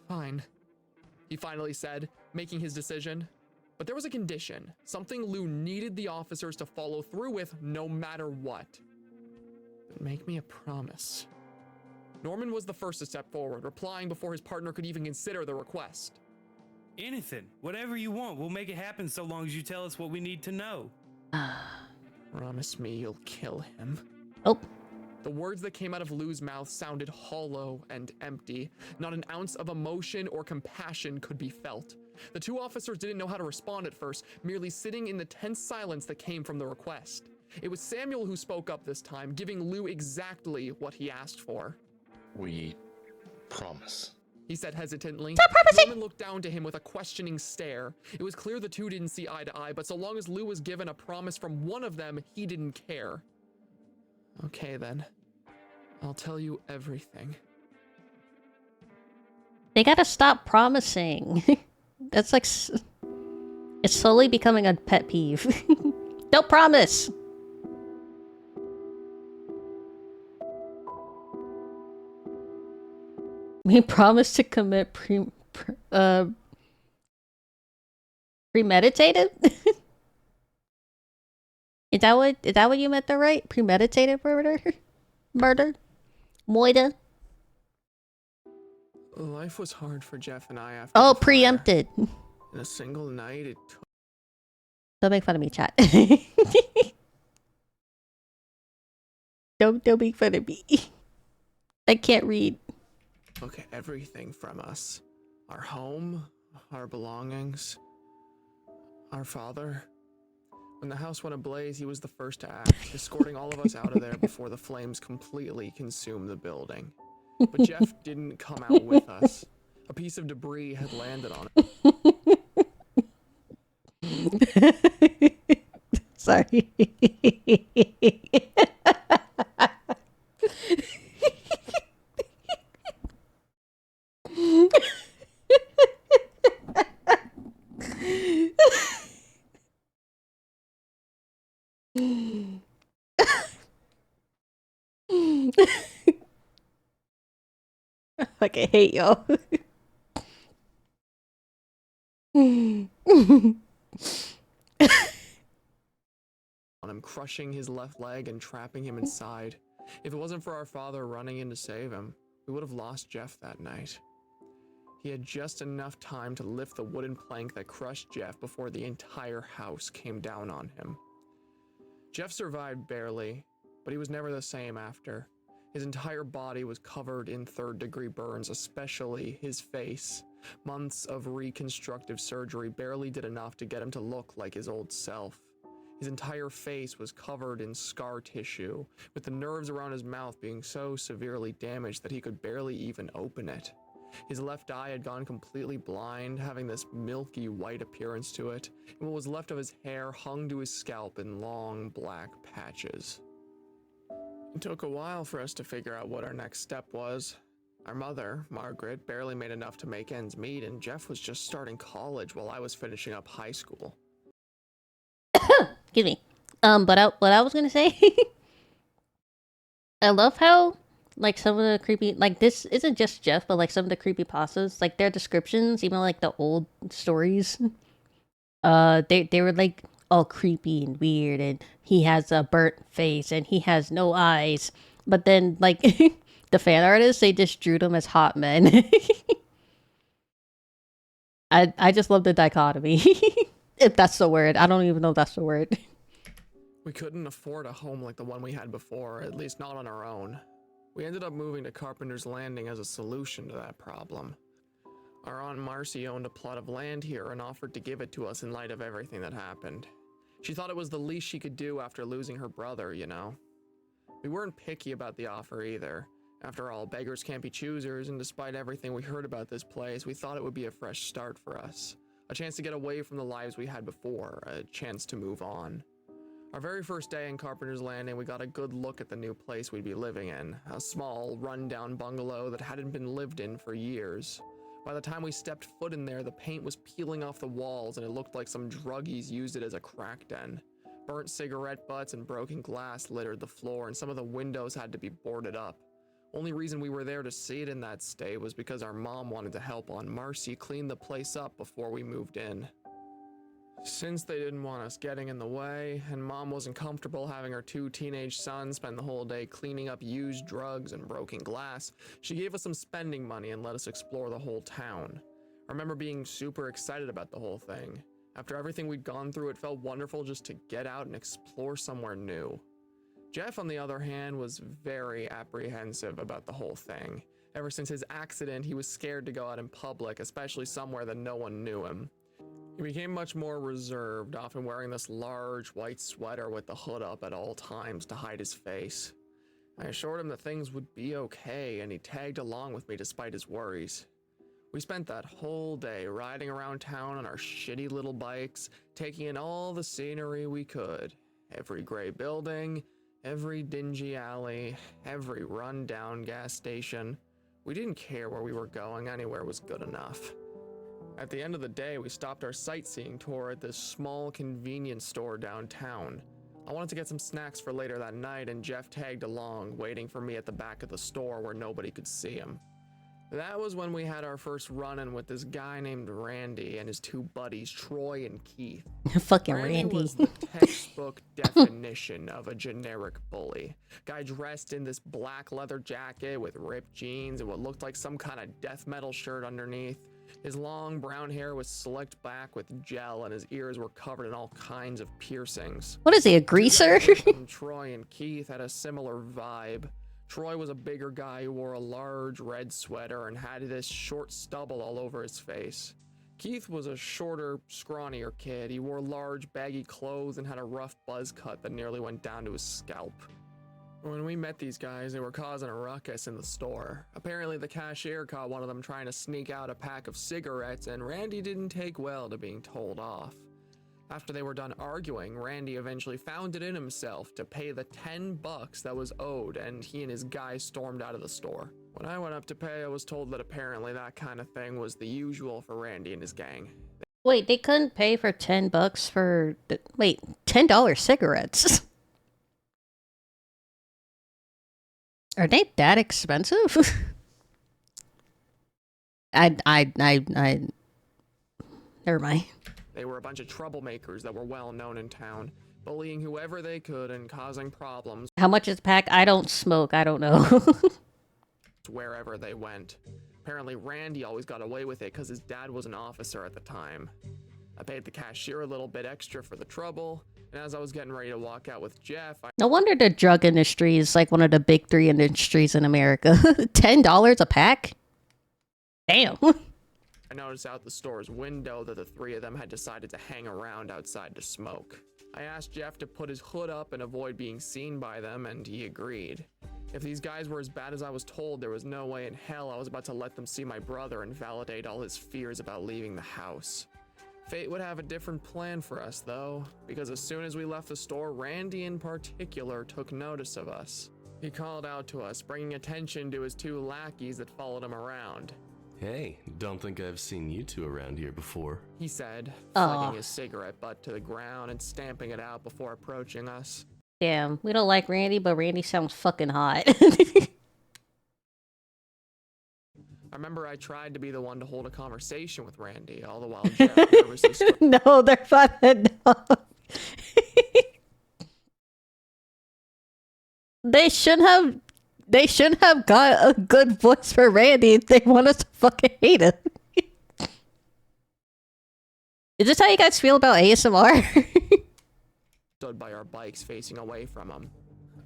Speaker 2: Fine, he finally said, making his decision. But there was a condition, something Lou needed the officers to follow through with no matter what. But make me a promise. Norman was the first to step forward, replying before his partner could even consider the request.
Speaker 4: Anything, whatever you want, we'll make it happen so long as you tell us what we need to know.
Speaker 2: Promise me you'll kill him.
Speaker 1: Oh.
Speaker 2: The words that came out of Lou's mouth sounded hollow and empty. Not an ounce of emotion or compassion could be felt. The two officers didn't know how to respond at first, merely sitting in the tense silence that came from the request. It was Samuel who spoke up this time, giving Lou exactly what he asked for.
Speaker 3: We promise.
Speaker 2: He said hesitantly.
Speaker 1: Stop promising!
Speaker 2: Norman looked down to him with a questioning stare. It was clear the two didn't see eye to eye, but so long as Lou was given a promise from one of them, he didn't care. Okay then. I'll tell you everything.
Speaker 1: They gotta stop promising. That's like... It's slowly becoming a pet peeve. Don't promise! We promised to commit premeditated? Is that what you meant there, right? Premeditated murder? Murder? Moida?
Speaker 2: Life was hard for Jeff and I after
Speaker 1: Oh,
Speaker 2: the fire.
Speaker 1: preempted.
Speaker 2: In a single night, it took...
Speaker 1: Don't make fun of me, chat. Don't make fun of me. I can't read.
Speaker 2: took everything from us. Our home, our belongings, our father. When the house went ablaze, he was the first to act, escorting all of us out of there before the flames completely consumed the building. But Jeff didn't come out with us. A piece of debris had landed on it.
Speaker 1: Sorry. I fucking hate y'all.
Speaker 2: On him, crushing his left leg and trapping him inside. If it wasn't for our father running in to save him, we would have lost Jeff that night. He had just enough time to lift the wooden plank that crushed Jeff before the entire house came down on him. Jeff survived barely, but he was never the same after. His entire body was covered in third-degree burns, especially his face. Months of reconstructive surgery barely did enough to get him to look like his old self. His entire face was covered in scar tissue, with the nerves around his mouth being so severely damaged that he could barely even open it. His left eye had gone completely blind, having this milky white appearance to it, and what was left of his hair hung to his scalp in long black patches. It took a while for us to figure out what our next step was. Our mother, Margaret, barely made enough to make ends meet, and Jeff was just starting college while I was finishing up high school.
Speaker 1: Excuse me. But what I was gonna say, I love how, like, some of the creepy, like, this isn't just Jeff, but, like, some of the creepypastas, like, their descriptions, even, like, the old stories, they were, like, all creepy and weird, and he has a burnt face, and he has no eyes, but then, like, the fan artists, they just drew them as hot men. I just love the dichotomy. If that's the word. I don't even know if that's the word.
Speaker 2: We couldn't afford a home like the one we had before, at least not on our own. We ended up moving to Carpenter's Landing as a solution to that problem. Our Aunt Marcy owned a plot of land here and offered to give it to us in light of everything that happened. She thought it was the least she could do after losing her brother, you know. We weren't picky about the offer either. After all, beggars can't be choosers, and despite everything we heard about this place, we thought it would be a fresh start for us. A chance to get away from the lives we had before, a chance to move on. Our very first day in Carpenter's Landing, we got a good look at the new place we'd be living in, a small, run-down bungalow that hadn't been lived in for years. By the time we stepped foot in there, the paint was peeling off the walls and it looked like some druggies used it as a crack den. Burnt cigarette butts and broken glass littered the floor, and some of the windows had to be boarded up. Only reason we were there to see it in that state was because our mom wanted to help Aunt Marcy clean the place up before we moved in. Since they didn't want us getting in the way, and Mom wasn't comfortable having her 2 teenage sons spend the whole day cleaning up used drugs and broken glass, she gave us some spending money and let us explore the whole town. I remember being super excited about the whole thing. After everything we'd gone through, it felt wonderful just to get out and explore somewhere new. Jeff, on the other hand, was very apprehensive about the whole thing. Ever since his accident, he was scared to go out in public, especially somewhere that no one knew him. He became much more reserved, often wearing this large white sweater with the hood up at all times to hide his face. I assured him that things would be okay, and he tagged along with me despite his worries. We spent that whole day riding around town on our shitty little bikes, taking in all the scenery we could. Every gray building, every dingy alley, every run-down gas station. We didn't care where we were going, anywhere was good enough. At the end of the day, we stopped our sightseeing tour at this small convenience store downtown. I wanted to get some snacks for later that night, and Jeff tagged along, waiting for me at the back of the store where nobody could see him. That was when we had our first run-in with this guy named Randy and his 2 buddies, Troy and Keith.
Speaker 1: Fucking
Speaker 2: Randy
Speaker 1: Randy.
Speaker 2: was the textbook definition of a generic bully. Guy dressed in this black leather jacket with ripped jeans and what looked like some kind of death metal shirt underneath. His long brown hair was slicked back with gel, and his ears were covered in all kinds of piercings.
Speaker 1: What is he, a greaser?
Speaker 2: Troy and Keith had a similar vibe. Troy was a bigger guy who wore a large red sweater and had this short stubble all over his face. Keith was a shorter, scrawnier kid. He wore large, baggy clothes and had a rough buzz cut that nearly went down to his scalp. When we met these guys, they were causing a ruckus in the store. Apparently, the cashier caught one of them trying to sneak out a pack of cigarettes, and Randy didn't take well to being told off. After they were done arguing, Randy eventually found it in himself to pay the $10 that was owed, and he and his guys stormed out of the store. When I went up to pay, I was told that apparently that kind of thing was the usual for Randy and his gang.
Speaker 1: Wait, they couldn't pay for $10 for... Wait, $10 cigarettes? Are they that expensive? I never mind.
Speaker 2: They were a bunch of troublemakers that were well known in town, bullying whoever they could and causing problems
Speaker 1: How much is the pack? I don't smoke. I don't know.
Speaker 2: wherever they went. Apparently, Randy always got away with it because his dad was an officer at the time. I paid the cashier a little bit extra for the trouble, and as I was getting ready to walk out with Jeff,
Speaker 1: No wonder the drug industry is like one of the big 3 industries in America. $10 a pack? Damn.
Speaker 2: I noticed out the store's window that the 3 of them had decided to hang around outside to smoke. I asked Jeff to put his hood up and avoid being seen by them, and he agreed. If these guys were as bad as I was told, there was no way in hell I was about to let them see my brother and validate all his fears about leaving the house. Fate would have a different plan for us, though, because as soon as we left the store, Randy in particular took notice of us. He called out to us, bringing attention to his 2 lackeys that followed him around.
Speaker 5: Hey, don't think I've seen you 2 around here before.
Speaker 2: He said,
Speaker 1: Aw.
Speaker 2: flicking his cigarette butt to the ground and stamping it out before approaching us.
Speaker 1: Damn, we don't like Randy, but Randy sounds fucking hot.
Speaker 2: I remember I tried to be the one to hold a conversation with Randy, all the while Jeff nervously stood.
Speaker 1: No, they're fucking dog. They shouldn't have got a good voice for Randy if they want us to fucking hate him. Is this how you guys feel about ASMR?
Speaker 2: Stood by our bikes facing away from him.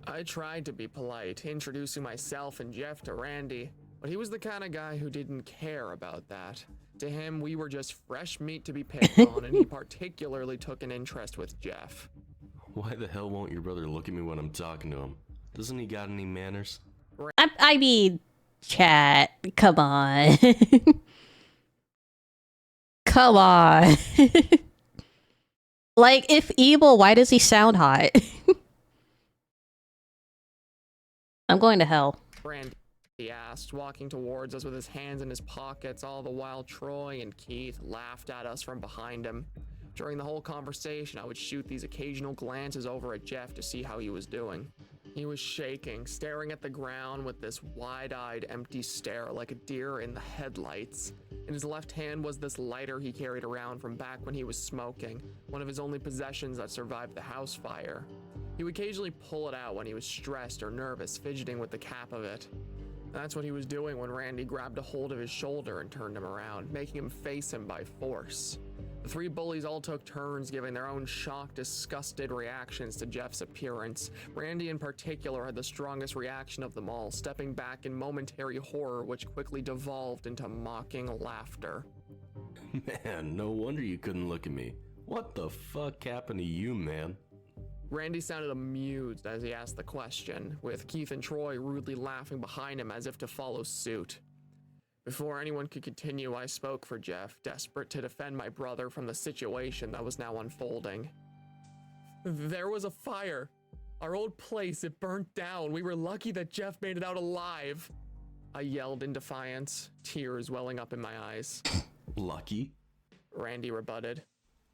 Speaker 2: I tried to be polite, introducing myself and Jeff to Randy, but he was the kind of guy who didn't care about that. To him, we were just fresh meat to be picked on, and he particularly took an interest with Jeff.
Speaker 5: Why the hell won't your brother look at me when I'm talking to him? Doesn't he got any manners?
Speaker 1: I mean, chat, come on. Come on. Like, if evil, why does he sound hot? I'm going to hell.
Speaker 2: Randy, he asked, walking towards us with his hands in his pockets, all the while Troy and Keith laughed at us from behind him. During the whole conversation, I would shoot these occasional glances over at Jeff to see how he was doing. He was shaking, staring at the ground with this wide-eyed, empty stare like a deer in the headlights. In his left hand was this lighter he carried around from back when he was smoking, one of his only possessions that survived the house fire. He would occasionally pull it out when he was stressed or nervous, fidgeting with the cap of it. That's what he was doing when Randy grabbed a hold of his shoulder and turned him around, making him face him by force. The three bullies all took turns giving their own shocked, disgusted reactions to Jeff's appearance. Randy in particular had the strongest reaction of them all, stepping back in momentary horror which quickly devolved into mocking laughter.
Speaker 5: Man, no wonder you couldn't look at me. What the fuck happened to you, man?
Speaker 2: Randy sounded amused as he asked the question, with Keith and Troy rudely laughing behind him as if to follow suit. Before anyone could continue, I spoke for Jeff, desperate to defend my brother from the situation that was now unfolding. There was a fire. Our old place, it burnt down. We were lucky that Jeff made it out alive. I yelled in defiance, tears welling up in my eyes.
Speaker 5: Lucky?
Speaker 2: Randy rebutted.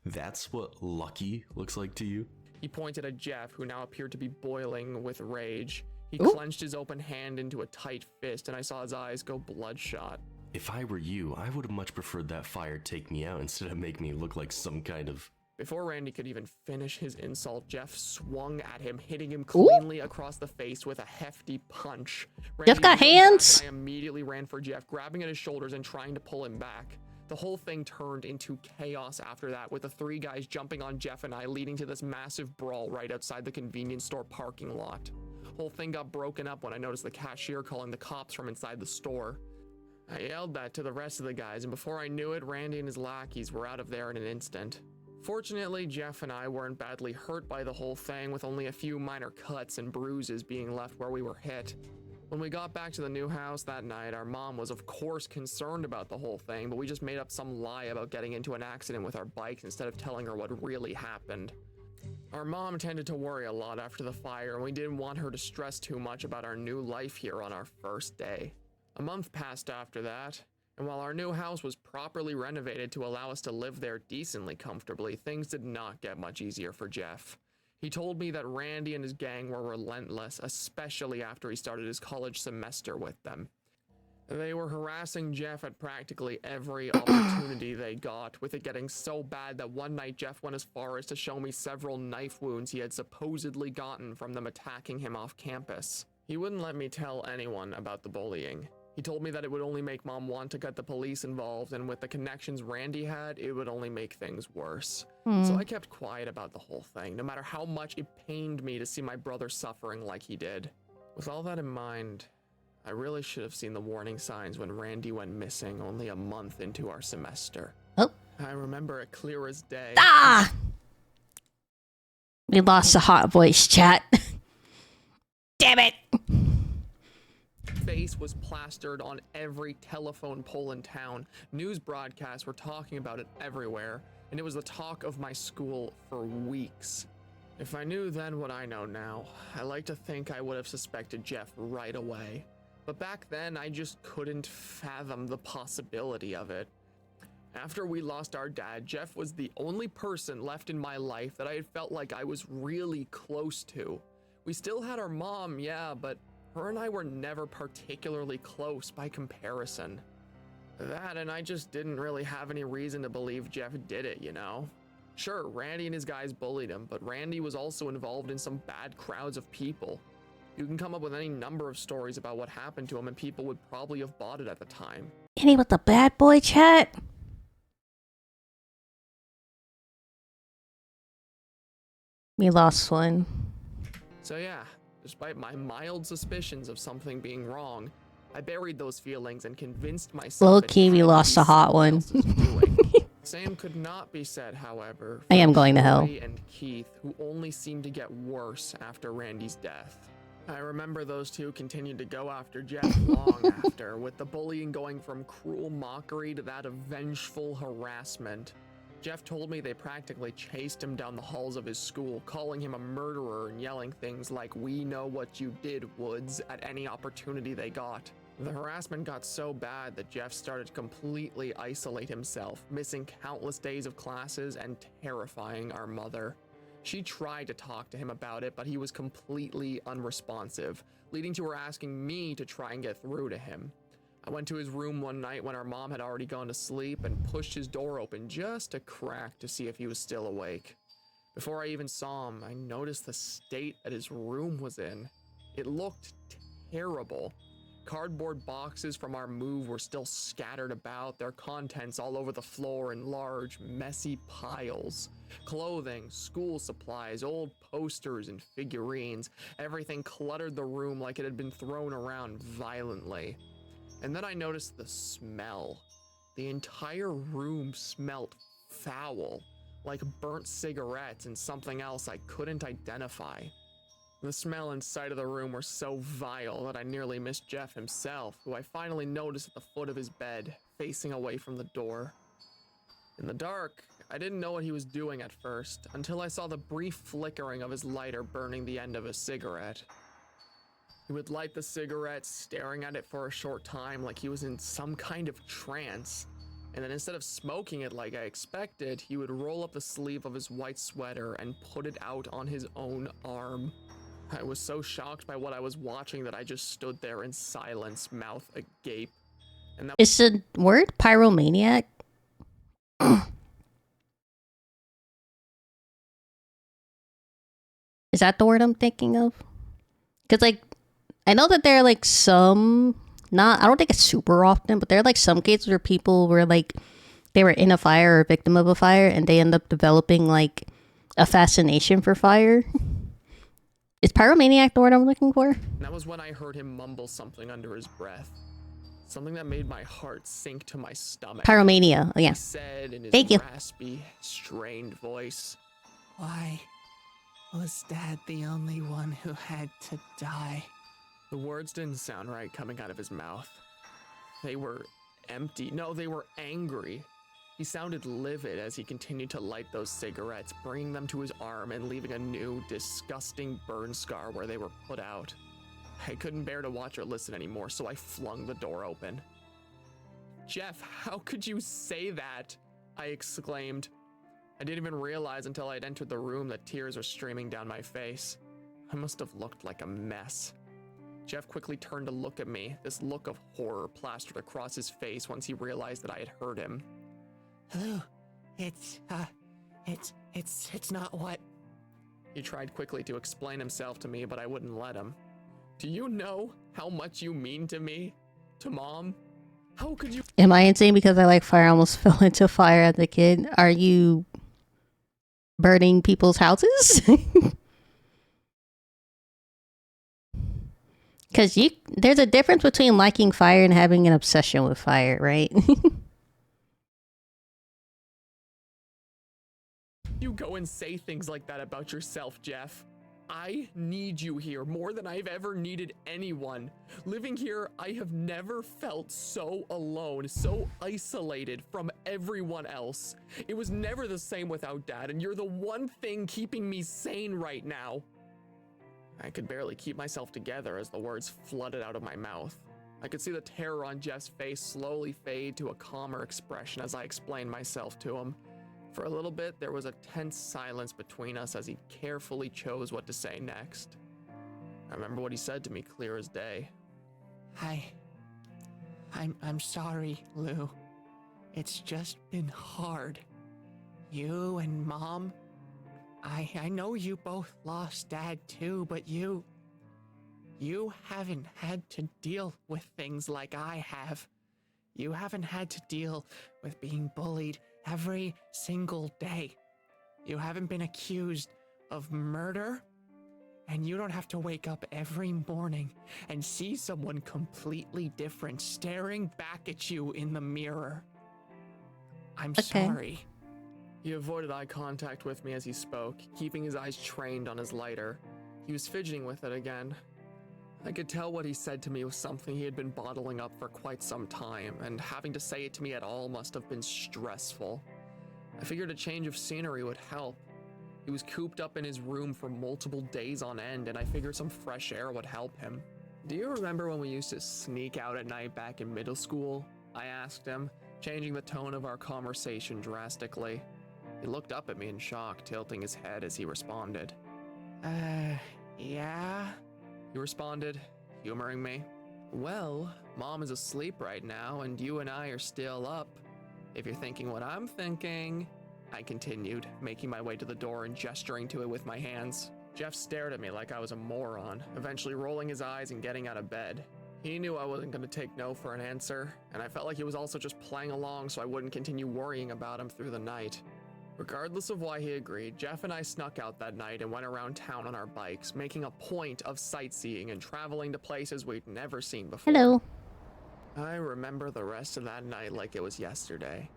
Speaker 5: That's what lucky looks like to you?
Speaker 2: He pointed at Jeff, who now appeared to be boiling with rage. He
Speaker 1: Ooh.
Speaker 2: clenched his open hand into a tight fist, and I saw his eyes go bloodshot.
Speaker 5: If I were you, I would have much preferred that fire take me out instead of make me look like some kind of...
Speaker 2: Before Randy could even finish his insult, Jeff swung at him, hitting him cleanly across the face with a hefty punch.
Speaker 1: Jeff got hands?
Speaker 2: I immediately ran for Jeff, grabbing at his shoulders and trying to pull him back. The whole thing turned into chaos after that, with the three guys jumping on Jeff and I, leading to this massive brawl right outside the convenience store parking lot. Whole thing got broken up when I noticed the cashier calling the cops from inside the store. I yelled that to the rest of the guys, and before I knew it, Randy and his lackeys were out of there in an instant. Fortunately, Jeff and I weren't badly hurt by the whole thing, with only a few minor cuts and bruises being left where we were hit. When we got back to the new house that night, our mom was of course concerned about the whole thing, but we just made up some lie about getting into an accident with our bikes instead of telling her what really happened. Our mom tended to worry a lot after the fire, and we didn't want her to stress too much about our new life here on our first day. A month passed after that, and while our new house was properly renovated to allow us to live there decently comfortably, things did not get much easier for Jeff. He told me that Randy and his gang were relentless, especially after he started his college semester with them. They were harassing Jeff at practically every opportunity they got, with it getting so bad that one night Jeff went as far as to show me several knife wounds he had supposedly gotten from them attacking him off campus. He wouldn't let me tell anyone about the bullying. He told me that it would only make Mom want to get the police involved, and with the connections Randy had, it would only make things worse. So I kept quiet about the whole thing, no matter how much it pained me to see my brother suffering like he did. With all that in mind, I really should have seen the warning signs when Randy went missing only a month into our semester.
Speaker 1: Oh.
Speaker 2: I remember it clear as day.
Speaker 1: Ah! We lost the hot voice chat. Damn it!
Speaker 2: Face was plastered on every telephone pole in town. News broadcasts were talking about it everywhere, and it was the talk of my school for weeks. If I knew then what I know now, I like to think I would have suspected Jeff right away. But back then, I just couldn't fathom the possibility of it. After we lost our dad, Jeff was the only person left in my life that I had felt like I was really close to. We still had our mom, yeah, but her and I were never particularly close by comparison. That, and I just didn't really have any reason to believe Jeff did it, you know? Sure, Randy and his guys bullied him, but Randy was also involved in some bad crowds of people. You can come up with any number of stories about what happened to him, and people would probably have bought it at the time.
Speaker 1: Any with the bad boy chat? We lost one.
Speaker 2: So yeah, despite my mild suspicions of something being wrong, I buried those feelings and convinced myself.
Speaker 1: Low-key, we lost a hot one.
Speaker 2: Same could not be said, however.
Speaker 1: I am going to hell.
Speaker 2: Troy and Keith, who only seemed to get worse after Randy's death. I remember those two continued to go after Jeff long after, with the bullying going from cruel mockery to that of vengeful harassment. Jeff told me they practically chased him down the halls of his school, calling him a murderer and yelling things like, "We know what you did, Woods," at any opportunity they got. The harassment got so bad that Jeff started to completely isolate himself, missing countless days of classes and terrifying our mother. She tried to talk to him about it, but he was completely unresponsive, leading to her asking me to try and get through to him. I went to his room one night when our mom had already gone to sleep and pushed his door open just a crack to see if he was still awake. Before I even saw him, I noticed the state that his room was in. It looked terrible. Cardboard boxes from our move were still scattered about, their contents all over the floor in large, messy piles. Clothing, school supplies, old posters and figurines, everything cluttered the room like it had been thrown around violently. And then I noticed the smell. The entire room smelt foul, like burnt cigarettes and something else I couldn't identify. The smell and sight of the room were so vile that I nearly missed Jeff himself, who I finally noticed at the foot of his bed, facing away from the door. In the dark, I didn't know what he was doing at first, until I saw the brief flickering of his lighter burning the end of a cigarette. He would light the cigarette, staring at it for a short time like he was in some kind of trance, and then instead of smoking it like I expected, he would roll up the sleeve of his white sweater and put it out on his own arm. I was so shocked by what I was watching that I just stood there in silence, mouth agape. And that
Speaker 1: Is the word pyromaniac? Is that the word I'm thinking of? Because, like, I know that there are, like, some, not, I don't think it's super often, but there are, like, some cases where people were, like, they were in a fire or a victim of a fire, and they end up developing, like, a fascination for fire. Is pyromaniac the word I'm looking for?
Speaker 2: that was when I heard him mumble something under his breath. Something that made my heart sink to my stomach.
Speaker 1: Pyromania. Oh, yeah.
Speaker 2: He said in his
Speaker 1: Thank you.
Speaker 2: raspy, strained voice,
Speaker 6: Why was Dad the only one who had to die?
Speaker 2: the words didn't sound right coming out of his mouth. They were empty. No, they were angry. He sounded livid as he continued to light those cigarettes, bringing them to his arm and leaving a new, disgusting burn scar where they were put out. I couldn't bear to watch or listen anymore, so I flung the door open. Jeff, how could you say that? I exclaimed. I didn't even realize until I'd entered the room that tears were streaming down my face. I must have looked like a mess. Jeff quickly turned to look at me, this look of horror plastered across his face once he realized that I had heard him.
Speaker 6: Lou, it's not what...
Speaker 2: He tried quickly to explain himself to me, but I wouldn't let him. Do you know how much you mean to me? To Mom? How could you...
Speaker 1: Am I insane because I like fire? I almost fell into fire as a kid. Are you burning people's houses? Because there's a difference between liking fire and having an obsession with fire, right?
Speaker 2: You go and say things like that about yourself, Jeff. I need you here more than I've ever needed anyone. Living here, I have never felt so alone, so isolated from everyone else. It was never the same without Dad, and you're the one thing keeping me sane right now. I could barely keep myself together as the words flooded out of my mouth. I could see the terror on Jeff's face slowly fade to a calmer expression as I explained myself to him. For a little bit, there was a tense silence between us as he carefully chose what to say next. I remember what he said to me clear as day.
Speaker 6: I'm sorry, Lou. It's just been hard. You and Mom, I know you both lost Dad too, but you haven't had to deal with things like I have. You haven't had to deal with being bullied every single day. You haven't been accused of murder, and you don't have to wake up every morning and see someone completely different staring back at you in the mirror. I'm sorry.
Speaker 2: He avoided eye contact with me as he spoke, keeping his eyes trained on his lighter. He was fidgeting with it again. I could tell what he said to me was something he had been bottling up for quite some time, and having to say it to me at all must have been stressful. I figured a change of scenery would help. He was cooped up in his room for multiple days on end, and I figured some fresh air would help him. Do you remember when we used to sneak out at night back in middle school? I asked him, changing the tone of our conversation drastically. He looked up at me in shock, tilting his head as he responded.
Speaker 6: Yeah?
Speaker 2: He responded, humoring me. Well, Mom is asleep right now, and you and I are still up. If you're thinking what I'm thinking, I continued, making my way to the door and gesturing to it with my hands. Jeff stared at me like I was a moron, eventually rolling his eyes and getting out of bed. He knew I wasn't going to take no for an answer, and I felt like he was also just playing along so I wouldn't continue worrying about him through the night. Regardless of why he agreed, Jeff and I snuck out that night and went around town on our bikes, making a point of sightseeing and traveling to places we'd never seen before.
Speaker 1: Hello.
Speaker 2: I remember the rest of that night like it was yesterday.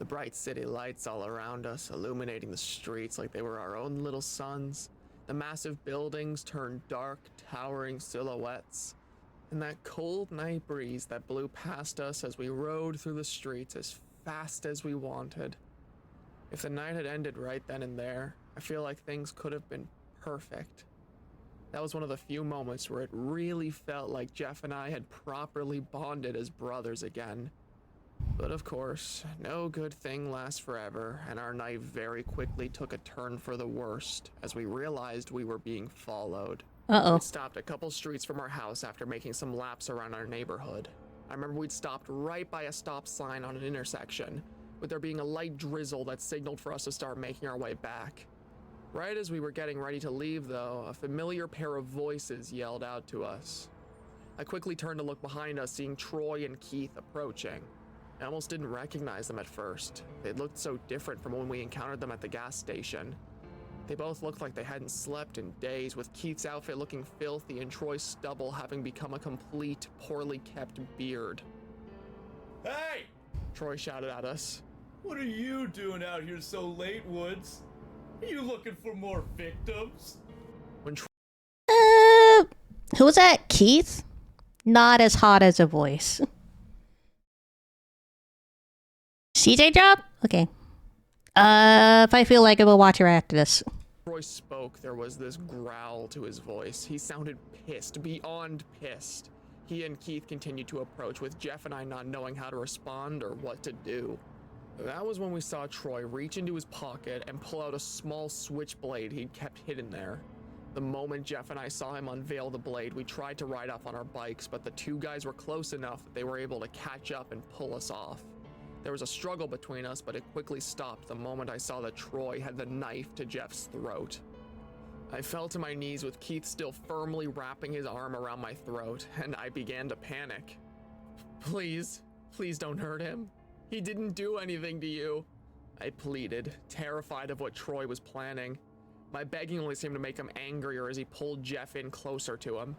Speaker 2: The bright city lights all around us, illuminating the streets like they were our own little suns. The massive buildings turned dark, towering silhouettes. And that cold night breeze that blew past us as we rode through the streets as fast as we wanted. If the night had ended right then and there, I feel like things could have been perfect. That was one of the few moments where it really felt like Jeff and I had properly bonded as brothers again. But of course, no good thing lasts forever, and our night very quickly took a turn for the worst as we realized we were being followed.
Speaker 1: Uh-oh.
Speaker 2: We stopped a couple streets from our house after making some laps around our neighborhood. I remember we'd stopped right by a stop sign on an intersection, with there being a light drizzle that signaled for us to start making our way back. Right as we were getting ready to leave, though, a familiar pair of voices yelled out to us. I quickly turned to look behind us, seeing Troy and Keith approaching. I almost didn't recognize them at first. They looked so different from when we encountered them at the gas station. They both looked like they hadn't slept in days, with Keith's outfit looking filthy and Troy's stubble having become a complete, poorly kept beard.
Speaker 9: Hey!
Speaker 2: Troy shouted at us.
Speaker 9: What are you doing out here so late, Woods? Are you looking for more victims?
Speaker 2: When Troy
Speaker 1: Who was that? Keith? Not as hot as a voice. CJ job? Okay. If I feel like it, we'll watch it right after this.
Speaker 2: Troy spoke, there was this growl to his voice. He sounded pissed, beyond pissed. He and Keith continued to approach, with Jeff and I not knowing how to respond or what to do. That was when we saw Troy reach into his pocket and pull out a small switchblade he'd kept hidden there. The moment Jeff and I saw him unveil the blade, we tried to ride off on our bikes, but the two guys were close enough that they were able to catch up and pull us off. There was a struggle between us, but it quickly stopped the moment I saw that Troy had the knife to Jeff's throat. I fell to my knees with Keith still firmly wrapping his arm around my throat, and I began to panic. Please don't hurt him. He didn't do anything to you, I pleaded, terrified of what Troy was planning. My begging only seemed to make him angrier as he pulled Jeff in closer to him.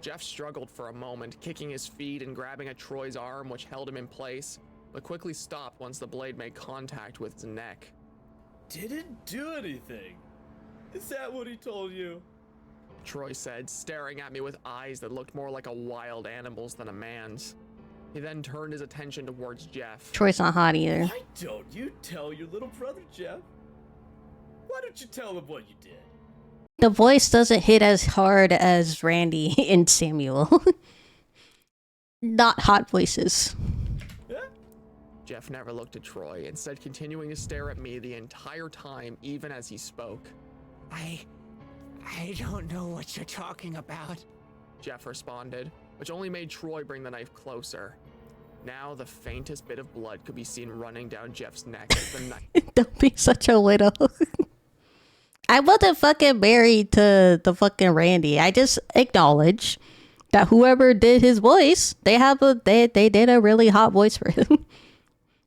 Speaker 2: Jeff struggled for a moment, kicking his feet and grabbing at Troy's arm, which held him in place, but quickly stopped once the blade made contact with his neck.
Speaker 9: Didn't do anything. Is that what he told you?
Speaker 2: Troy said, staring at me with eyes that looked more like a wild animal's than a man's. He then turned his attention towards Jeff.
Speaker 1: Troy's not hot either.
Speaker 9: Why don't you tell your little brother, Jeff? Why don't you tell him what you did?
Speaker 1: The voice doesn't hit as hard as Randy and Samuel. Not hot voices.
Speaker 9: Yeah?
Speaker 2: Jeff never looked at Troy, instead continuing to stare at me the entire time, even as he spoke.
Speaker 6: I don't know what you're talking about.
Speaker 2: Jeff responded, which only made Troy bring the knife closer. Now the faintest bit of blood could be seen running down Jeff's neck as the knife.
Speaker 1: Don't be such a widow. I wasn't fucking married to the fucking Randy. I just acknowledge that whoever did his voice, they did a really hot voice for him.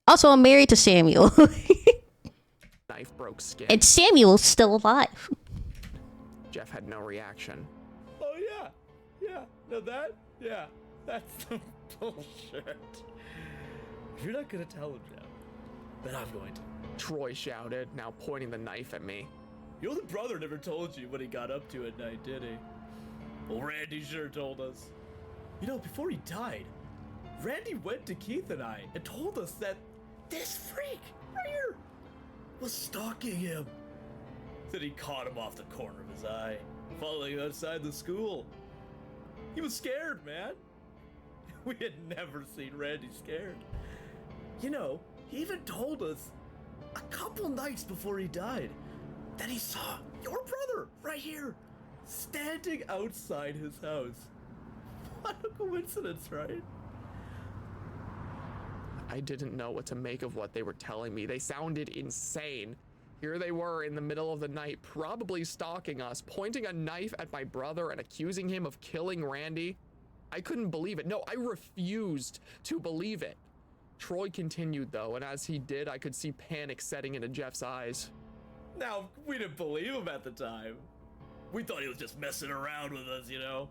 Speaker 1: Also, I'm married to Samuel.
Speaker 2: Knife broke skin.
Speaker 1: And Samuel's still alive.
Speaker 2: Jeff had no reaction.
Speaker 9: Oh yeah. No that's some bullshit. If you're not gonna tell him, Jeff, then I'm going to.
Speaker 2: Troy shouted, now pointing the knife at me.
Speaker 9: Your older brother never told you what he got up to at night, did he? Well, Randy sure told us. You know, before he died, Randy went to Keith and I and told us that this freak right here was stalking him. That he caught him off the corner of his eye, following outside the school. He was scared, man. We had never seen Randy scared. You know, he even told us a couple nights before he died, that he saw your brother right here, standing outside his house. What a coincidence, right?
Speaker 2: I didn't know what to make of what they were telling me. They sounded insane. Here they were in the middle of the night, probably stalking us, pointing a knife at my brother and accusing him of killing Randy. I couldn't believe it. No, I refused to believe it. Troy continued though, and as he did, I could see panic setting into Jeff's eyes.
Speaker 9: Now, we didn't believe him at the time. We thought he was just messing around with us, you know?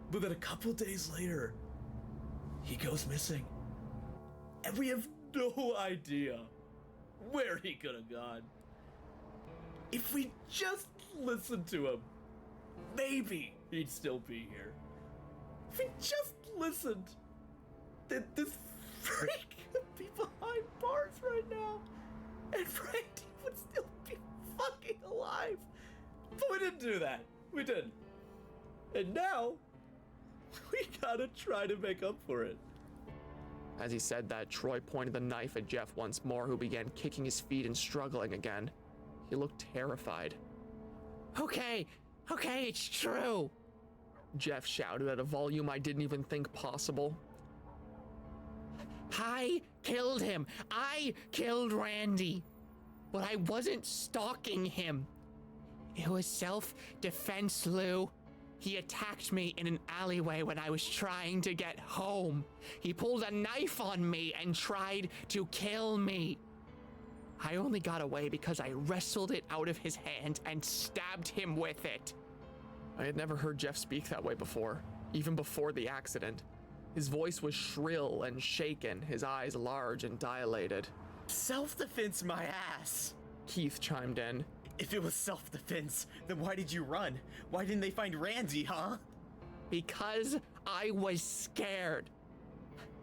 Speaker 9: But then a couple days later, he goes missing. And we have no idea where he could have gone. If we just listened to him, maybe he'd still be here. If we just listened, then this freak could be behind bars right now, and Randy would still be fucking alive. But we didn't do that. We didn't. And now, we gotta try to make up for it.
Speaker 2: As he said that, Troy pointed the knife at Jeff once more, who began kicking his feet and struggling again. He looked terrified.
Speaker 6: Okay, it's true.
Speaker 2: Jeff shouted at a volume I didn't even think possible.
Speaker 6: I killed him. I killed Randy. But I wasn't stalking him. It was self-defense, Lou. He attacked me in an alleyway when I was trying to get home. He pulled a knife on me and tried to kill me. I only got away because I wrestled it out of his hand and stabbed him with it.
Speaker 2: I had never heard Jeff speak that way before, even before the accident. His voice was shrill and shaken, his eyes large and dilated.
Speaker 10: Self-defense my ass.
Speaker 2: Keith chimed in.
Speaker 10: If it was self-defense, then why did you run? Why didn't they find Randy, huh?
Speaker 6: Because I was scared.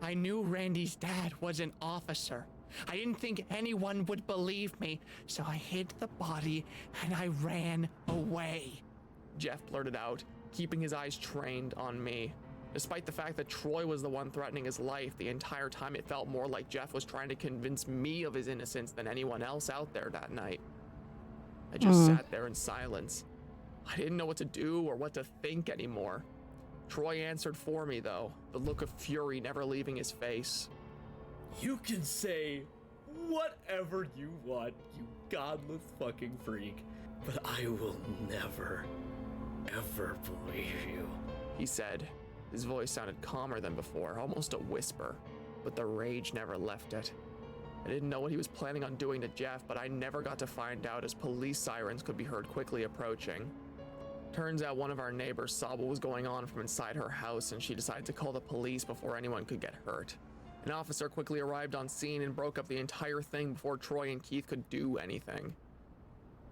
Speaker 6: I knew Randy's dad was an officer. I didn't think anyone would believe me, so I hid the body and I ran away.
Speaker 2: Jeff blurted out, keeping his eyes trained on me. Despite the fact that Troy was the one threatening his life, the entire time it felt more like Jeff was trying to convince me of his innocence than anyone else out there that night. I just sat there in silence. I didn't know what to do or what to think anymore. Troy answered for me though, the look of fury never leaving his face.
Speaker 9: You can say whatever you want, you godless fucking freak, but I will never, ever believe you,
Speaker 2: he said. His voice sounded calmer than before, almost a whisper, but the rage never left it. I didn't know what he was planning on doing to Jeff, but I never got to find out as police sirens could be heard quickly approaching. Turns out one of our neighbors saw what was going on from inside her house, and she decided to call the police before anyone could get hurt. An officer quickly arrived on scene and broke up the entire thing before Troy and Keith could do anything.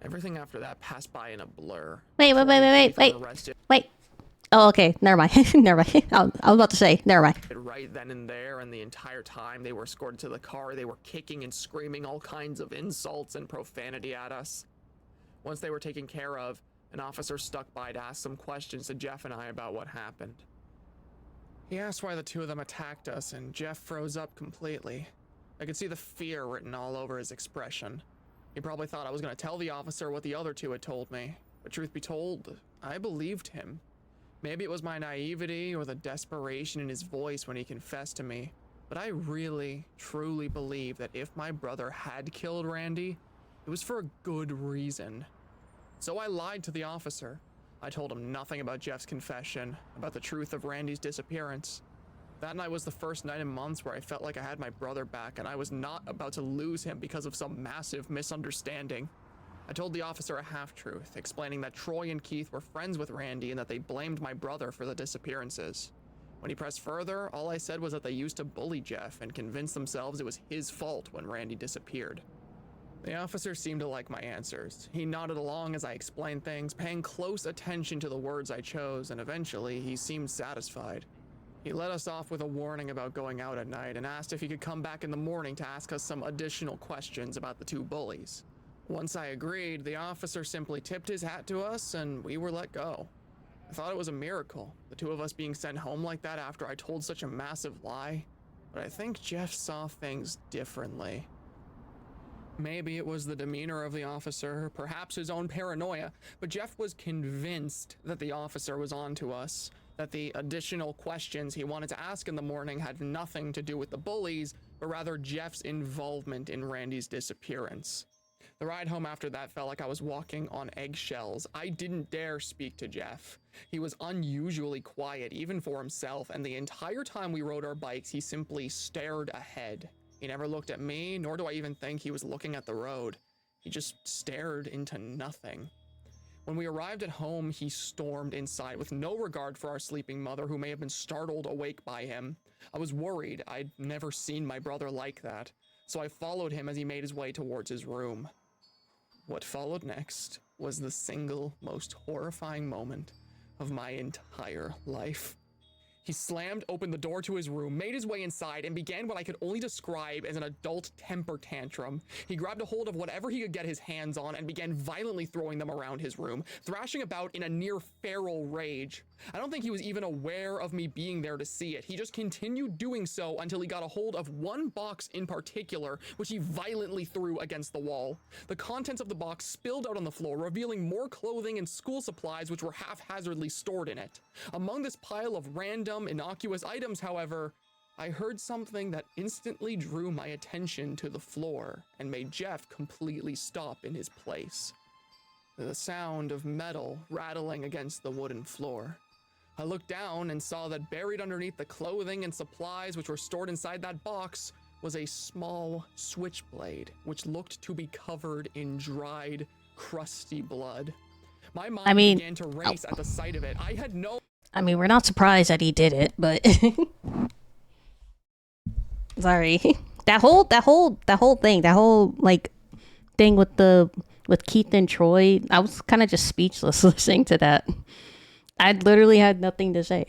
Speaker 2: Everything after that passed by in a blur.
Speaker 1: Wait. Oh, okay. Never mind. Never mind. I was about to say, never mind.
Speaker 2: Right then and there, and the entire time they were escorted to the car, they were kicking and screaming all kinds of insults and profanity at us. Once they were taken care of, an officer stuck by to ask some questions to Jeff and I about what happened. He asked why the two of them attacked us, and Jeff froze up completely. I could see the fear written all over his expression. He probably thought I was going to tell the officer what the other two had told me, but truth be told, I believed him. Maybe it was my naivety or the desperation in his voice when he confessed to me, but I really, truly believe that if my brother had killed Randy, it was for a good reason. So I lied to the officer. I told him nothing about Jeff's confession, about the truth of Randy's disappearance. That night was the first night in months where I felt like I had my brother back and I was not about to lose him because of some massive misunderstanding. I told the officer a half-truth, explaining that Troy and Keith were friends with Randy and that they blamed my brother for the disappearances. When he pressed further, all I said was that they used to bully Jeff and convince themselves it was his fault when Randy disappeared. The officer seemed to like my answers. He nodded along as I explained things, paying close attention to the words I chose, and eventually he seemed satisfied. He let us off with a warning about going out at night and asked if he could come back in the morning to ask us some additional questions about the two bullies. Once I agreed, the officer simply tipped his hat to us and we were let go. I thought it was a miracle, the two of us being sent home like that after I told such a massive lie, but I think Jeff saw things differently. Maybe it was the demeanor of the officer, perhaps his own paranoia, but Jeff was convinced that the officer was onto us, that the additional questions he wanted to ask in the morning had nothing to do with the bullies, but rather Jeff's involvement in Randy's disappearance. The ride home after that felt like I was walking on eggshells. I didn't dare speak to Jeff. He was unusually quiet, even for himself, and the entire time we rode our bikes, he simply stared ahead. He never looked at me, nor do I even think he was looking at the road. He just stared into nothing. When we arrived at home, he stormed inside with no regard for our sleeping mother, who may have been startled awake by him. I was worried. I'd never seen my brother like that, so I followed him as he made his way towards his room. What followed next was the single most horrifying moment of my entire life. He slammed open the door to his room, made his way inside, and began what I could only describe as an adult temper tantrum. He grabbed a hold of whatever he could get his hands on and began violently throwing them around his room, thrashing about in a near feral rage. I don't think he was even aware of me being there to see it. He just continued doing so until he got a hold of one box in particular, which he violently threw against the wall. The contents of the box spilled out on the floor, revealing more clothing and school supplies which were haphazardly stored in it. Among this pile of random, innocuous items, however, I heard something that instantly drew my attention to the floor and made Jeff completely stop in his place. The sound of metal rattling against the wooden floor. I looked down and saw that buried underneath the clothing and supplies which were stored inside that box was a small switchblade, which looked to be covered in dried, crusty blood. My mind began to race at the sight of it.
Speaker 1: I mean, we're not surprised that he did it, but sorry. That whole thing with Keith and Troy, I was kind of just speechless listening to that. I literally had nothing to say.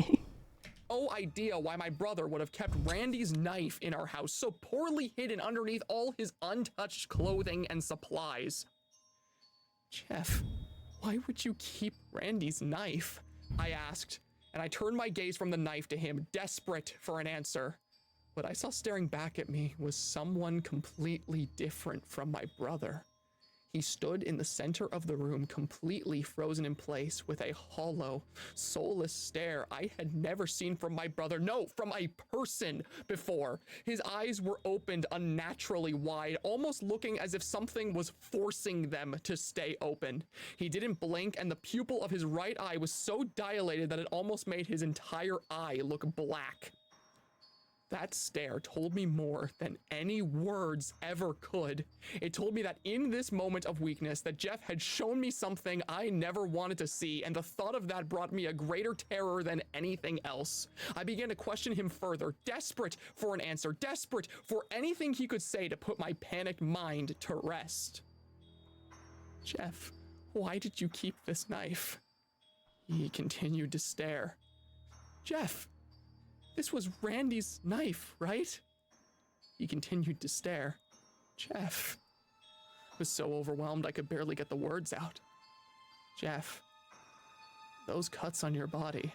Speaker 2: No idea why my brother would have kept Randy's knife in our house so poorly hidden underneath all his untouched clothing and supplies. Jeff, why would you keep Randy's knife? I asked, and I turned my gaze from the knife to him, desperate for an answer. What I saw staring back at me was someone completely different from my brother. He stood in the center of the room, completely frozen in place, with a hollow, soulless stare I had never seen from my brother, no, from a person before. His eyes were opened unnaturally wide, almost looking as if something was forcing them to stay open. He didn't blink, and the pupil of his right eye was so dilated that it almost made his entire eye look black. That stare told me more than any words ever could. It told me that in this moment of weakness that Jeff had shown me something I never wanted to see, and the thought of that brought me a greater terror than anything else. I began to question him further, desperate for an answer, desperate for anything he could say to put my panicked mind to rest. Jeff, why did you keep this knife? He continued to stare. Jeff, this was Randy's knife, right? He continued to stare. Jeff. I was so overwhelmed I could barely get the words out. Jeff, those cuts on your body,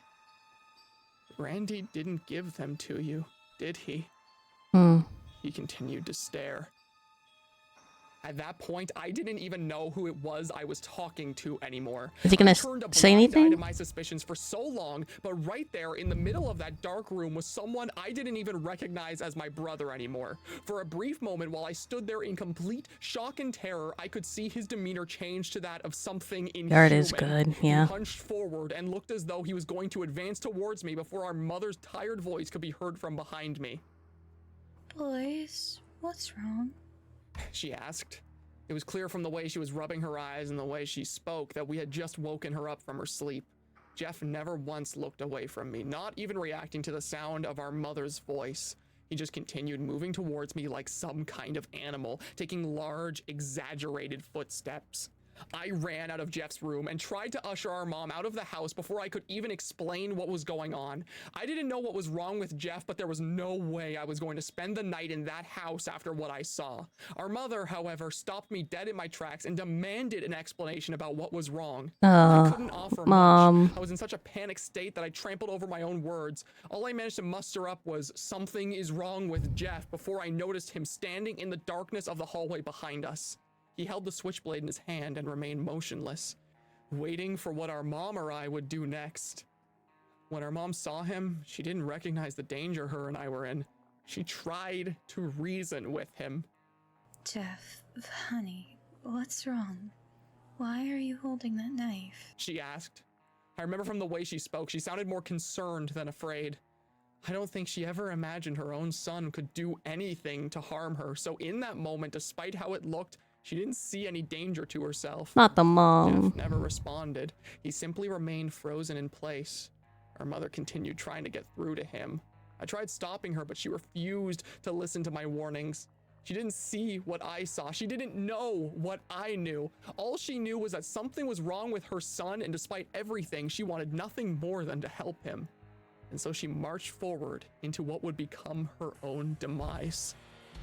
Speaker 2: Randy didn't give them to you, did he? He continued to stare. At that point, I didn't even know who it was I was talking to anymore.
Speaker 1: Is he gonna say anything?
Speaker 2: I turned a blind eye to my suspicions for so long, but right there in the middle of that dark room was someone I didn't even recognize as my brother anymore. For a brief moment, while I stood there in complete shock and terror, I could see his demeanor change to that of something inhuman.
Speaker 1: That is good, yeah.
Speaker 2: He hunched forward and looked as though he was going to advance towards me before our mother's tired voice could be heard from behind me.
Speaker 11: Boys, what's wrong?
Speaker 2: She asked. It was clear from the way she was rubbing her eyes and the way she spoke that we had just woken her up from her sleep. Jeff never once looked away from me, not even reacting to the sound of our mother's voice. He just continued moving towards me like some kind of animal, taking large, exaggerated footsteps. I ran out of Jeff's room and tried to usher our mom out of the house before I could even explain what was going on. I didn't know what was wrong with Jeff, but there was no way I was going to spend the night in that house after what I saw. Our mother, however, stopped me dead in my tracks and demanded an explanation about what was wrong. I couldn't offer
Speaker 1: Mom.
Speaker 2: much. I was in such a panic state that I trampled over my own words. All I managed to muster up was, "Something is wrong with Jeff," before I noticed him standing in the darkness of the hallway behind us. He held the switchblade in his hand and remained motionless, waiting for what our mom or I would do next. When our mom saw him, she didn't recognize the danger her and I were in. She tried to reason with him.
Speaker 11: Jeff, honey, what's wrong? Why are you holding that knife?
Speaker 2: She asked. I remember from the way she spoke, she sounded more concerned than afraid. I don't think she ever imagined her own son could do anything to harm her, so in that moment, despite how it looked, she didn't see any danger to herself.
Speaker 1: Not the mom.
Speaker 2: Jeff never responded. He simply remained frozen in place. Our mother continued trying to get through to him. I tried stopping her, but she refused to listen to my warnings. She didn't see what I saw. She didn't know what I knew. All she knew was that something was wrong with her son, and despite everything, she wanted nothing more than to help him. And so she marched forward into what would become her own demise.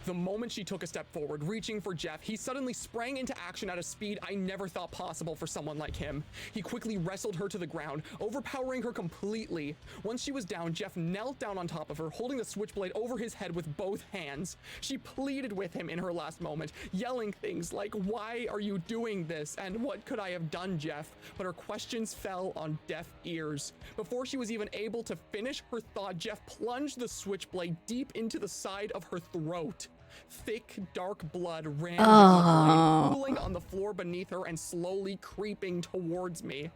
Speaker 2: The moment she took a step forward, reaching for Jeff, he suddenly sprang into action at a speed I never thought possible for someone like him. He quickly wrestled her to the ground, overpowering her completely. Once she was down, Jeff knelt down on top of her, holding the switchblade over his head with both hands. She pleaded with him in her last moment, yelling things like, "Why are you doing this?" and "What could I have done, Jeff?" But her questions fell on deaf ears. Before she was even able to finish her thought, Jeff plunged the switchblade deep into the side of her throat. Thick, dark blood ran down the blade, pooling on the floor beneath her and slowly creeping towards me.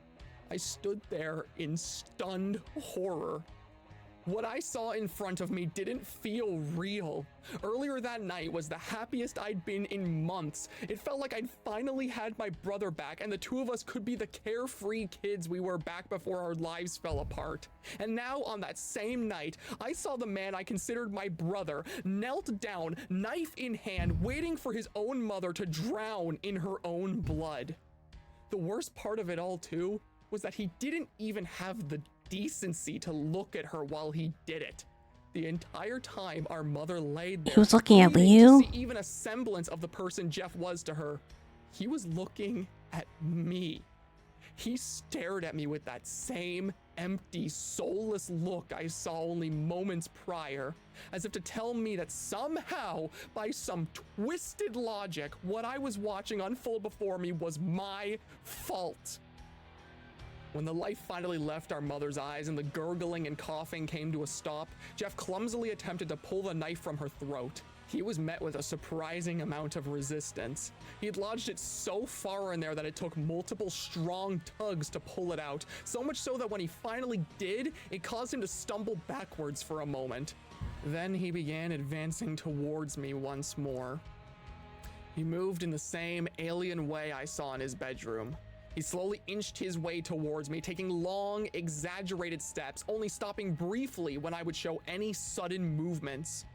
Speaker 2: I stood there in stunned horror. What I saw in front of me didn't feel real. Earlier that night was the happiest I'd been in months. It felt like I'd finally had my brother back, and the two of us could be the carefree kids we were back before our lives fell apart. And now, on that same night, I saw the man I considered my brother knelt down, knife in hand, waiting for his own mother to drown in her own blood. The worst part of it all, too, was that he didn't even have the decency to look at her while he did it. The entire time our mother laid there,
Speaker 1: He was looking at
Speaker 2: pleading
Speaker 1: Liu?
Speaker 2: to see even a semblance of the person Jeff was to her. He was looking at me. He stared at me with that same empty, soulless look I saw only moments prior, as if to tell me that somehow, by some twisted logic, what I was watching unfold before me was my fault. When the life finally left our mother's eyes and the gurgling and coughing came to a stop, Jeff clumsily attempted to pull the knife from her throat. He was met with a surprising amount of resistance. He had lodged it so far in there that it took multiple strong tugs to pull it out, so much so that when he finally did, it caused him to stumble backwards for a moment. Then he began advancing towards me once more. He moved in the same alien way I saw in his bedroom. He slowly inched his way towards me, taking long, exaggerated steps, only stopping briefly when I would show any sudden movements.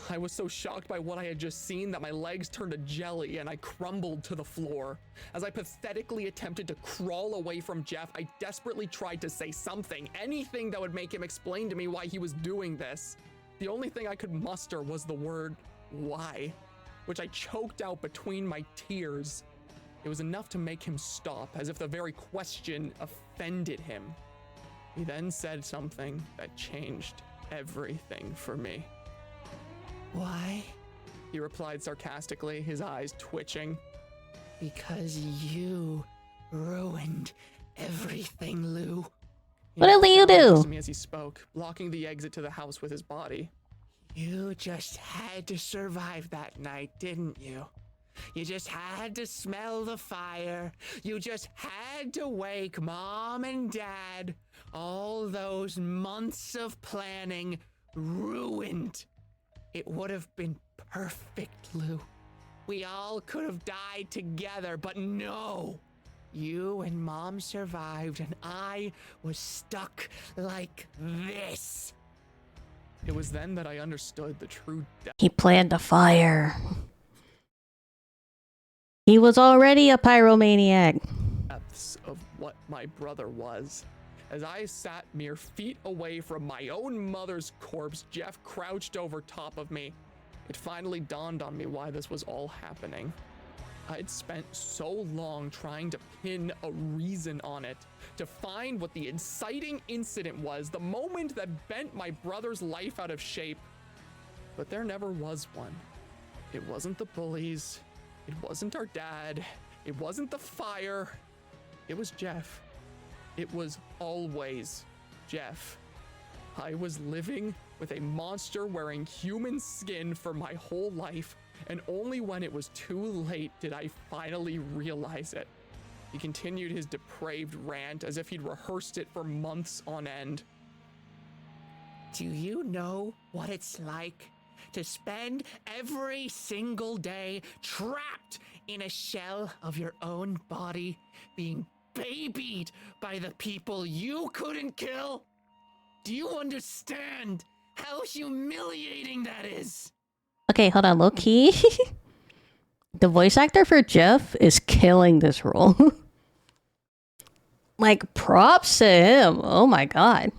Speaker 2: I was so shocked by what I had just seen that my legs turned to jelly and I crumbled to the floor. As I pathetically attempted to crawl away from Jeff, I desperately tried to say something, anything that would make him explain to me why he was doing this. The only thing I could muster was the word, "why," which I choked out between my tears. It was enough to make him stop, as if the very question offended him. He then said something that changed everything for me.
Speaker 6: Why?
Speaker 2: He replied sarcastically, his eyes twitching.
Speaker 6: Because you ruined everything, Lou.
Speaker 1: What did Liu do?
Speaker 2: To me as he spoke, blocking the exit to the house with his body.
Speaker 6: You just had to survive that night, didn't you? You just had to smell the fire. You just had to wake Mom and Dad. All those months of planning ruined. It would have been perfect, Lou. We all could have died together, but no. You and Mom survived, and I was stuck like this.
Speaker 2: It was then that I understood the true depth.
Speaker 1: He planned a fire. He was already a pyromaniac.
Speaker 2: Depths of what my brother was. As I sat mere feet away from my own mother's corpse, Jeff crouched over top of me. It finally dawned on me why this was all happening. I'd spent so long trying to pin a reason on it, to find what the inciting incident was, the moment that bent my brother's life out of shape. But there never was one. It wasn't the bullies. It wasn't our dad. It wasn't the fire. It was Jeff. It was always Jeff. I was living with a monster wearing human skin for my whole life, and only when it was too late did I finally realize it. He continued his depraved rant as if he'd rehearsed it for months on end.
Speaker 6: Do you know what it's like to spend every single day trapped in a shell of your own body, being babied by the people you couldn't kill? Do you understand how humiliating that is?
Speaker 1: Okay, hold on, low key. The voice actor for Jeff is killing this role. Like, props to him. Oh my god.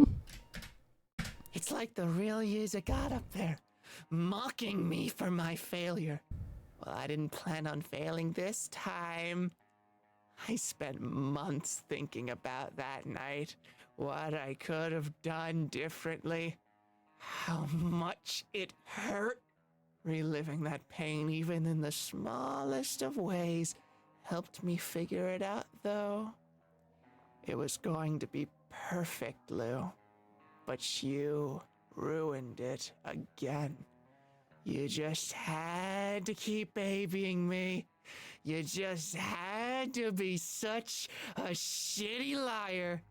Speaker 6: It's like the real user got up there, mocking me for my failure. Well, I didn't plan on failing this time. I spent months thinking about that night, what I could have done differently, how much it hurt. Reliving that pain, even in the smallest of ways, helped me figure it out, though. It was going to be perfect, Lou. But you ruined it again. You just had to keep babying me. You just had to be such a shitty liar.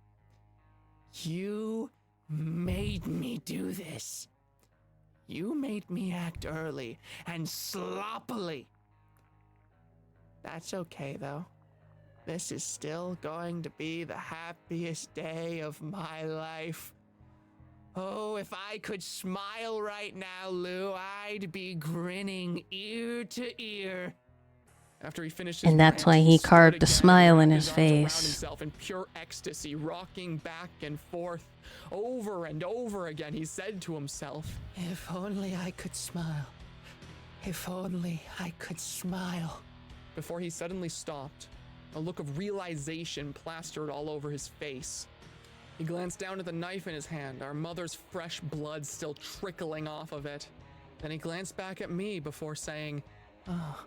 Speaker 6: You made me do this. You made me act early and sloppily. That's okay, though. This is still going to be the happiest day of my life. Oh, if I could smile right now, Lou, I'd be grinning ear to ear.
Speaker 2: After he finished his
Speaker 1: And that's
Speaker 2: rant,
Speaker 1: why he
Speaker 2: stood
Speaker 1: carved the
Speaker 2: again,
Speaker 1: smile in
Speaker 2: wrapped
Speaker 1: his
Speaker 2: arms around
Speaker 1: face.
Speaker 2: himself in pure ecstasy, rocking back and forth. Over and over again, he said to himself,
Speaker 6: If only I could smile. If only I could smile.
Speaker 2: Before he suddenly stopped, a look of realization plastered all over his face. He glanced down at the knife in his hand, our mother's fresh blood still trickling off of it. Then he glanced back at me before saying,
Speaker 6: Oh,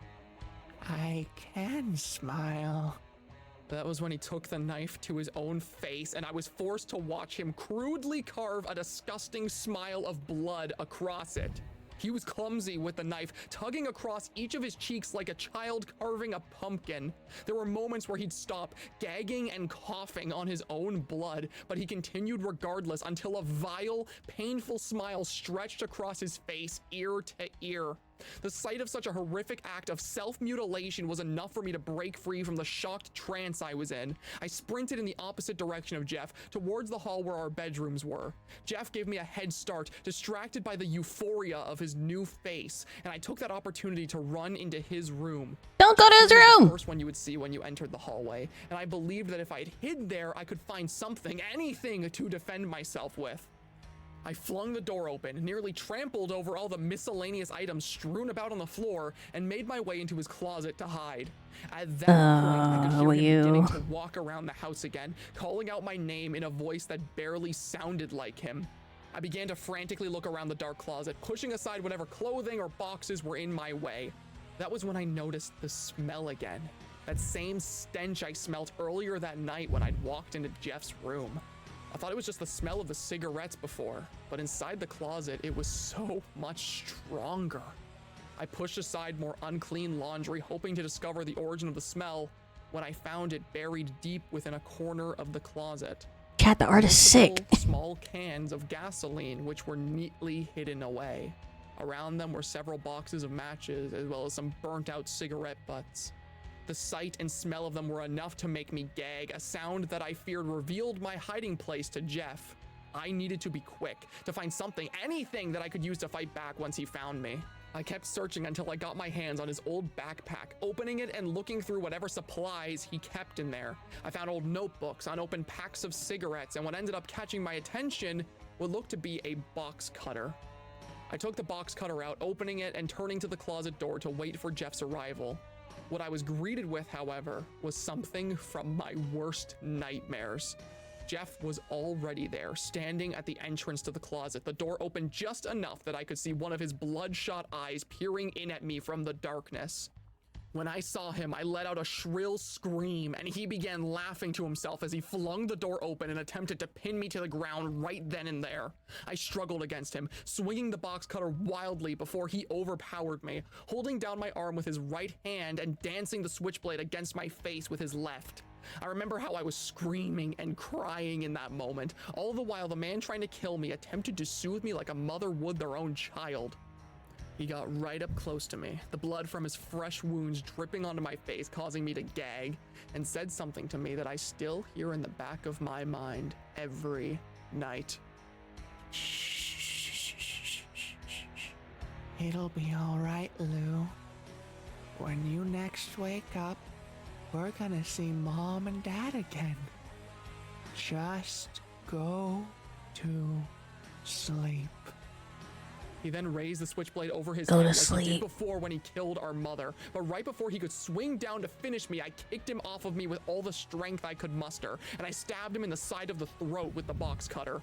Speaker 6: I can smile.
Speaker 2: That was when he took the knife to his own face, and I was forced to watch him crudely carve a disgusting smile of blood across it. He was clumsy with the knife, tugging across each of his cheeks like a child carving a pumpkin. There were moments where he'd stop, gagging and coughing on his own blood, but he continued regardless until a vile, painful smile stretched across his face, ear to ear. The sight of such a horrific act of self-mutilation was enough for me to break free from the shocked trance I was in. I sprinted in the opposite direction of Jeff, towards the hall where our bedrooms were. Jeff gave me a head start, distracted by the euphoria of his new face, and I took that opportunity to run into his room.
Speaker 1: Don't go to his
Speaker 2: He was the
Speaker 1: room!
Speaker 2: first one you would see when you entered the hallway, and I believed that if I had hid there, I could find something, anything to defend myself with. I flung the door open, nearly trampled over all the miscellaneous items strewn about on the floor, and made my way into his closet to hide. At that point, I could hear him beginning to walk around the house again, calling out my name in a voice that barely sounded like him. I began to frantically look around the dark closet, pushing aside whatever clothing or boxes were in my way. That was when I noticed the smell again. That same stench I smelt earlier that night when I'd walked into Jeff's room. I thought it was just the smell of the cigarettes before, but inside the closet, it was so much stronger. I pushed aside more unclean laundry, hoping to discover the origin of the smell, when I found it buried deep within a corner of the closet.
Speaker 1: Cat, the art is sick.
Speaker 2: Small cans of gasoline, which were neatly hidden away. Around them were several boxes of matches, as well as some burnt out cigarette butts. The sight and smell of them were enough to make me gag, a sound that I feared revealed my hiding place to Jeff. I needed to be quick, to find something, anything that I could use to fight back once he found me. I kept searching until I got my hands on his old backpack, opening it and looking through whatever supplies he kept in there. I found old notebooks, unopened packs of cigarettes, and what ended up catching my attention what looked to be a box cutter. I took the box cutter out, opening it and turning to the closet door to wait for Jeff's arrival. What I was greeted with, however, was something from my worst nightmares. Jeff was already there, standing at the entrance to the closet. The door opened just enough that I could see one of his bloodshot eyes peering in at me from the darkness. When I saw him, I let out a shrill scream, and he began laughing to himself as he flung the door open and attempted to pin me to the ground right then and there. I struggled against him, swinging the box cutter wildly before he overpowered me, holding down my arm with his right hand and dancing the switchblade against my face with his left. I remember how I was screaming and crying in that moment, all the while the man trying to kill me attempted to soothe me like a mother would their own child. He got right up close to me, the blood from his fresh wounds dripping onto my face, causing me to gag, and said something to me that I still hear in the back of my mind every night.
Speaker 6: Shh. It'll be all right, Lou. When you next wake up, we're gonna see Mom and Dad again. Just go to sleep.
Speaker 2: He then raised the switchblade over his
Speaker 1: Go
Speaker 2: head
Speaker 1: to
Speaker 2: like he
Speaker 1: sleep.
Speaker 2: did before when he killed our mother. But right before he could swing down to finish me, I kicked him off of me with all the strength I could muster, and I stabbed him in the side of the throat with the box cutter.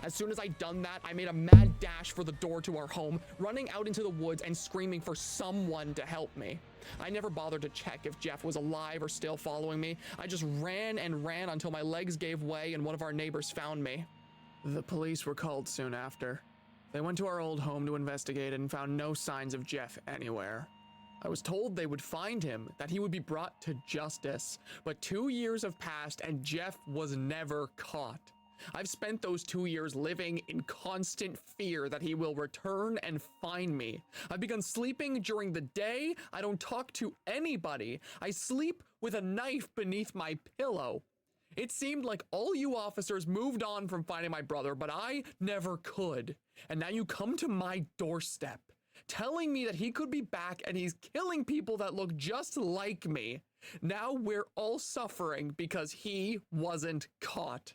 Speaker 2: As soon as I'd done that, I made a mad dash for the door to our home, running out into the woods and screaming for someone to help me. I never bothered to check if Jeff was alive or still following me. I just ran and ran until my legs gave way and one of our neighbors found me. The police were called soon after. They went to our old home to investigate and found no signs of Jeff anywhere. I was told they would find him, that he would be brought to justice, but 2 years have passed and Jeff was never caught. I've spent those 2 years living in constant fear that he will return and find me. I've begun sleeping during the day. I don't talk to anybody. I sleep with a knife beneath my pillow. It seemed like all you officers moved on from finding my brother, but I never could. And now you come to my doorstep, telling me that he could be back and he's killing people that look just like me. Now we're all suffering because he wasn't caught.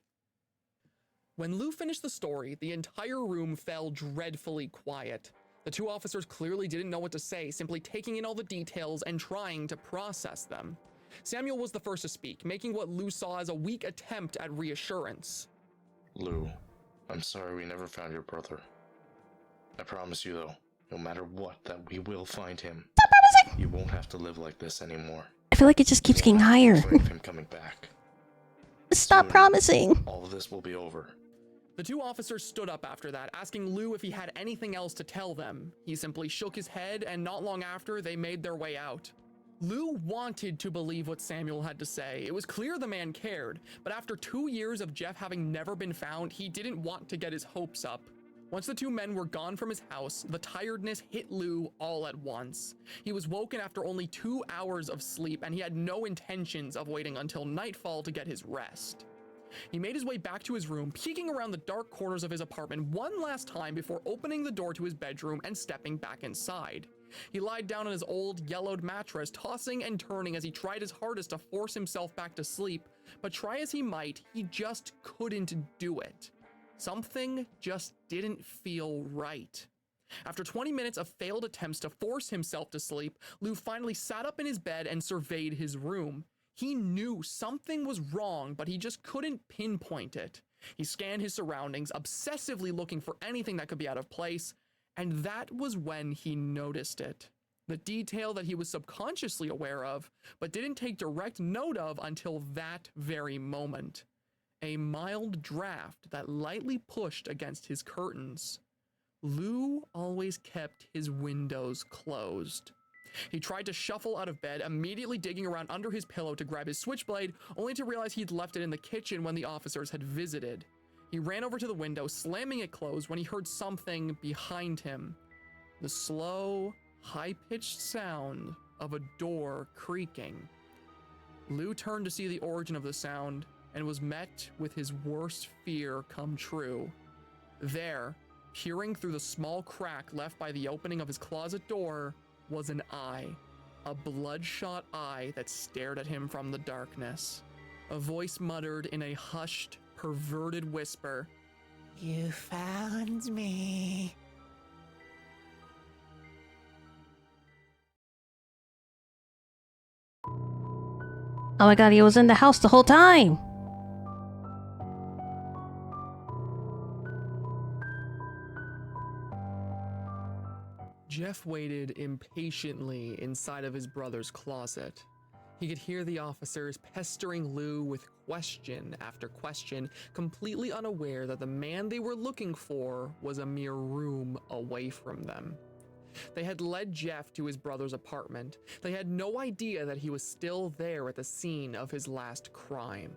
Speaker 2: When Lou finished the story, the entire room fell dreadfully quiet. The two officers clearly didn't know what to say, simply taking in all the details and trying to process them. Samuel was the first to speak, making what Lou saw as a weak attempt at reassurance.
Speaker 3: Lou, I'm sorry we never found your brother. I promise you though, no matter what, that we will find him.
Speaker 1: Stop promising!
Speaker 3: You won't have to live like this anymore.
Speaker 1: I feel like it just keeps getting higher.
Speaker 3: Afraid of him coming back.
Speaker 1: Stop
Speaker 3: Soon,
Speaker 1: promising.
Speaker 3: all of this will be over.
Speaker 2: The two officers stood up after that, asking Lou if he had anything else to tell them. He simply shook his head, and not long after, they made their way out. Lou wanted to believe what Samuel had to say. It was clear the man cared, but after 2 years of Jeff having never been found, he didn't want to get his hopes up. Once the two men were gone from his house, the tiredness hit Lou all at once. He was woken after only 2 hours of sleep, and he had no intentions of waiting until nightfall to get his rest. He made his way back to his room, peeking around the dark corners of his apartment one last time before opening the door to his bedroom and stepping back inside. He lied down on his old, yellowed mattress, tossing and turning as he tried his hardest to force himself back to sleep, but try as he might, he just couldn't do it. Something just didn't feel right. After 20 minutes of failed attempts to force himself to sleep, Lou finally sat up in his bed and surveyed his room. He knew something was wrong, but he just couldn't pinpoint it. He scanned his surroundings, obsessively looking for anything that could be out of place, and that was when he noticed it. The detail that he was subconsciously aware of, but didn't take direct note of until that very moment. A mild draft that lightly pushed against his curtains. Lou always kept his windows closed. He tried to shuffle out of bed, immediately digging around under his pillow to grab his switchblade, only to realize he'd left it in the kitchen when the officers had visited. He ran over to the window, slamming it closed when he heard something behind him. The slow, high-pitched sound of a door creaking. Lou turned to see the origin of the sound and was met with his worst fear come true. There, Peering through the small crack left by the opening of his closet door was an eye. A bloodshot eye that stared at him from the darkness. A voice muttered in a hushed, perverted whisper,
Speaker 6: You found me.
Speaker 1: Oh my god, he was in the house the whole time!
Speaker 2: Jeff waited impatiently inside of his brother's closet. He could hear the officers pestering Lou with question after question, completely unaware that the man they were looking for was a mere room away from them. They had led Jeff to his brother's apartment. They had no idea that he was still there at the scene of his last crime.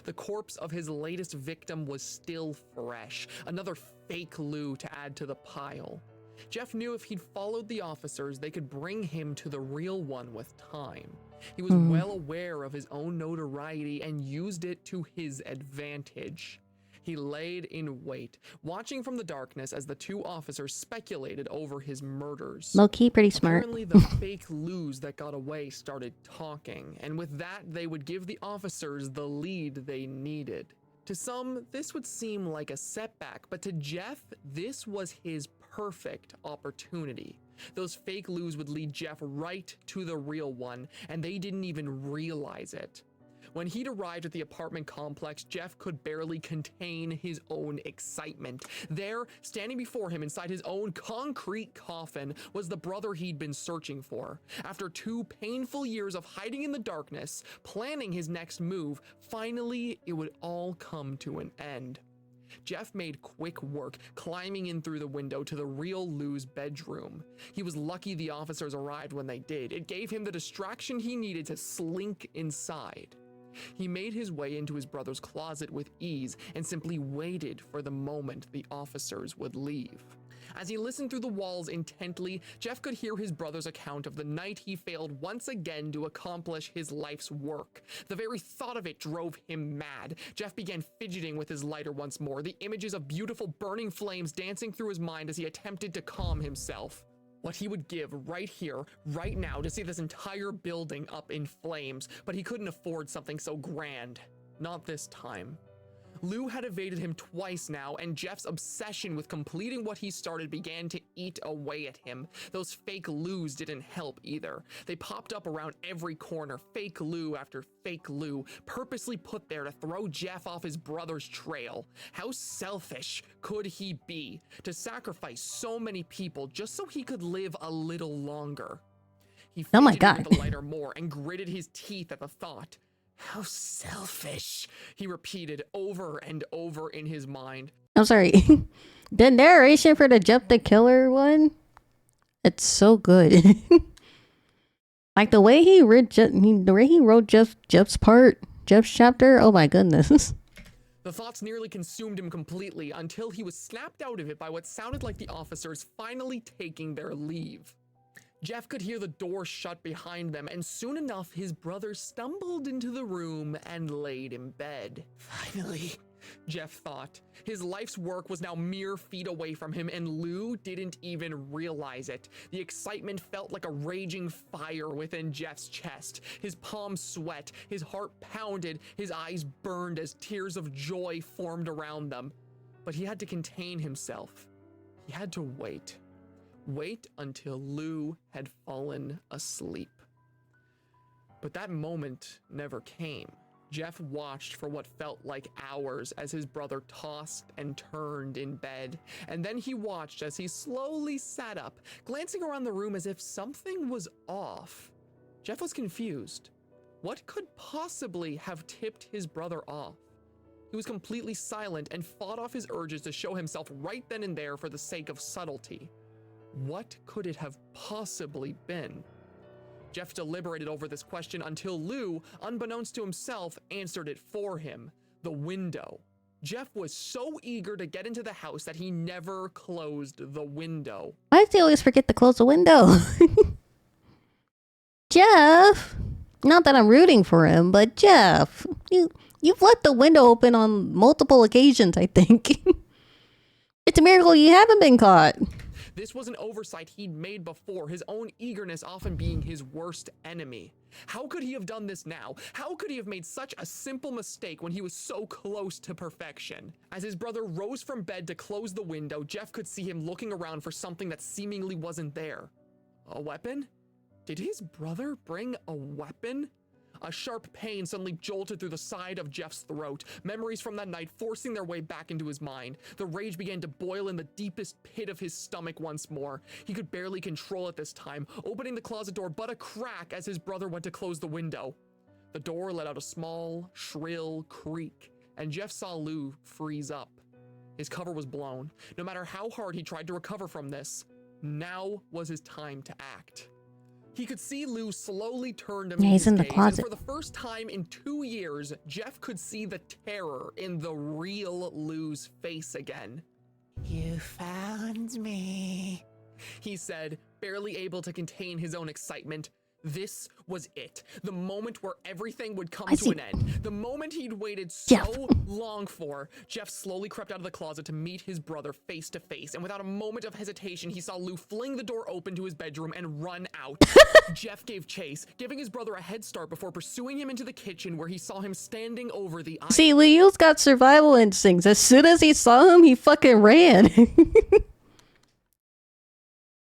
Speaker 2: The corpse of his latest victim was still fresh, another fake Lou to add to the pile. Jeff knew if he'd followed the officers, they could bring him to the real one with time. He was well aware of his own notoriety and used it to his advantage. He laid in wait, watching from the darkness as the two officers speculated over his murders.
Speaker 1: Low-key, pretty smart.
Speaker 2: Apparently, the fake Lous that got away started talking, and with that, they would give the officers the lead they needed. To some, this would seem like a setback, but to Jeff, this was his perfect opportunity. Those fake Lous would lead Jeff right to the real one, and they didn't even realize it. When he'd arrived at the apartment complex, Jeff could barely contain his own excitement. There, standing before him inside his own concrete coffin, was the brother he'd been searching for. After 2 painful years of hiding in the darkness, planning his next move, finally it would all come to an end. Jeff made quick work, climbing in through the window to the real Lou's bedroom. He was lucky the officers arrived when they did. It gave him the distraction he needed to slink inside. He made his way into his brother's closet with ease and simply waited for the moment the officers would leave. As he listened through the walls intently, Jeff could hear his brother's account of the night he failed once again to accomplish his life's work. The very thought of it drove him mad. Jeff began fidgeting with his lighter once more, the images of beautiful burning flames dancing through his mind as he attempted to calm himself. What he would give right here, right now, to see this entire building up in flames, but he couldn't afford something so grand. Not this time. Lou had evaded him twice now, and Jeff's obsession with completing what he started began to eat away at him. Those fake Lou's didn't help either. They popped up around every corner, fake Lou after fake Lou, purposely put there to throw Jeff off his brother's trail. How selfish could he be to sacrifice so many people just so he could live a little longer? He
Speaker 1: Oh my
Speaker 2: fidgeted
Speaker 1: God.
Speaker 2: with the lighter more and gritted his teeth at the thought. How selfish, he repeated over and over in his mind.
Speaker 1: I'm sorry. The narration for the Jeff the Killer one, it's so good. Like the way he wrote Jeff's part, Jeff's chapter. Oh my goodness.
Speaker 2: The thoughts nearly consumed him completely until he was snapped out of it by what sounded like the officers finally taking their leave. Jeff could hear the door shut behind them, and soon enough, his brother stumbled into the room and laid in bed. Finally, Jeff thought. His life's work was now mere feet away from him, and Lou didn't even realize it. The excitement felt like a raging fire within Jeff's chest. His palms sweat, his heart pounded, his eyes burned as tears of joy formed around them. But he had to contain himself. He had to wait. Wait until Lou had fallen asleep. But that moment never came. Jeff watched for what felt like hours as his brother tossed and turned in bed, and then he watched as he slowly sat up, glancing around the room as if something was off. Jeff was confused. What could possibly have tipped his brother off? He was completely silent and fought off his urges to show himself right then and there for the sake of subtlety. What could it have possibly been? Jeff deliberated over this question until Lou, unbeknownst to himself, answered it for him. The window. Jeff was so eager to get into the house that he never closed the window.
Speaker 1: Why does he always forget to close the window? Jeff! Not that I'm rooting for him, but Jeff, you've left the window open on multiple occasions, I think. It's a miracle you haven't been caught.
Speaker 2: This was an oversight he'd made before, his own eagerness often being his worst enemy. How could he have done this now? How could he have made such a simple mistake when he was so close to perfection? As his brother rose from bed to close the window, Jeff could see him looking around for something that seemingly wasn't there. A weapon? Did his brother bring a weapon? A sharp pain suddenly jolted through the side of Jeff's throat, memories from that night forcing their way back into his mind. The rage began to boil in the deepest pit of his stomach once more. He could barely control it this time, opening the closet door but a crack as his brother went to close the window. The door let out a small, shrill creak, and Jeff saw Lou freeze up. His cover was blown. No matter how hard he tried to recover from this, now was his time to act. He could see Lou slowly turn to meet
Speaker 1: he's
Speaker 2: his
Speaker 1: in the
Speaker 2: gaze,
Speaker 1: closet.
Speaker 2: and for the first time in 2 years, Jeff could see the terror in the real Lou's face again.
Speaker 6: You found me,
Speaker 2: he said, barely able to contain his own excitement. This was it. The moment where everything would come to an end. The moment he'd waited so long for. Jeff slowly crept out of the closet to meet his brother face to face, and without a moment of hesitation, he saw Lou fling the door open to his bedroom and run out. Jeff gave chase, giving his brother a head start before pursuing him into the kitchen where he saw him standing over the iron.
Speaker 1: See, Leo's got survival instincts. As soon as he saw him, he fucking ran.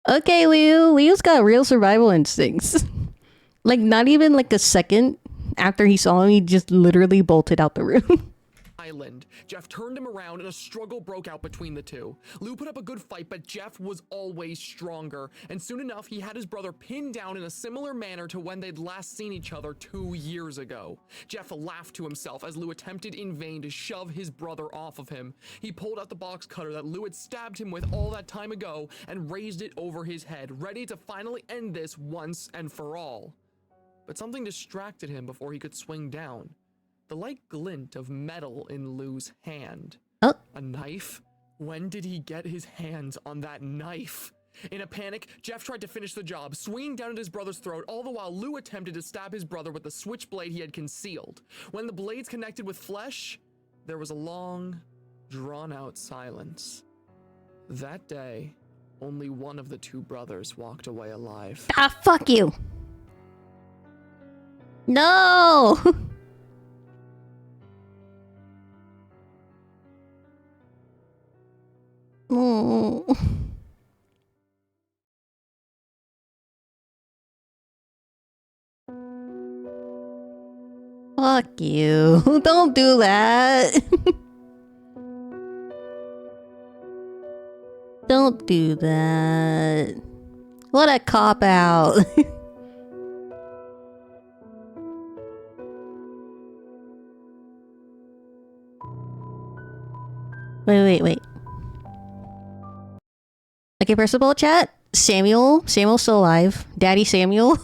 Speaker 1: Okay, Leo's got real survival instincts. Like, not even like a second after he saw him, he just literally bolted out the room.
Speaker 2: Island. Jeff turned him around and a struggle broke out between the two. Lou put up a good fight, but Jeff was always stronger. And soon enough, he had his brother pinned down in a similar manner to when they'd last seen each other 2 years ago. Jeff laughed to himself as Lou attempted in vain to shove his brother off of him. He pulled out the box cutter that Lou had stabbed him with all that time ago and raised it over his head, ready to finally end this once and for all. But something distracted him before he could swing down. The light glint of metal in Lou's hand.
Speaker 1: Oh.
Speaker 2: A knife? When did he get his hands on that knife? In a panic, Jeff tried to finish the job, swinging down at his brother's throat, all the while Lou attempted to stab his brother with the switchblade he had concealed. When the blades connected with flesh, there was a long, drawn-out silence. That day, only one of the two brothers walked away alive.
Speaker 1: Ah, fuck you. No! Oh. Fuck you. Don't do that. Don't do that. What a cop out. Wait. Okay, first of all, chat. Samuel's still alive. Daddy Samuel.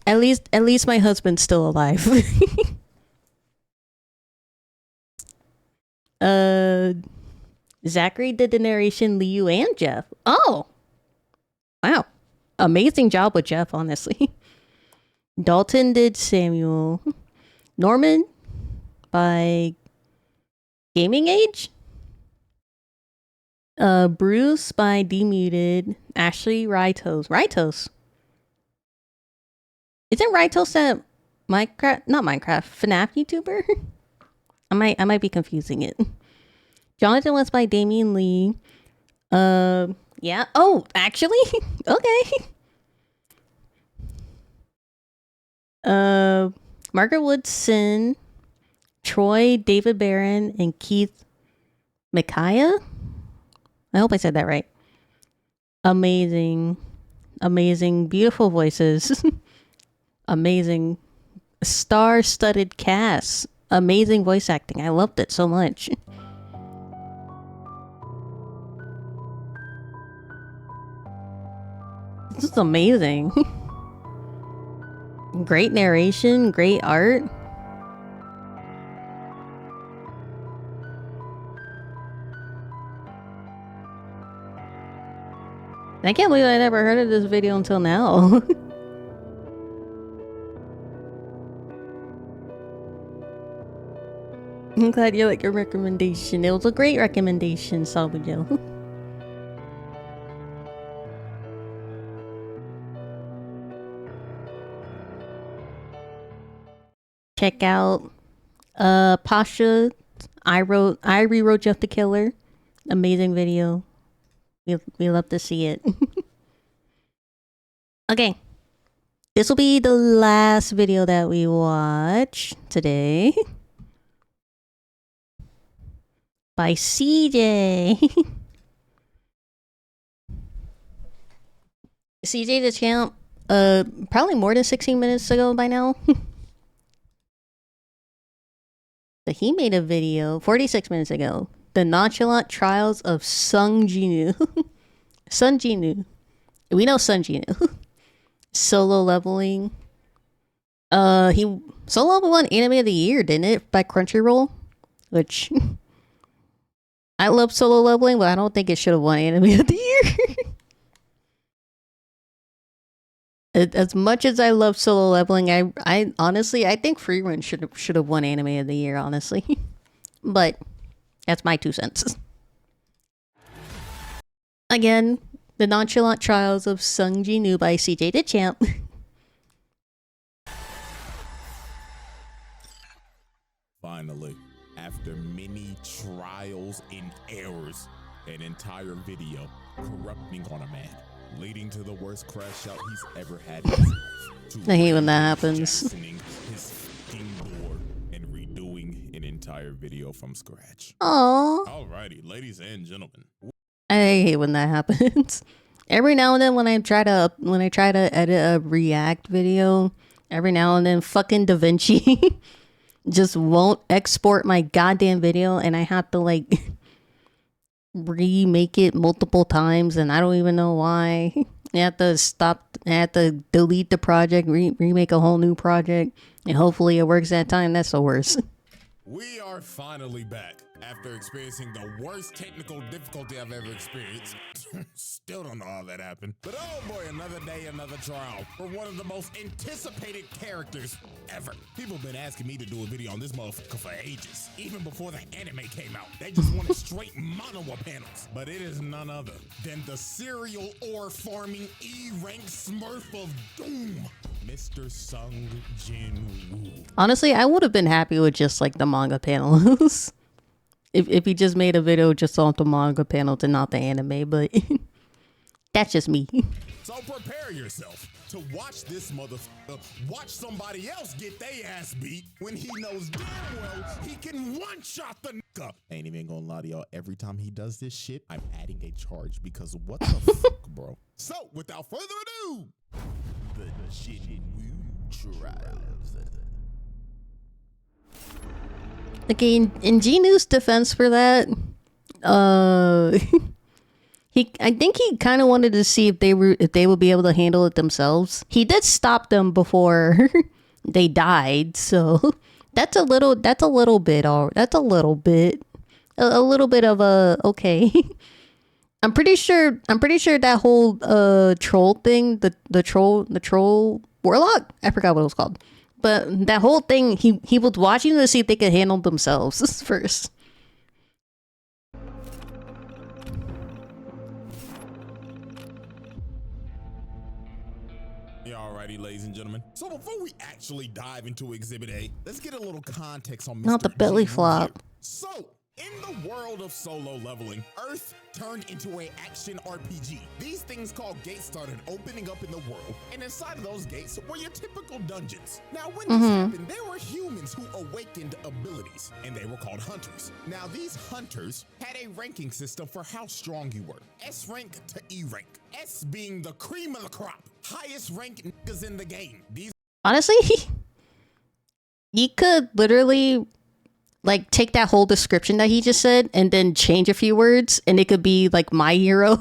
Speaker 1: At least my husband's still alive. Zachary did the narration, Liu and Jeff. Oh! Wow. Amazing job with Jeff, honestly. Dalton did Samuel. Norman by Gaming Age. Bruce by Demuted. Ashley Rytos. Isn't Rytos that Minecraft? Not Minecraft. FNAF YouTuber? I might be confusing it. Jonathan was by Damien Lee. Yeah. Oh, actually? Okay. Margaret Woodson, Troy, David Barron, and Keith Micaiah. I hope I said that right. Amazing. Beautiful voices. Amazing. Star-studded cast. Amazing voice acting. I loved it so much. This is amazing. Great narration, great art. I can't believe I never heard of this video until now. I'm glad you like your recommendation. It was a great recommendation, Sabujo. Check out Pasha. I rewrote Jeff the Killer. Amazing video. We love to see it. Okay. This will be the last video that we watch today. By CJ. CJ the Champ, probably more than 16 minutes ago by now. But he made a video 46 minutes ago. The Nonchalant Trials of Sung Jinu. Sun Jinu. We know Sun Jinu. Solo leveling. He solo level won Anime of the Year, didn't it? By Crunchyroll? Which I love solo leveling, but I don't think it should have won Anime of the Year. As much as I love solo leveling, I honestly I think Free Run should have won Anime of the Year, honestly. But that's my 2 cents. Again, The Nonchalant Trials of Sung Jinu by CJ the Champ.
Speaker 12: Finally, after many trials and errors, an entire video corrupting on a man, leading to the worst crash out he's ever had in his life.
Speaker 1: I hate when that happens.
Speaker 12: His fucking door and redoing an entire video from scratch.
Speaker 1: Aww.
Speaker 12: Alrighty, ladies and gentlemen.
Speaker 1: I hate when that happens. Every now and then when I try to edit a React video, every now and then fucking DaVinci just won't export my goddamn video, and I have to like remake it multiple times, and I don't even know why. I have to delete the project, remake a whole new project, and hopefully it works that time. That's the worst.
Speaker 12: We are finally back after experiencing the worst technical difficulty I've ever experienced. Still don't know how that happened. But oh boy, another day, another trial for one of the most anticipated characters ever. People have been asking me to do a video on this motherfucker for ages. Even before the anime came out. They just wanted straight manhwa panels. But it is none other than the serial ore farming E-rank smurf of doom, Mr. Sung Jin Woo.
Speaker 1: Honestly, I would have been happy with just like the manga panels. If he just made a video just on the manga panels and not the anime, but that's just me.
Speaker 12: So prepare yourself to watch this motherfucker watch somebody else get their ass beat when he knows damn well he can one-shot the nigga. Ain't even gonna lie to y'all, every time he does this shit, I'm adding a charge because what the fuck, bro? So, without further ado, the shit trials.
Speaker 1: Okay, in Jinu's defense for that, I think he kind of wanted to see if they would be able to handle it themselves. He did stop them before they died, so that's a little bit of a okay. I'm pretty sure that whole troll thing, the troll warlock, I forgot what it was called. But that whole thing, he was watching to see if they could handle themselves first.
Speaker 12: Alrighty, ladies and gentlemen. So before we actually dive into Exhibit A, let's get a little context on Mr.
Speaker 1: Not the belly
Speaker 12: Jin
Speaker 1: flop.
Speaker 12: here. So, in the world of solo leveling, Earth turned into an action RPG. These things called gates started opening up in the world, and inside of those gates were your typical dungeons. Now, when this happened, there were humans who awakened abilities, and they were called hunters. Now, these hunters had a ranking system for how strong you were. S rank to E rank. S being the cream of the crop. Highest rank niggas in the game. These
Speaker 1: Honestly, you could literally like take that whole description that he just said and then change a few words, and it could be like My Hero.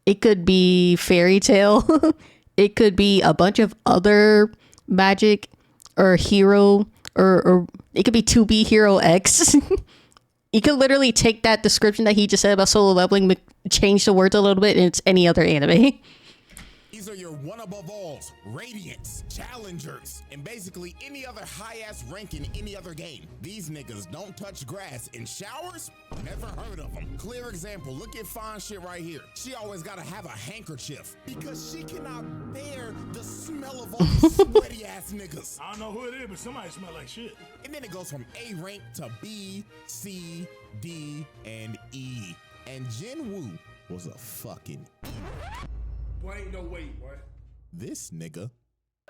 Speaker 1: It could be Fairy Tale. It could be a bunch of other magic or hero, or it could be 2B Hero X. You could literally take that description that he just said about solo leveling, change the words a little bit, and it's any other anime.
Speaker 12: These are are your one above alls, radiants, challengers, and basically any other high-ass rank in any other game. These niggas don't touch grass. In showers, never heard of them. Clear example, look at fine shit right here. She always gotta have a handkerchief because she cannot bear the smell of all these sweaty ass niggas.
Speaker 13: I don't know who it is, but somebody smell like shit.
Speaker 12: And then it goes from A rank to B, C, D, and E. And Jin Woo was a fucking E.
Speaker 13: Boy, ain't no way, boy.
Speaker 12: This nigga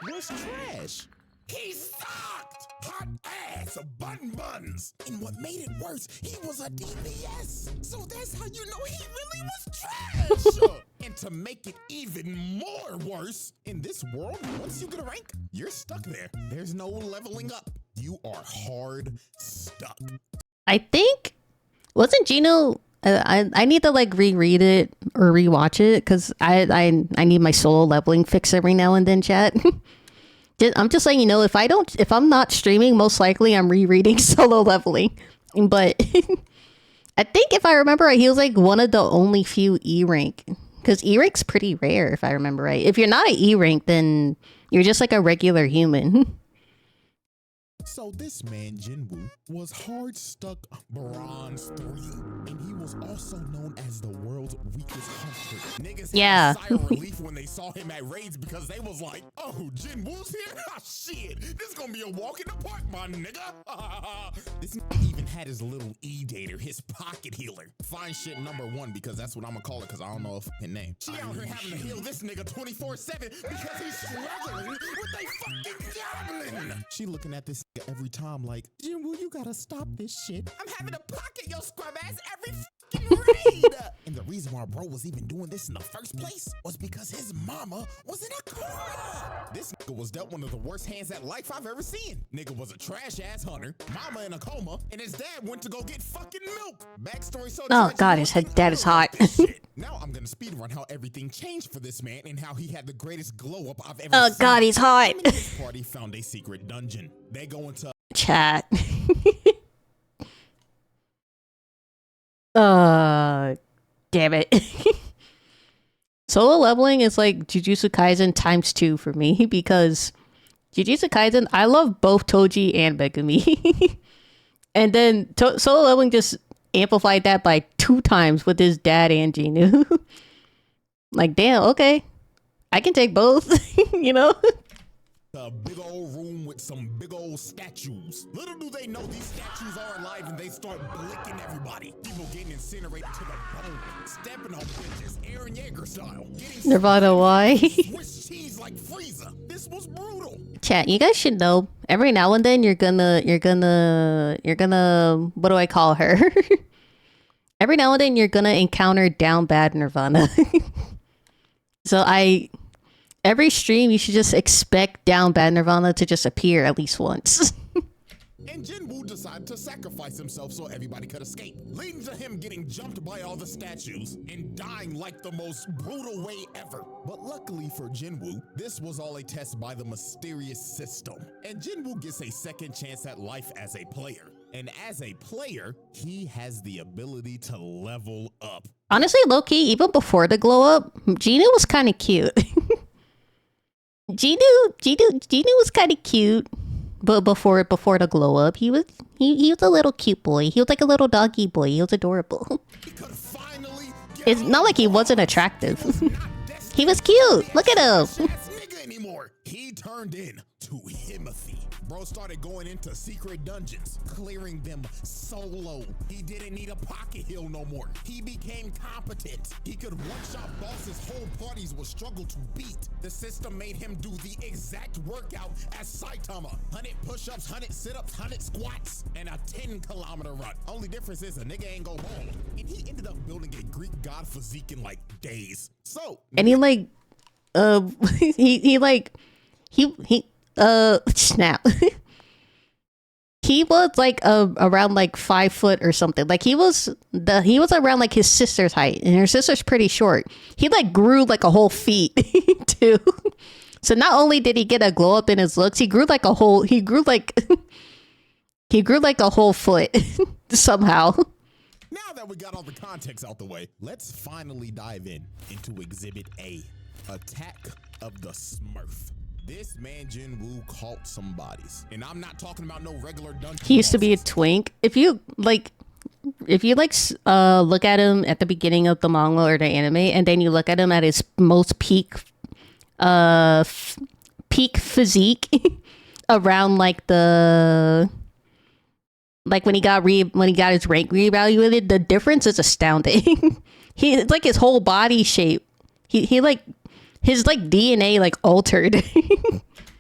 Speaker 12: was trash. He sucked! Hot ass, button buns. And what made it worse, he was a DPS. So that's how you know he really was trash. And to make it even more worse, in this world, once you get a rank, you're stuck there. There's no leveling up. You are hard stuck.
Speaker 1: I think wasn't Gino. I need to like reread it or rewatch it because I need my solo leveling fix every now and then. Chat. I'm just letting you know if I'm not streaming, most likely I'm rereading solo leveling. But I think if I remember right, he was like one of the only few E rank because E rank's pretty rare if I remember right. If you're not an E rank, then you're just like a regular human.
Speaker 12: So this man, Jinwoo, was hard stuck bronze 3, and he was also known as the world's weakest hunter. Niggas had a sigh of relief when they saw him at raids because they was like, oh, Jinwoo's here? Ah, shit, this is gonna be a walk in the park, my nigga. This nigga even had his little E-dater, his pocket healer. Fine shit number 1 because that's what I'm gonna call it because I don't know if his name. She out here having to heal this nigga 24/7 because he's struggling with a fucking goblin. She looking at this every time like, Jinwoo, you gotta stop this shit. I'm having to pocket your scrub ass every fucking raid. And the reason why bro was even doing this in the first place was because his mama was in a coma. This nigga was dealt one of the worst hands at life I've ever seen. Nigga was a trash ass hunter, mama in a coma, and his dad went to go get fucking milk. Backstory so
Speaker 1: oh god, his dad is hot.
Speaker 12: Now I'm gonna speedrun how everything changed for this man and how he had the greatest glow up I've ever
Speaker 1: oh
Speaker 12: seen.
Speaker 1: god, he's hot.
Speaker 12: His party found a secret dungeon. They go into
Speaker 1: chat. Damn it. Solo leveling is like Jujutsu Kaisen ×2 for me because Jujutsu Kaisen, I love both Toji and Megumi. And then solo leveling just amplified that by 2 times with his dad and Jinu. Like, damn, okay. I can take both, you know?
Speaker 12: a big old room with some big old statues. Little do they know these statues are alive and they start blicking everybody. People getting incinerated to the bone, stepping on bitches, Aaron Yeager style.
Speaker 1: Nirvana, why?
Speaker 12: Swiss cheese like Frieza. This was brutal.
Speaker 1: Chat, you guys should know. Every now and then you're gonna, what do I call her? Every now and then you're gonna encounter down bad Nirvana. So every stream you should just expect down bad Nirvana to just appear at least once.
Speaker 12: And Jinwoo decided to sacrifice himself so everybody could escape, leading to him getting jumped by all the statues and dying like the most brutal way ever. But luckily for Jinwoo, this was all a test by the mysterious system. And Jinwoo gets a second chance at life as a player. And as a player, he has the ability to level up.
Speaker 1: Honestly, low-key, even before the glow up, Gino was kind of cute. Gino was kind of cute. But before the glow up, he was a little cute boy. He was like a little doggy boy. He was adorable. It's not like he wasn't attractive. He was cute. Look at him.
Speaker 12: He turned in to Himothy. Bro started going into secret dungeons, clearing them solo. He didn't need a pocket heal no more. He became competent. He could one-shot bosses whole parties would struggle to beat. The system made him do the exact workout as Saitama. 100 push-ups, 100 sit-ups, 100 squats, and a 10-kilometer run. Only difference is a nigga ain't go bald. And he ended up building a Greek god physique in like days. So,
Speaker 1: and he like, snap. He was like around like 5 foot or something. Like he was around like his sister's height, and her sister's pretty short. He like grew like a whole feet too. So not only did he get a glow up in his looks, he grew like a whole foot somehow.
Speaker 12: Now that we got all the context out the way, let's finally dive into Exhibit A. Attack of the Smurf. This man Jinwoo caught some bodies, and I'm not talking about no regular dungeon.
Speaker 1: He used to be a twink. If you look at him at the beginning of the manga or the anime, and then you look at him at his most peak physique around like when he got his rank reevaluated, the difference is astounding. It's like his whole body shape. He like his like DNA like altered.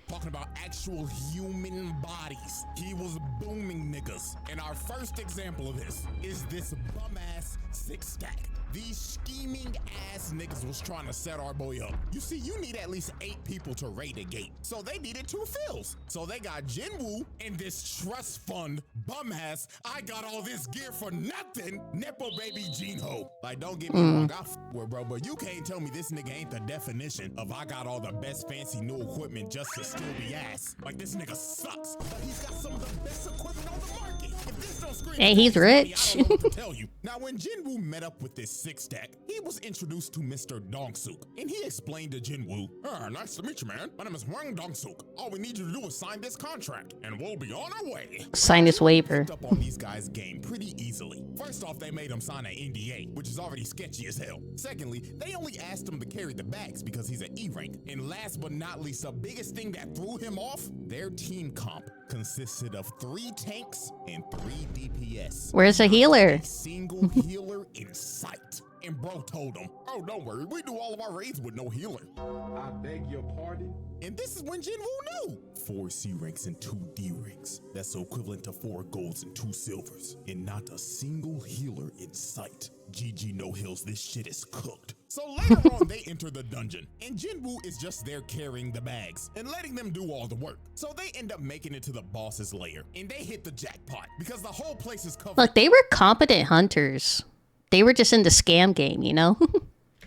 Speaker 12: Talking about actual human bodies. He was booming niggas. And our first example of this is this bum ass 6-stack. These scheming ass niggas was trying to set our boy up. You see, you need at least 8 people to raid a gate. So they needed 2 fills. So they got Jinwoo and this trust fund bum ass. I got all this gear for nothing. Nepo baby Jinho. Like, don't get me wrong, I with bro, but you can't tell me this nigga ain't the definition of I got all the best fancy new equipment just to still be ass. Like, this nigga sucks, but he's got some of the best equipment on the market. If this don't scream,
Speaker 1: Hey, he's rich.
Speaker 12: I don't know what to tell you. Now, when Jinwoo met up with this 6-stack, he was introduced to Mr. Dongsuk, and he explained to Jinwoo, nice to meet you, man. My name is Hwang Dongsuk. All we need you to do is sign this contract, and we'll be on our way.
Speaker 1: Sign this waiver.
Speaker 12: Up on these guys' game pretty easily. First off, they made him sign an NDA, which is already sketchy as hell. Secondly, they only asked him to carry the bags because he's an E rank. And last but not least, the biggest thing that threw him off, their team comp consisted of 3 tanks and 3 DPS.
Speaker 1: Where's the healer?
Speaker 12: A single healer in sight. And bro told him, oh, don't worry, we do all of our raids with no healer.
Speaker 13: I beg your pardon?
Speaker 12: And this is when Jinwoo knew. 4 C ranks and 2 D ranks. That's equivalent to 4 golds and 2 silvers. And not a single healer in sight. GG no hills, this shit is cooked. So later on, they enter the dungeon, and Jinwoo is just there carrying the bags and letting them do all the work. So they end up making it to the boss's lair, and they hit the jackpot because the whole place is covered.
Speaker 1: Look, they were competent hunters. They were just in the scam game, you know?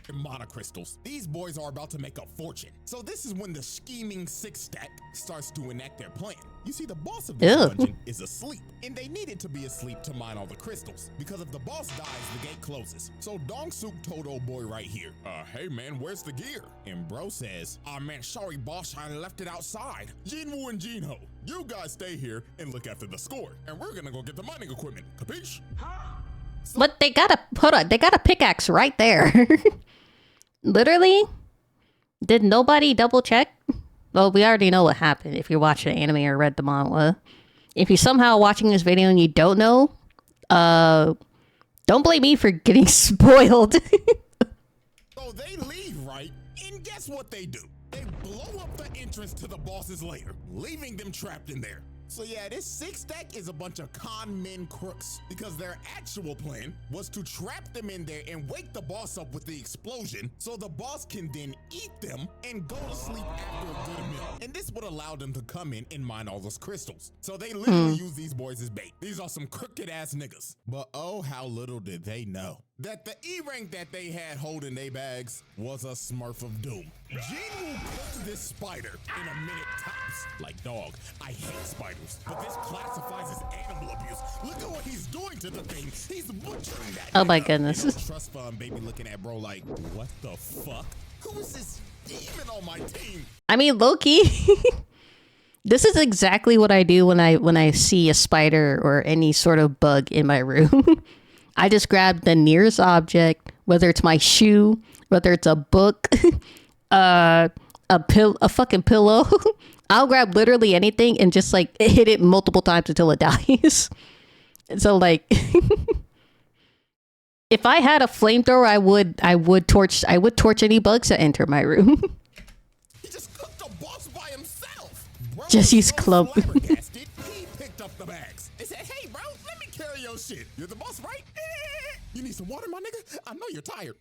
Speaker 12: Monocrystals. These boys are about to make a fortune. So this is when the scheming 6-stack starts to enact their plan. You see, the boss of this dungeon is asleep, and they needed to be asleep to mine all the crystals, because if the boss dies, the gate closes. So Dongsuk told old boy right here, hey man, where's the gear? And bro says, man, sorry boss, I left it outside. Jinwoo and Jinho, you guys stay here and look after the score, and we're gonna go get the mining equipment. Capiche?
Speaker 1: But they got a pickaxe right there. Literally? Did nobody double check? Well, we already know what happened if you're watching the anime or read the manga. If you're somehow watching this video and you don't know, don't blame me for getting spoiled.
Speaker 12: So they leave, right? And guess what they do? They blow up the entrance to the boss's lair, leaving them trapped in there. So yeah, this 6-stack is a bunch of con men crooks, because their actual plan was to trap them in there and wake the boss up with the explosion so the boss can then eat them and go to sleep after a good meal. And this would allow them to come in and mine all those crystals. So they literally use these boys as bait. These are some crooked ass niggas. But oh, how little did they know that the E rank that they had holding their bags was a Smurf of Doom. Jinwoo cooked this spider in a minute tops. Like, dog, I hate spiders, but this classifies as animal abuse. Look at what he's doing to the thing. He's butchering that.
Speaker 1: Oh my goodness.
Speaker 12: You know, trust fund baby looking at bro like, what the fuck? Who is this demon on my team?
Speaker 1: I mean, low-key. This is exactly what I do when I see a spider or any sort of bug in my room. I just grab the nearest object, whether it's my shoe, whether it's a book, a fucking pillow. I'll grab literally anything and just like hit it multiple times until it dies. So like, if I had a flamethrower, I would torch any bugs that enter my room.
Speaker 12: He just cooked a boss by himself. Bro,
Speaker 1: just use Clump.
Speaker 12: He picked up the bags. They said, hey bro, let me carry your shit. You're the boss, right? You need some water, my nigga? I know you're tired.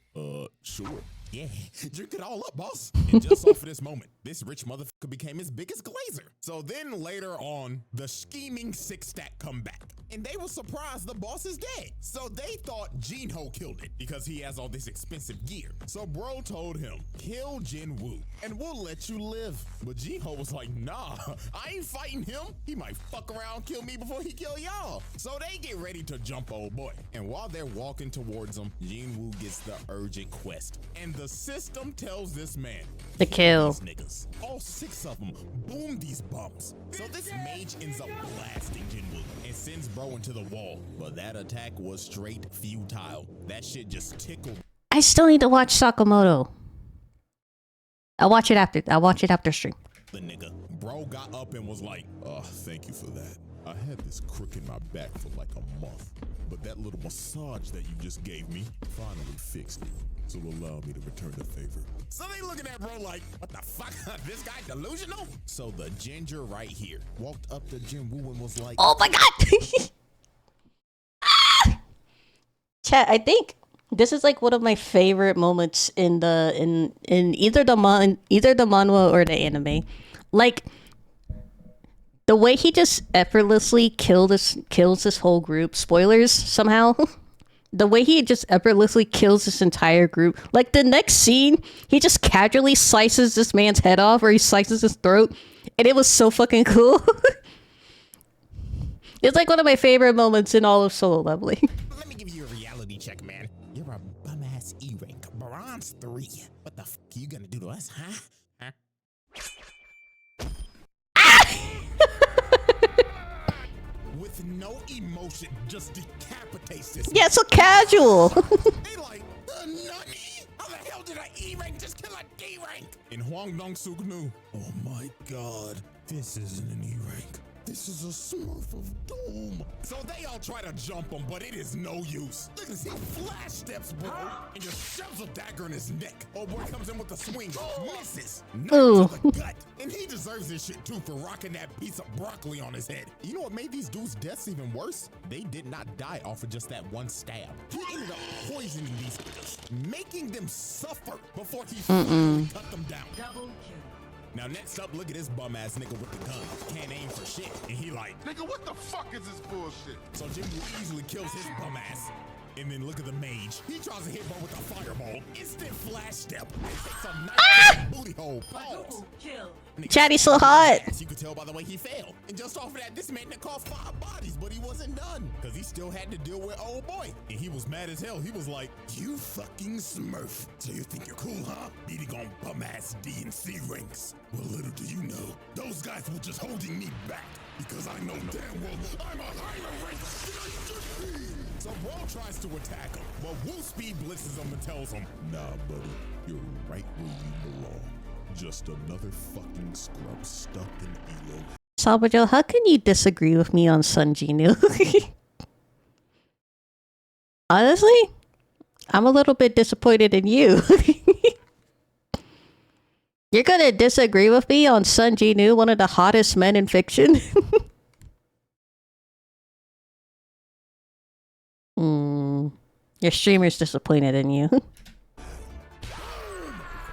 Speaker 12: Sure. Yeah, drink it all up, boss. And just off of this moment, This rich motherfucker became his biggest glazer. So then later on, the scheming six stack come back. And they were surprised the boss is dead. So they thought Jinho killed it because he has all this expensive gear. So bro told him, kill Jin Woo and we'll let you live. But Jinho was like, nah, I ain't fighting him. He might fuck around, kill me before he kill y'all. So they get ready to jump old boy. And while they're walking towards him, Jin Woo gets the urgent quest. And the system tells this man,
Speaker 1: the kill.
Speaker 12: These niggas. All 6 of them, boom these bums. So this mage ends up blasting Jin Woo and sends bro into the wall. But that attack was straight futile. That shit just tickled.
Speaker 1: I still need to watch Sakamoto. I'll watch it after stream.
Speaker 12: The nigga. Bro got up and was like, oh, thank you for that. I had this crook in my back for like a month, but that little massage that you just gave me finally fixed it. So allow me to return the favor. So they looking at bro like, what the fuck? This guy delusional? So the ginger right here walked up to Jin Woo and was like,
Speaker 1: oh my god. Chat, I think this is like one of my favorite moments in either the manhwa or the anime. Like the way he just effortlessly kills this whole group. Spoilers somehow. The way he just effortlessly kills this entire group. Like the next scene, he just casually slices this man's head off, or he slices his throat, and it was so fucking cool. It's like one of my favorite moments in all of Solo Leveling.
Speaker 12: Let me give you a reality check, man. You're a bum-ass E-rank, bronze 3. What the f you gonna do to us, huh? With no emotion, just decapitates this.
Speaker 1: Yeah, so casual.
Speaker 12: They like, nutty? How the hell did an E-rank just kill a D-rank? And Hwang Dong-suk knew, oh my god, this isn't an E-rank. This is a Smurf of doom. So they all try to jump him, but it is no use. Look at this, he flash steps, bro, and just shoves a dagger in his neck. Oh boy comes in with the swing, misses, knocks to the gut. And he deserves this shit too for rocking that piece of broccoli on his head. You know what made these dudes' deaths even worse? They did not die off of just that one stab. He ended up poisoning these niggas, making them suffer before he finally cut them down. Double kill. Now next up, look at this bum ass nigga with the gun. Can't aim for shit. And he like, nigga, what the fuck is this bullshit? So Jin Woo easily kills his bum ass. And then look at the mage. He tries to hit bro with a fireball. Instant flash step. Takes a nice booty hole. Pause.
Speaker 1: Chatty's so hot.
Speaker 12: You could tell by the way he fell. And just off of that, this man that caused 5 bodies, but he wasn't done. Because he still had to deal with old boy. And he was mad as hell. He was like, you fucking smurf. So you think you're cool, huh? Beating on bum ass D and C ranks. Well, little do you know, those guys were just holding me back. Because I know damn well I'm a higher rank than I should be. So Bro tries to attack him, but Woo speed blitzes him and tells him, nah, buddy, you're right where you belong. Just another fucking scrub stuck in Elo.
Speaker 1: Sabajo, how can you disagree with me on Sun Jinu? Honestly, I'm a little bit disappointed in you. You're gonna disagree with me on Sun Jinu, one of the hottest men in fiction? Your streamer's disappointed in you.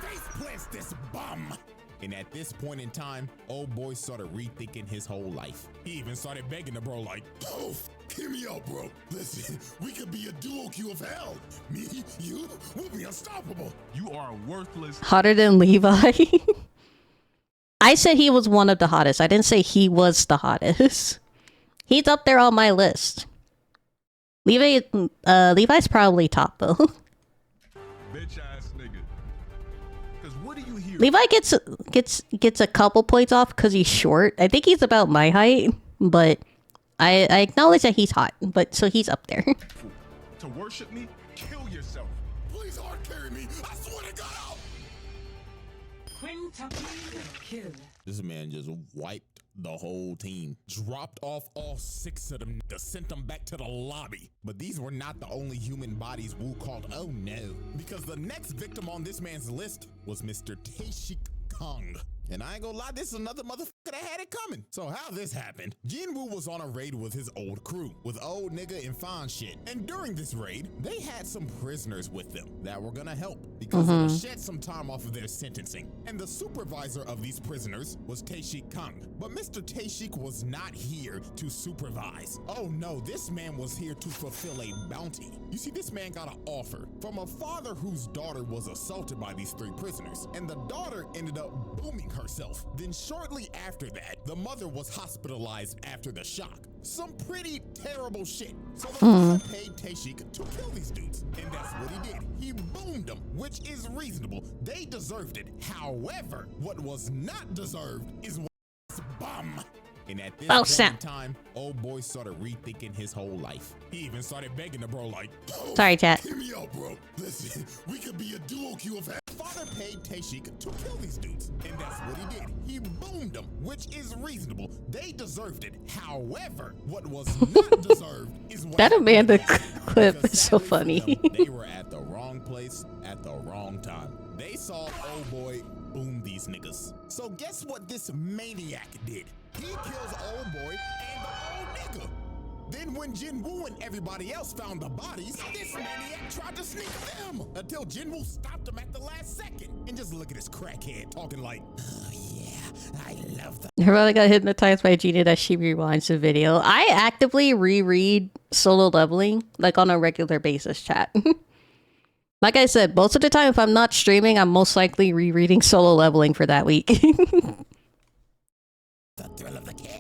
Speaker 12: Face plants this bum. And at this point in time, old boy started rethinking his whole life. He even started begging the bro like, oh, hear me out, bro. Listen, we could be a duo queue of hell. Me, you, we'll be unstoppable. You are worthless.
Speaker 1: Hotter than Levi? I said he was one of the hottest. I didn't say he was the hottest. He's up there on my list. Levi's probably top though.
Speaker 12: Bitch ass nigga. Cause what do you hear?
Speaker 1: Levi gets a couple points off because he's short. I think he's about my height, but I acknowledge that he's hot. But so he's up there.
Speaker 12: To worship me, kill yourself. Please hard carry me. I swear to God.
Speaker 14: Quintuple kill.
Speaker 12: This man just wiped the whole team, dropped off all 6 of them, sent them back to the lobby. But these were not the only human bodies Wu called oh no, because the next victim on this man's list was Mr. Taeshik Kong. And I ain't gonna lie, this is another motherfucker that had it coming. So how this happened, Jinwoo was on a raid with his old crew, with old nigga and fine shit. And during this raid, they had some prisoners with them that were gonna help because it would shed some time off of their sentencing. And the supervisor of these prisoners was Taeshik Kang. But Mr. Taeshik was not here to supervise. Oh no, this man was here to fulfill a bounty. You see, this man got an offer from a father whose daughter was assaulted by these 3 prisoners. And the daughter ended up booming herself. Then shortly after that, the mother was hospitalized after the shock. Some pretty terrible shit. So the father paid Taeshik to kill these dudes. And that's what he did. He boomed them, which is reasonable. They deserved it. However, what was not deserved is bum. And at this point in time, old boy started rethinking his whole life. He even started begging the bro like, oh,
Speaker 1: sorry, chat.
Speaker 12: Hear me out, bro. Listen, we could be a duo queue of father paid Taeshik to kill these dudes. And that's what he did. He boomed them, which is reasonable. They deserved it. However, what was not deserved is what
Speaker 1: that Amanda clip is so funny.
Speaker 12: They were at the wrong place at the wrong time. They saw old boy boom these niggas. So guess what this maniac did? He kills old boy and the old nigga. Then when Jinwoo and everybody else found the bodies, this maniac tried to sneak them until Jinwoo stopped him at the last second. And just look at this crackhead talking like, oh yeah, I love that.
Speaker 1: Her brother got hypnotized by Gina that she rewinds the video. I actively reread Solo Leveling like on a regular basis, chat. Like I said, most of the time if I'm not streaming, I'm most likely rereading Solo Leveling for that week.
Speaker 12: The thrill of the kill.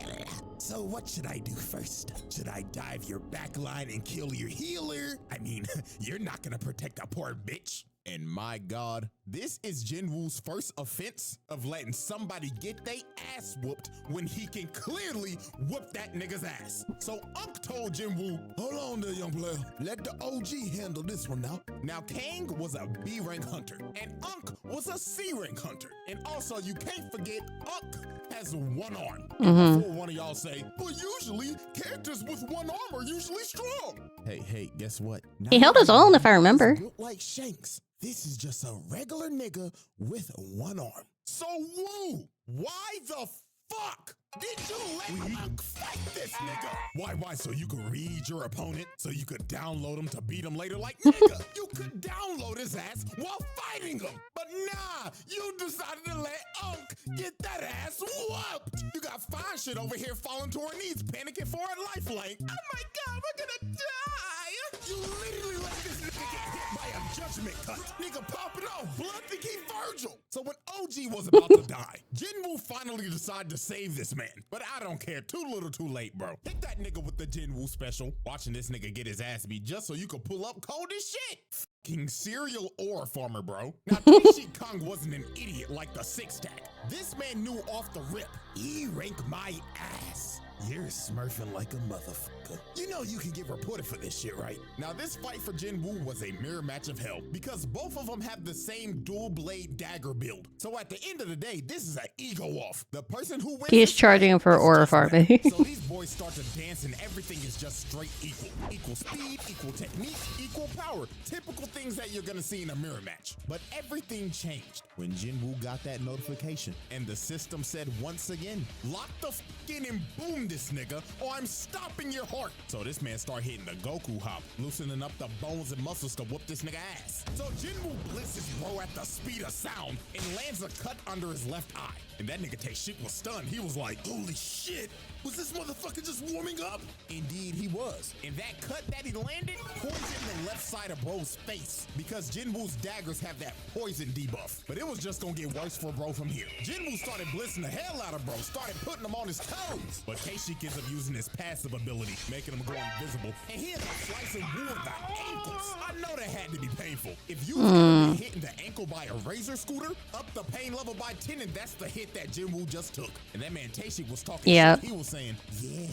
Speaker 12: So what should I do first? Should I dive your backline and kill your healer? I mean, you're not gonna protect a poor bitch. And my God, this is Jinwoo's first offense of letting somebody get they ass whooped when he can clearly whoop that nigga's ass. So Unk told Jinwoo, hold on there, young player. Let the OG handle this one now. Now, Kang was a B rank hunter and Unk was a C rank hunter. And also, you can't forget Unk has 1 arm. And before one of y'all say, but usually characters with 1 arm are usually strong. Hey, guess what? Now
Speaker 1: he held his own if I remember.
Speaker 12: built like Shanks. This is just a regular nigga with 1 arm. So woo, why the fuck did you let Unk fight this nigga? Why? So you could read your opponent, so you could download him to beat him later? Like, nigga, you could download his ass while fighting him. But nah, you decided to let Unk get that ass whooped. You got fine shit over here falling to her knees, panicking for her lifeline. Oh my God, we're gonna die. You literally let this nigga get hit by a judgment cut. Nigga popping off, blood think he Virgil. So when OG was about to die, Jinwoo finally decided to save this man. But I don't care, too little too late, bro. Hit that nigga with the Jinwoo special. Watching this nigga get his ass beat just so you could pull up cold as shit. Fucking serial ore farmer, bro. Now, Taeshik Kang wasn't an idiot like the 6-tack. This man knew off the rip, he ranked my ass. You're smurfing like a motherfucker. You know you can get reported for this shit, right? Now, this fight for Jinwoo was a mirror match of hell because both of them have the same dual blade dagger build. So at the end of the day, this is an ego off. The person who wins,
Speaker 1: He is charging him for aura farming.
Speaker 12: So these boys start to dance and everything is just straight equal. Equal speed, equal technique, equal power. Typical things that you're gonna see in a mirror match. But everything changed when Jinwoo got that notification and the system said once again, lock the f in and boom this nigga or I'm stopping your heart. So this man start hitting the Goku hop, loosening up the bones and muscles to whoop this nigga ass. So Jinwoo blitzes bro at the speed of sound and lands a cut under his left eye. And that nigga Taeshik was stunned. He was like, holy shit, was this motherfucker just warming up? Indeed he was. And that cut that he landed poisoned the left side of bro's face because Jinwoo's daggers have that poison debuff. But it was just gonna get worse for bro from here. Jinwoo started blitzing the hell out of bro, started putting him on his toes. But Taeshik ends up using his passive ability, making him go invisible. And he ends up slicing Woo in the ankles. I know that had to be painful. If you was hitting the ankle by a razor scooter, up the pain level by 10, and that's the hit that Jinwoo just took. And that man Taeshik was talking shit. He was saying, yeah,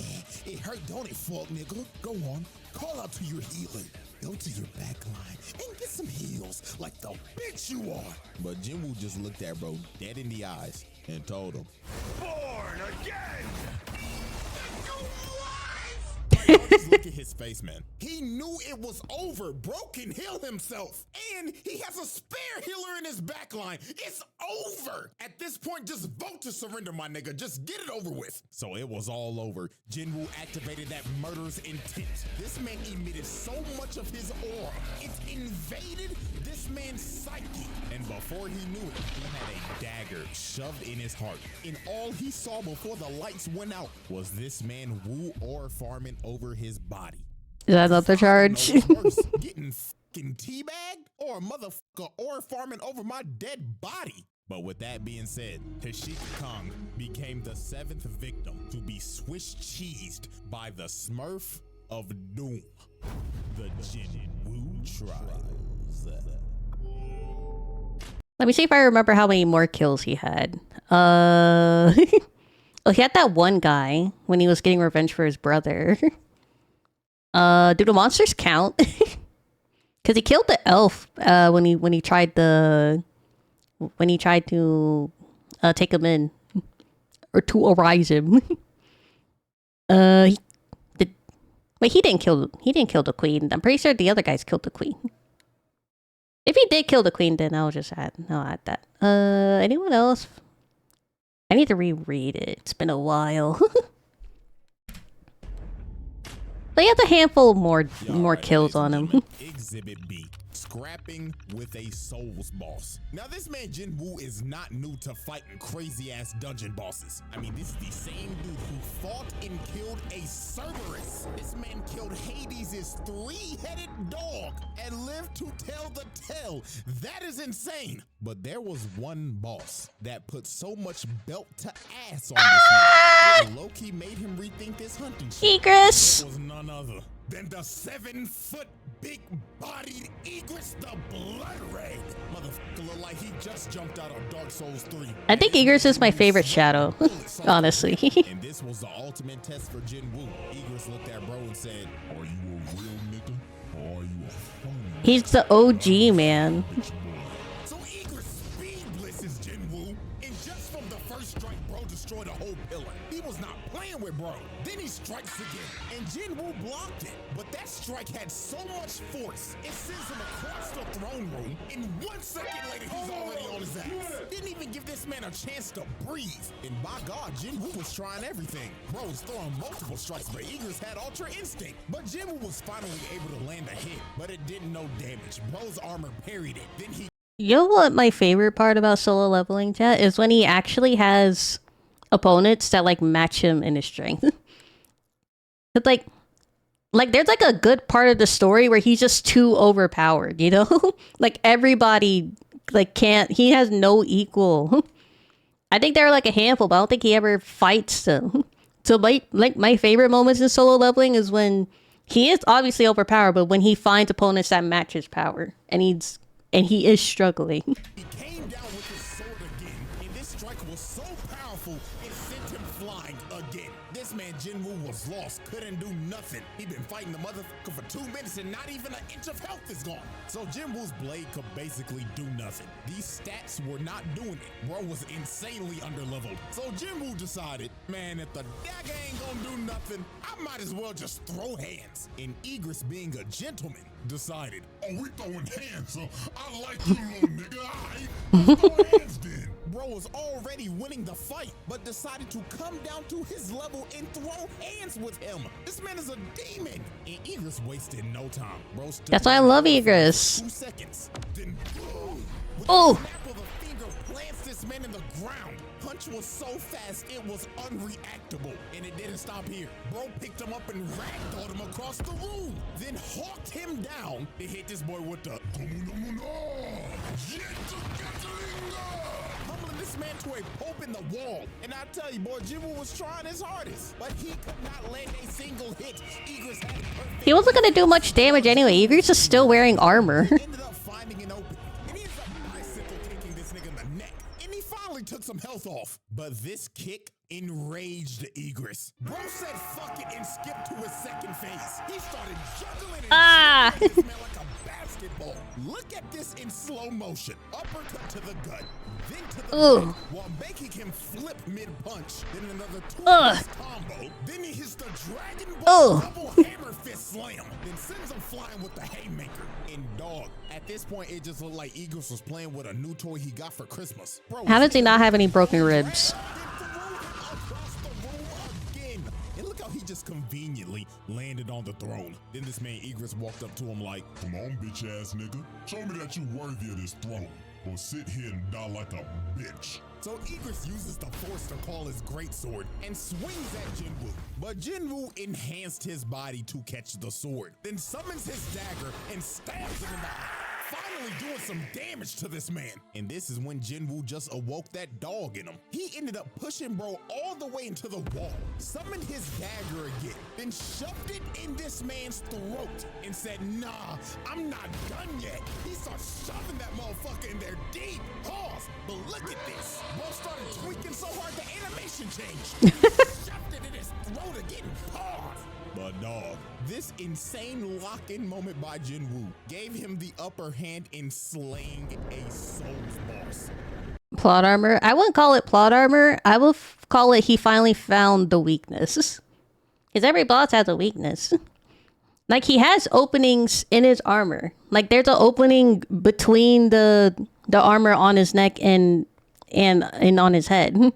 Speaker 12: it hurt, don't it, fuck nigga? Go on, call out to your healer. Go to your back line and get some heals like the bitch you are. But Jinwoo just looked at bro dead in the eyes and told him, born again! Just look at his face, man. He knew it was over. Bro can heal himself. And he has a spare healer in his backline. It's over. At this point, just vote to surrender, my nigga. Just get it over with. So it was all over. Jinwoo activated that murderous intent. This man emitted so much of his aura. It invaded this man's psyche. And before he knew it, he had a dagger shoved in his heart. And all he saw before the lights went out was this man Woo ore farming over his body.
Speaker 1: Is that another charge?
Speaker 12: Getting fucking teabagged or a motherfucker ore farming over my dead body. But with that being said, Tashika Kong became the 7th victim to be Swiss cheesed by the Smurf of Doom, the Jinwoo Trials.
Speaker 1: Let me see if I remember how many more kills he had. Oh, he had that one guy when he was getting revenge for his brother. Do the monsters count? Because he killed the elf when he tried to take him in or to arise him. Wait, he didn't kill the queen. I'm pretty sure the other guys killed the queen. If he did kill the queen, then I'll add that. Anyone else? I need to reread it. It's been a while. But he has a handful more kills on him.
Speaker 12: Exhibit B. Scrapping with a Souls boss. Now this man Jinwoo is not new to fighting crazy ass dungeon bosses. I mean, this is the same dude who fought and killed a Cerberus. This man killed Hades' 3-headed dog and lived to tell the tale. That is insane. But there was one boss that put so much belt to ass on this man. Low-key made him rethink this hunting shit.
Speaker 1: Egress!
Speaker 12: It was none other than the 7-foot big-bodied Egress the Blood Red. Motherfucker look like he just jumped out of Dark Souls 3.
Speaker 1: I think Egress is my favorite shadow, honestly.
Speaker 12: And this was the ultimate test for Jinwoo. Egress looked at bro and said, "Are you a real nigga or are you a phony?"
Speaker 1: He's the OG, man.
Speaker 12: So Egress speed blitzes Jinwoo, and just from the first strike, bro destroyed a whole pillar. He was not playing with bro. Then he strikes again, and Jinwoo blocked it. But that strike had so much force, it sends him across the throne room, and 1 second later, he's already on his ass. Didn't even give this man a chance to breathe. And by God, Jinwoo was trying everything. Bro was throwing multiple strikes, but Egress had Ultra Instinct. But Jinwoo was finally able to land a hit, but it did no damage. Bro's armor parried it. Then he...
Speaker 1: You know what my favorite part about solo leveling, chat, is when he actually has opponents that like match him in his strength. But like there's like a good part of the story where he's just too overpowered, you know? Like everybody he has no equal. I think there are like a handful, but I don't think he ever fights them. So my favorite moments in solo leveling is when he is obviously overpowered, but when he finds opponents that match his power and he is struggling.
Speaker 12: He came down with his sword again, and this strike was so powerful, it sent him flying again. This man Jinwoo was lost, couldn't do nothing. He'd been fighting the motherfucker for 2 minutes and not even an inch of health is gone. So Jinwoo's blade could basically do nothing. These stats were not doing it. Bro was insanely underleveled. So Jinwoo decided, man, if the dagger ain't gonna do nothing, I might as well just throw hands. And Egress, being a gentleman, decided, oh, we throwing hands, so I like you, little nigga. Let's throw hands then. Bro was already winning the fight, but decided to come down to his level and throw hands with him. This man is a demon. And Egress wasted no time. Bro stood
Speaker 1: That's why I love Egress.
Speaker 12: 2 seconds. Then boom, with
Speaker 1: oh.
Speaker 12: the snap of a finger, plants this man in the ground. Punch was so fast, it was unreactable. And it didn't stop here. Bro picked him up and ragdolled him across the room. Then hawked him down. They hit this boy with the humbling this man to a pope in the wall. And I tell you, boy, Jinwoo was trying his hardest, but he could not land a single hit. Egress had perfect.
Speaker 1: He wasn't gonna do much damage anyway. Egress is still wearing armor.
Speaker 12: Ended up finding an opening, and he ended up bicycle kicking this nigga in the neck. And he finally took some health off. But this kick enraged Egress. Bro said fuck it and skipped to his second phase. He started juggling and this man like a bastard. basketball. Look at this in slow motion. Uppercut to the gut, then to the
Speaker 1: Ugh.
Speaker 12: back, while making him flip mid-punch. Then another
Speaker 1: Ugh.
Speaker 12: combo. Then he hits the Dragon Ball
Speaker 1: Ugh.
Speaker 12: double hammer fist slam. Then sends him flying with the haymaker. And dog, at this point, it just looked like Eagles was playing with a new toy he got for Christmas. Bro,
Speaker 1: How does he not have any broken ribs?
Speaker 12: And look how he just conveniently landed on the throne. Then this man Egress walked up to him like, "Come on, bitch ass nigga. Show me that you worthy of this throne. Or sit here and die like a bitch." So Egress uses the force to call his greatsword and swings at Jinwoo. But Jinwoo enhanced his body to catch the sword, then summons his dagger and stabs him in the eye, finally doing some damage to this man. And this is when Jinwoo just awoke that dog in him. He ended up pushing bro all the way into the wall, summoned his dagger again, then shoved it in this man's throat and said, "Nah, I'm not done yet." He starts shoving that motherfucker in there deep. Pause. But look at this. Bro started tweaking so hard the animation changed. Shoved it in his throat again. Pause. But dog, this insane lock-in moment by Jinwoo gave him the upper hand in slaying a Souls boss.
Speaker 1: Plot armor? I wouldn't call it plot armor. I would call it he finally found the weakness. Because every boss has a weakness. Like, he has openings in his armor. Like, there's an opening between the armor on his neck and on his head.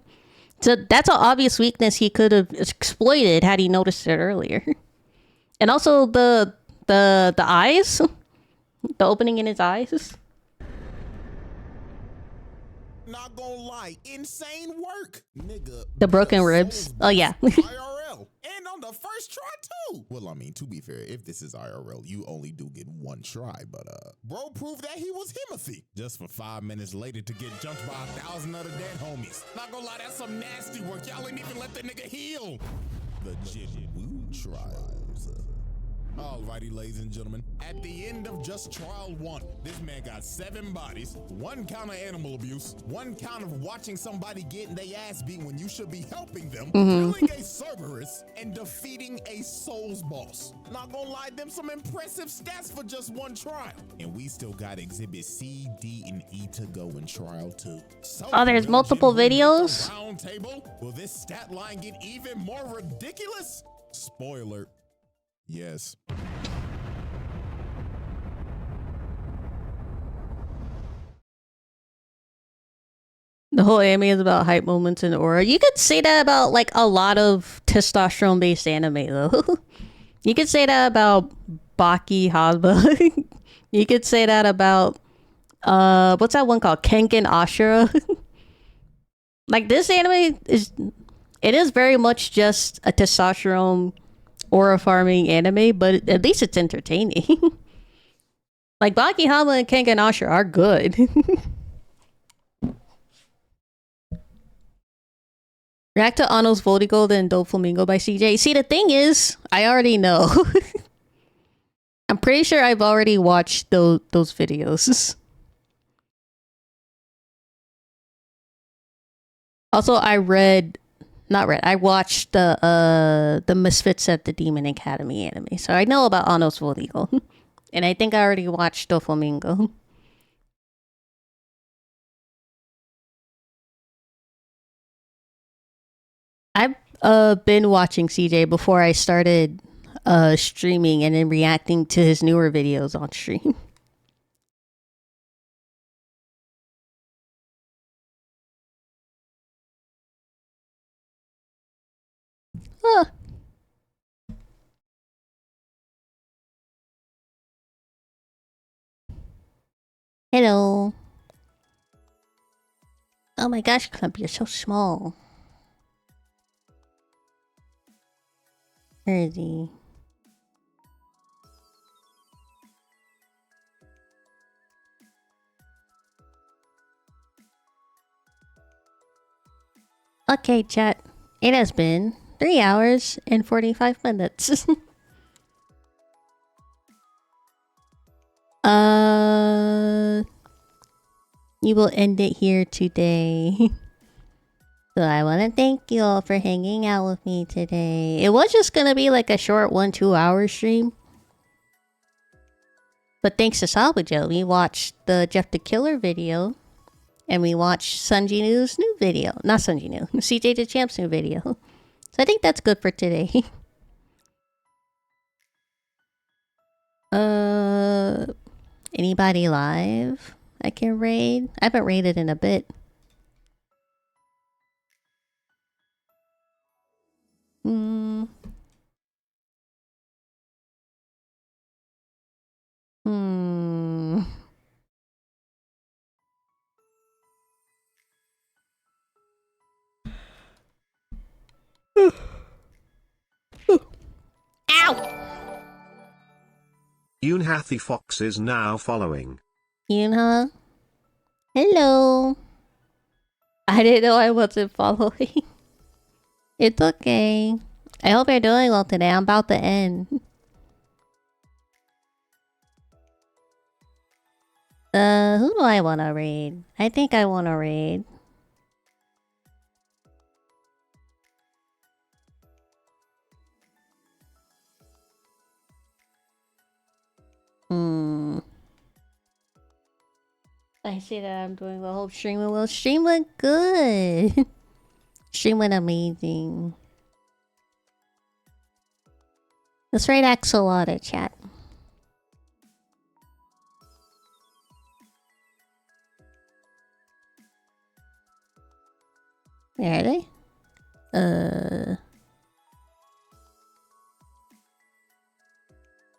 Speaker 1: So that's an obvious weakness he could have exploited had he noticed it earlier. And also the eyes, the opening in his eyes.
Speaker 12: Not gonna lie, insane work, nigga.
Speaker 1: The broken ribs. Oh yeah.
Speaker 12: IRL, and on the first try too. Well, I mean, to be fair, if this is IRL, you only do get one try. But bro proved that he was Himothy just for 5 minutes later to get jumped by 1,000 other dead homies. Not gonna lie, that's some nasty work. Y'all ain't even let the nigga heal. The Jinwoo trials. Alrighty, ladies and gentlemen, at the end of just trial 1, this man got 7 bodies, 1 count of animal abuse, 1 count of watching somebody getting their ass beat when you should be helping them, killing a Cerberus, and defeating a Souls boss. Not gonna lie, them some impressive stats for just 1 trial. And we still got exhibit C, D, and E to go in trial 2. So,
Speaker 1: Oh, there's multiple videos?
Speaker 12: Round table? Will this stat line get even more ridiculous? Spoiler. Yes.
Speaker 1: The whole anime is about hype moments and aura. You could say that about like a lot of testosterone based anime though. You could say that about Baki Hanma. You could say that about what's that one called? Kenken Ashura. Like this anime is very much just a testosterone aura farming anime, but at least it's entertaining. Like Baki Hanma and Kengan Ashura are good. React to Ano's Voltigold and Doflamingo by CJ. See, the thing is, I already know. I'm pretty sure I've already watched those videos. Also, I watched the Misfits at the Demon Academy anime, so I know about Ano's Voltigold. And I think I already watched Doflamingo. I've been watching CJ before I started streaming and then reacting to his newer videos on stream. Huh. Hello. Oh my gosh, Clump, you're so small. Where is he? Okay, chat. It has been 3 hours and 45 minutes. You will end it here today. So I want to thank you all for hanging out with me today. It was just gonna be like a short 1-2 hour stream. But thanks to Salvajo, we watched the Jeff the Killer video. And we watched Sunji Nu's new video. Not Sunji Nu. CJ the Champ's new video. So I think that's good for today. Anybody live I can raid? I haven't raided in a bit. Hmm. Ow!
Speaker 14: Yoonhathy Fox is now following.
Speaker 1: Yoonha? Hello. I didn't know I wasn't following. It's okay. I hope you're doing well today. I'm about to end. Who do I want to raid? I think I want to raid. I see that I'm doing well. Hope stream went well. Stream went good. Stream went amazing. Let's raid Axolotl, chat. Where are they?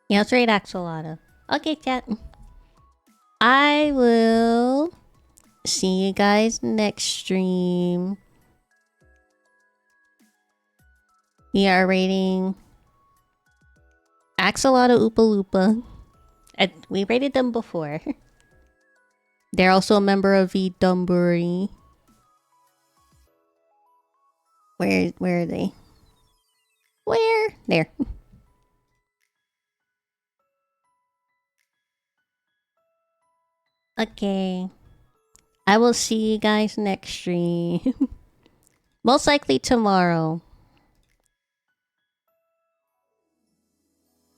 Speaker 1: Yeah, let's raid Axolotl. Okay, chat. I will see you guys next stream. We are rating Axolotl Oopa Loopa. We rated them before. They're also a member of the Dumbury. Where are they? Where? There. Okay. I will see you guys next stream. Most likely tomorrow.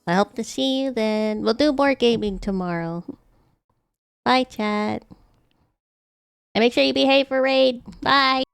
Speaker 1: I hope to see you then. We'll do more gaming tomorrow. Bye, chat. And make sure you behave for raid. Bye.